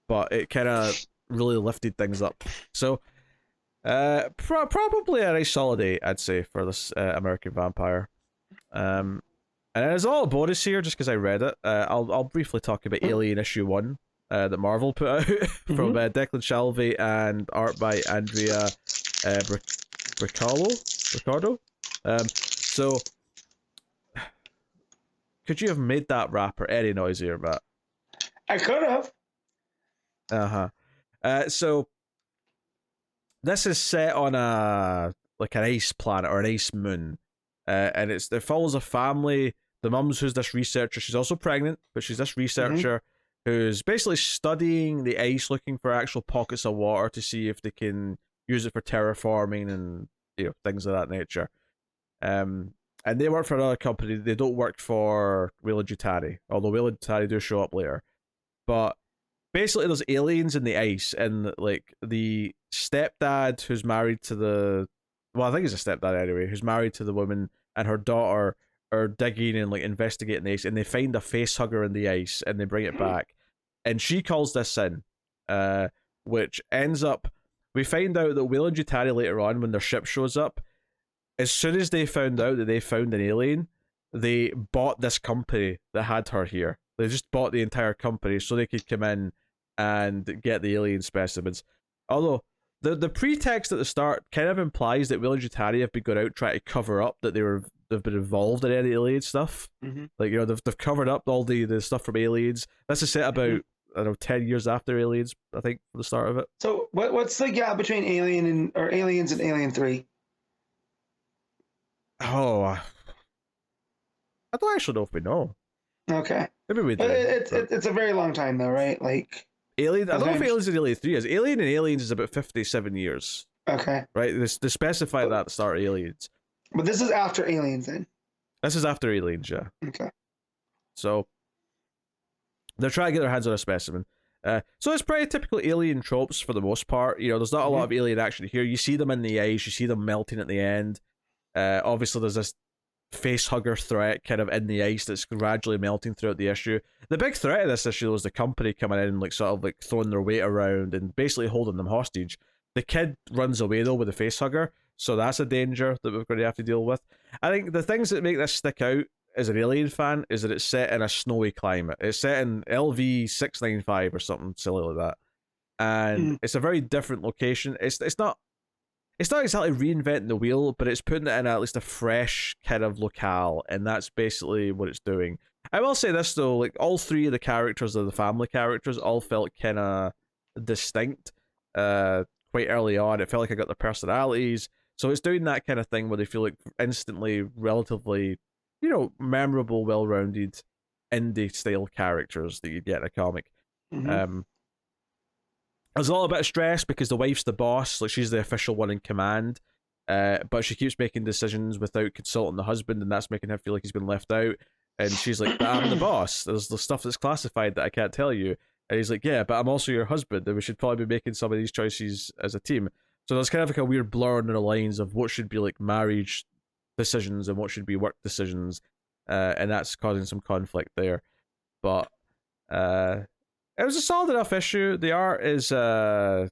But it kind of really lifted things up. So, probably a nice solid 8, I'd say, for this American Vampire. And there's all a bonus here, just because I read it. I'll briefly talk about Alien Issue 1 that Marvel put out from Declan Shalvey and art by Andrea Broccardo. So, could you have made that rapper any noisier, Matt? I could have. So this is set on an ice planet or an ice moon, and it follows a family. The mum's who's this researcher. She's also pregnant, but she's this researcher who's basically studying the ice, looking for actual pockets of water to see if they can use it for terraforming and things of that nature. And they work for another company. They don't work for WIllow, although WIllow do show up later. But basically, there's aliens in the ice, and like the stepdad who's married to the, I think he's a stepdad anyway, who's married to the woman, and her daughter are digging and like investigating the ice, and they find a face hugger in the ice, and they bring it back, and she calls this in, which ends up, we find out that WIllow later on when their ship shows up. As soon as they found out that they found an alien, they bought this company that had her here. They just bought the entire company so they could come in and get the alien specimens. Although, the pretext at the start kind of implies that WIllow have been going out trying to cover up that they were they've been involved in any Alien stuff. Mm-hmm. Like, they've covered up all the stuff from Aliens. This is set about I don't know 10 years after Aliens, I think, for the start of it. So what's the gap between Aliens and Alien 3? Oh, I don't actually know if we know. Okay. Maybe we do. It's a very long time though, right? Like Alien. I don't know if Aliens and Alien 3 is. Alien and Aliens is about 57 years. Okay. Right? They specify that at the start of Aliens. But this is after Aliens then? This is after Aliens, yeah. Okay. So they're trying to get their hands on a specimen. So it's pretty typical alien tropes for the most part. There's not a lot of alien action here. You see them in the ice, you see them melting at the end. Obviously there's this face hugger threat kind of in the ice that's gradually melting throughout the issue. The big threat of this issue was the company coming in and like sort of like throwing their weight around and basically holding them hostage. The kid runs away though with the face hugger, so that's a danger that we're going to have to deal with. I think the things that make this stick out as an Alien fan is that it's set in a snowy climate. It's set in LV 695 or something silly like that, and it's a very different location. It's not exactly reinventing the wheel, but it's putting it in at least a fresh kind of locale, and that's basically what it's doing. I will say this though, like all three of the characters of the family characters all felt kind of distinct quite early on. It felt like I got their personalities, so it's doing that kind of thing where they feel like instantly relatively, memorable, well-rounded indie style characters that you get in a comic. There's a little bit of stress because the wife's the boss, like she's the official one in command, but she keeps making decisions without consulting the husband, and that's making him feel like he's been left out. And she's like, but I'm the boss. There's the stuff that's classified that I can't tell you. And he's like, yeah, but I'm also your husband, and we should probably be making some of these choices as a team. So there's kind of like a weird blur on the lines of what should be like marriage decisions and what should be work decisions, and that's causing some conflict there. But it was a solid enough issue. The art is I'd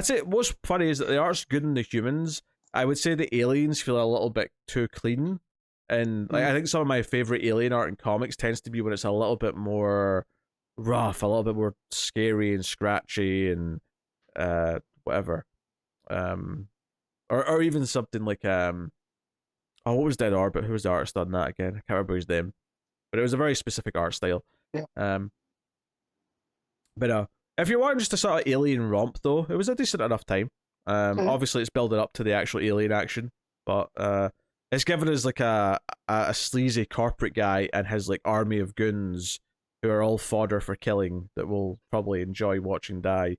say what's funny is that the art's good in the humans. I would say the aliens feel a little bit too clean, and like I think some of my favorite alien art in comics tends to be when it's a little bit more rough, a little bit more scary and scratchy and whatever, or even something like what was Dead Orbit? Who was the artist on that again? I can't remember his name, but it was a very specific art style. Yeah. But if you're wanting just a sort of alien romp, though, it was a decent enough time. Obviously, it's building up to the actual alien action, but it's given us like a sleazy corporate guy and his like army of goons who are all fodder for killing that we'll probably enjoy watching die,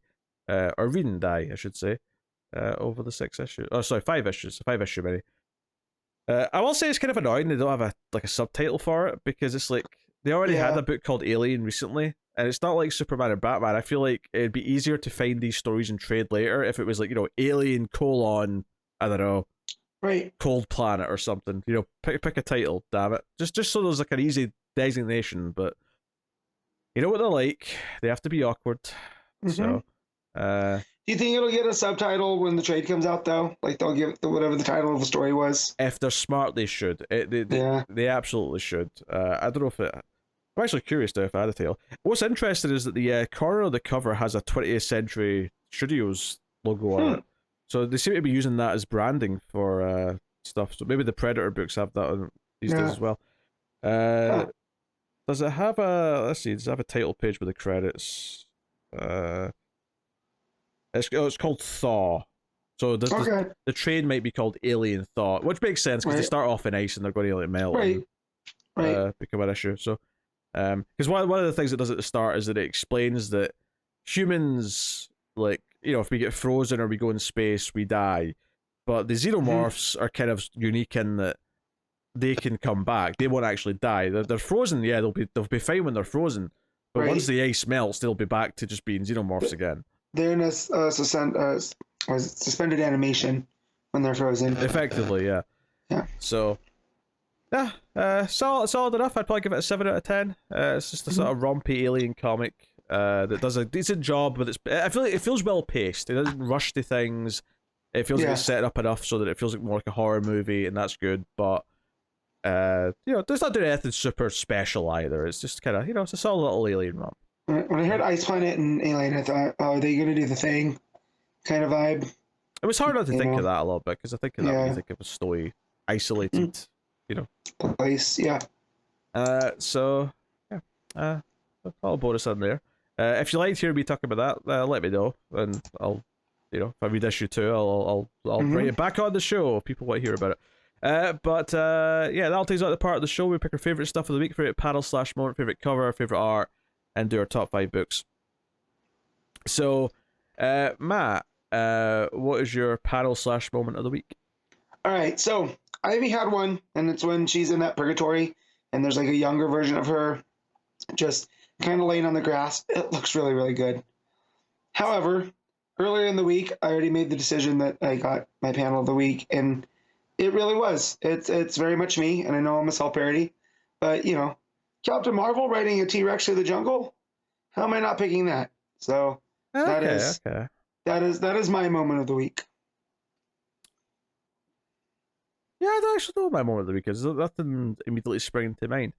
or reading die, I should say, over the 6 issues. Oh, sorry, 5 issues, 5-issue mini. I will say it's kind of annoying they don't have a subtitle for it, because it's like they already had a book called Alien recently, and it's not like Superman or Batman. I feel like it'd be easier to find these stories and trade later if it was like, Alien : I don't know, right, Cold Planet or something. Pick a title, damn it. Just so there's like an easy designation, but you know what they're like. They have to be awkward. So do you think it'll get a subtitle when the trade comes out, though? Like they'll give whatever the title of the story was? If they're smart, they should. They absolutely should. I don't know if it... I'm actually curious now if I had a title. What's interesting is that the corner of the cover has a 20th Century Studios logo on it. So they seem to be using that as branding for stuff. So maybe the Predator books have that on these days as well. Does it have a... Let's see. Does it have a title page with the credits? It's called Thaw. So the trade might be called Alien Thaw, which makes sense because they start off in ice and they're going to let it melt and become an issue. So, because one of the things it does at the start is that it explains that humans, like, if we get frozen or we go in space, we die. But the xenomorphs are kind of unique in that they can come back. They won't actually die. They're frozen. Yeah, they'll be fine when they're frozen. But once the ice melts, they'll be back to just being xenomorphs again. They're in a suspended animation when they're frozen. Effectively, yeah. Yeah. So, solid enough. I'd probably give it a 7 out of 10. It's just a sort of rompy alien comic that does a decent job with its... I feel like it feels well paced. It doesn't rush to things. It feels like it's set up enough so that it feels more like a horror movie, and that's good. But it's not doing anything super special either. It's just kind of it's a solid little alien romp. When I heard Ice Planet and Alien, I thought, oh, are they going to do the Thing kind of vibe? It was hard not to think of that a little bit, because I think of that when you think of a story, isolated place. Yeah. So yeah, I'll bonus on there. If you liked hearing me talk about that, let me know, and I'll, if I read issue 2, I'll bring it back on the show if people want to hear about it. But yeah, that'll take us out the part of the show. We pick our favorite stuff of the week, favorite panel / moment, favorite cover, favorite art, and do our top 5 books. So, Matt, what is your panel / moment of the week? All right, so Ivy had one, and it's when she's in that purgatory, and there's like a younger version of her, just kind of laying on the grass. It looks really, really good. However, earlier in the week, I already made the decision that I got my panel of the week, and it really was. It's very much me, and I know I'm a self-parody, but Captain Marvel writing a T-Rex through the jungle. How am I not picking that? So that is my moment of the week. Yeah, I don't actually know my moment of the week because nothing immediately sprang to mind.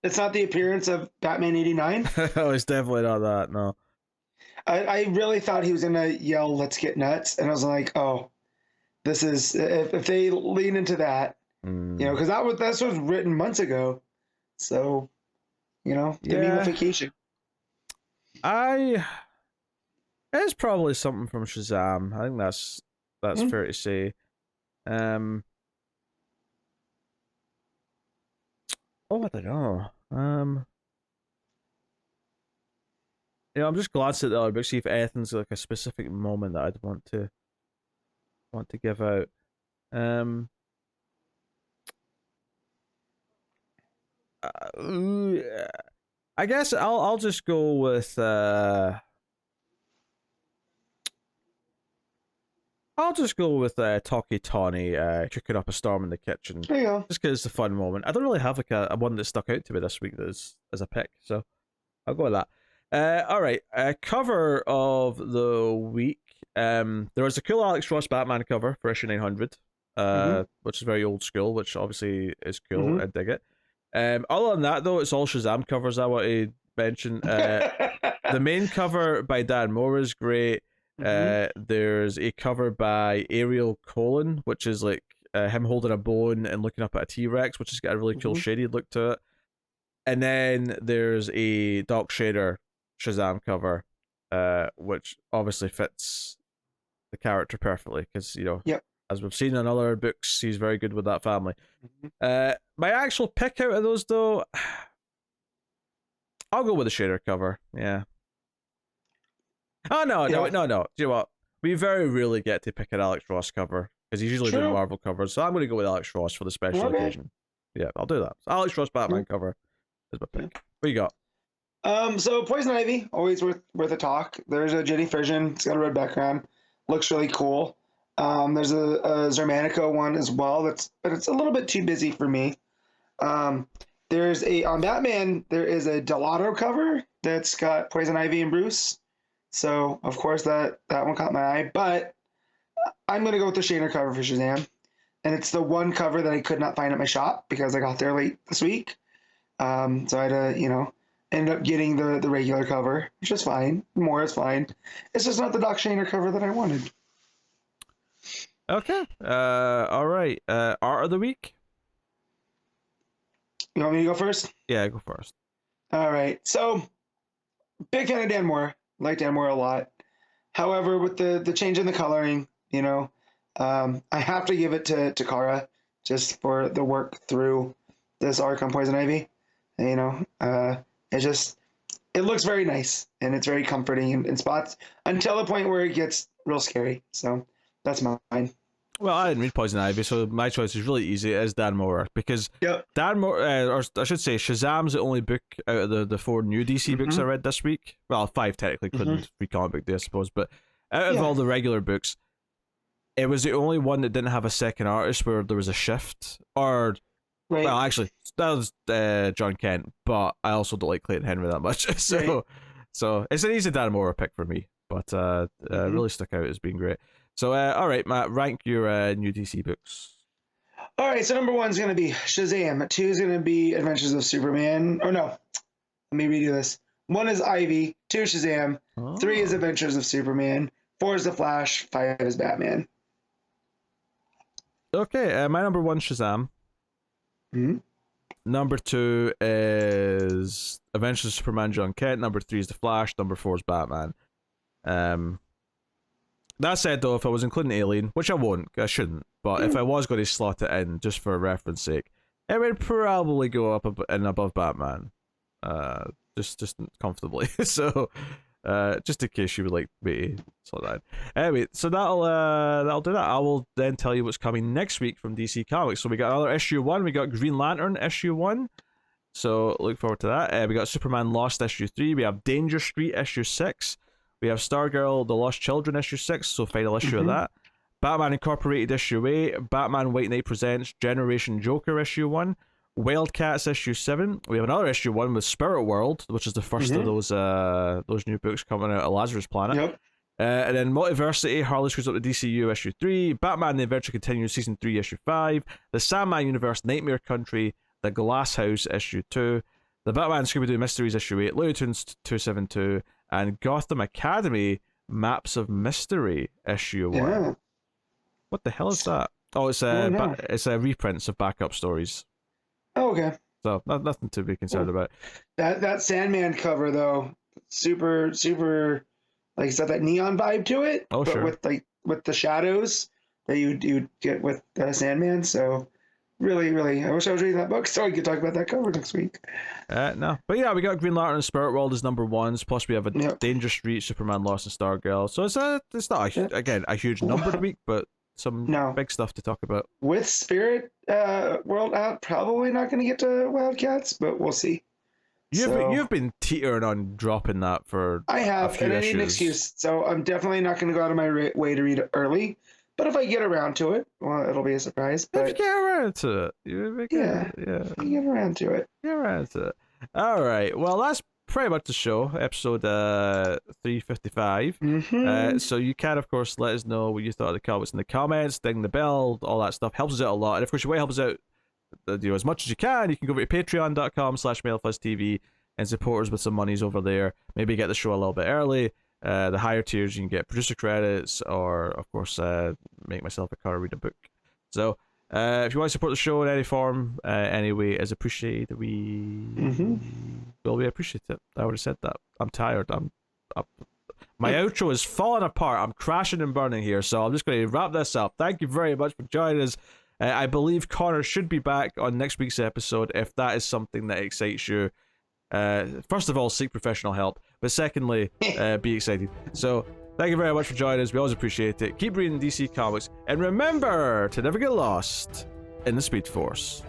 It's not the appearance of Batman 89. Oh, it's definitely not that. No. I really thought he was gonna yell, "Let's get nuts," and I was like, "Oh, this is if they lean into that, because that was written months ago, so the memification." It's probably something from Shazam. I think that's fair to say. Oh, I don't know. I'm just glancing at the other books, see if anything's like a specific moment that I'd want to give out. I guess I'll just go with Talkie Tawny cooking up a storm in the kitchen. There you go. Just because it's a fun moment. I don't really have like a one that stuck out to me this week as a pick, so I'll go with that. All right, cover of the week. There was a cool Alex Ross Batman cover for issue 900, which is very old school, which obviously is cool. I dig it. Other than that, though, it's all Shazam covers I want to mention. The main cover by Dan Mora is great. There's a cover by Ariel Colin, which is like him holding a bone and looking up at a T-Rex, which has got a really cool shaded look to it. And then there's a Doc Shader Shazam cover, which obviously fits the character perfectly because as we've seen in other books, he's very good with that family. My actual pick out of those, though, I'll go with the Shader cover. Yeah. Oh no! Do you know what? We very rarely get to pick an Alex Ross cover because he's usually doing Marvel covers. So I'm going to go with Alex Ross for the special occasion. Yeah, I'll do that. Alex Ross Batman cover is my pick. What you got? So Poison Ivy, always worth a talk. There's a Jenny version. It's got a red background. Looks really cool. There's a Zermanico one as well. But it's a little bit too busy for me. There's on Batman. There is a Delato cover that's got Poison Ivy and Bruce. So of course that one caught my eye. But I'm gonna go with the Shaner cover for Shazam, and it's the one cover that I could not find at my shop because I got there late this week. So I had to end up getting the regular cover, which is fine. More is fine. It's just not the Doc Shaner cover that I wanted. Okay. All right. Art of the week. You want me to go first? Yeah, go first. All right. So, big fan of Dan Mora. Like Dan Mora a lot. However, with the change in the coloring, I have to give it to Takara just for the work through this arc on Poison Ivy. It looks very nice and it's very comforting in spots until the point where it gets real scary. So that's mine. Well, I didn't read Poison Ivy, so my choice is really easy. It is Dan Mora because Dan Mora, or I should say, Shazam's the only book out of the 4 new DC books I read this week. Well, 5 technically, including Free Comic Book Day, I suppose. But out of all the regular books, it was the only one that didn't have a second artist where there was a shift. Or, well, actually, that was John Kent, but I also don't like Clayton Henry that much. So it's an easy Dan Mora pick for me, but really stuck out as being great. So, all right, Matt, rank your new DC books. All right, so number 1 is going to be Shazam. 2 is going to be Adventures of Superman. Oh, no. Let me redo this. 1 is Ivy. 2 is Shazam. 3 is Adventures of Superman. 4 is The Flash. 5 is Batman. Okay, my number 1 Shazam. Mm-hmm. Number 2 is Adventures of Superman John Kent. Number 3 is The Flash. Number 4 is Batman. That said, though, if I was including Alien, which I won't, I shouldn't, but if I was going to slot it in, just for reference sake, it would probably go up and above Batman. Just comfortably. So, just in case you would like me to slot that in. Anyway, so that'll do that. I will then tell you what's coming next week from DC Comics. So we got another issue 1. We got Green Lantern issue 1. So look forward to that. We got Superman Lost issue 3. We have Danger Street issue 6. We have Stargirl, The Lost Children issue 6. So final issue of that. Batman Incorporated issue 8. Batman White Knight Presents Generation Joker issue 1. Wildcats issue 7. We have another issue 1 with Spirit World, which is the first of those new books coming out of Lazarus Planet. Yep. And then Multiversity, Harley Screws Up the DCU issue 3. Batman The Adventure Continues season 3 issue 5. The Sandman Universe Nightmare Country, The Glass House issue 2. The Batman Scooby-Doo Mysteries issue 8. Looney Tunes 272. And Gotham Academy Maps of Mystery issue 1. Yeah. What the hell is that? Oh, it's a reprints of backup stories. Oh, okay. So nothing to be concerned about. That Sandman cover though, super like it's got that neon vibe to it. Oh, but sure. with the shadows that you'd get with Sandman. So really, I wish I was reading that book so we could talk about that cover next week. No, but yeah, we got Green Lantern and Spirit World as number 1s. Plus we have a Danger Street, Superman Lost, and Stargirl. So it's not a huge number to week, but some big stuff to talk about. With Spirit World out, probably not going to get to Wildcats, but we'll see. You've been teetering on dropping that for I have, a few and I issues. need an excuse, so I'm definitely not going to go out of my way to read it early. But if I get around to it, well, it'll be a surprise. But if you get around to it, you get around to it. Get around to it. All right. Well, that's pretty much the show, episode 355. So you can, of course, let us know what you thought of the comics in the comments, ding the bell, all that stuff helps us out a lot. And of course, you want to help us out as much as you can. You can go over to patreon.com/MailFuzzTV and support us with some monies over there. Maybe get the show a little bit early. The higher tiers, you can get producer credits, or of course, make myself a car read a book. So if you want to support the show in any form, anyway, is appreciated. We will be appreciative. I already said that. I'm tired. My outro is falling apart. I'm crashing and burning here, so I'm just going to wrap this up. Thank you very much for joining us. I believe Connor should be back on next week's episode if that is something that excites you. First of all, seek professional help, but secondly, be excited. So thank you very much for joining us. We always appreciate it. Keep reading DC Comics, and remember to never get lost in the Speed Force.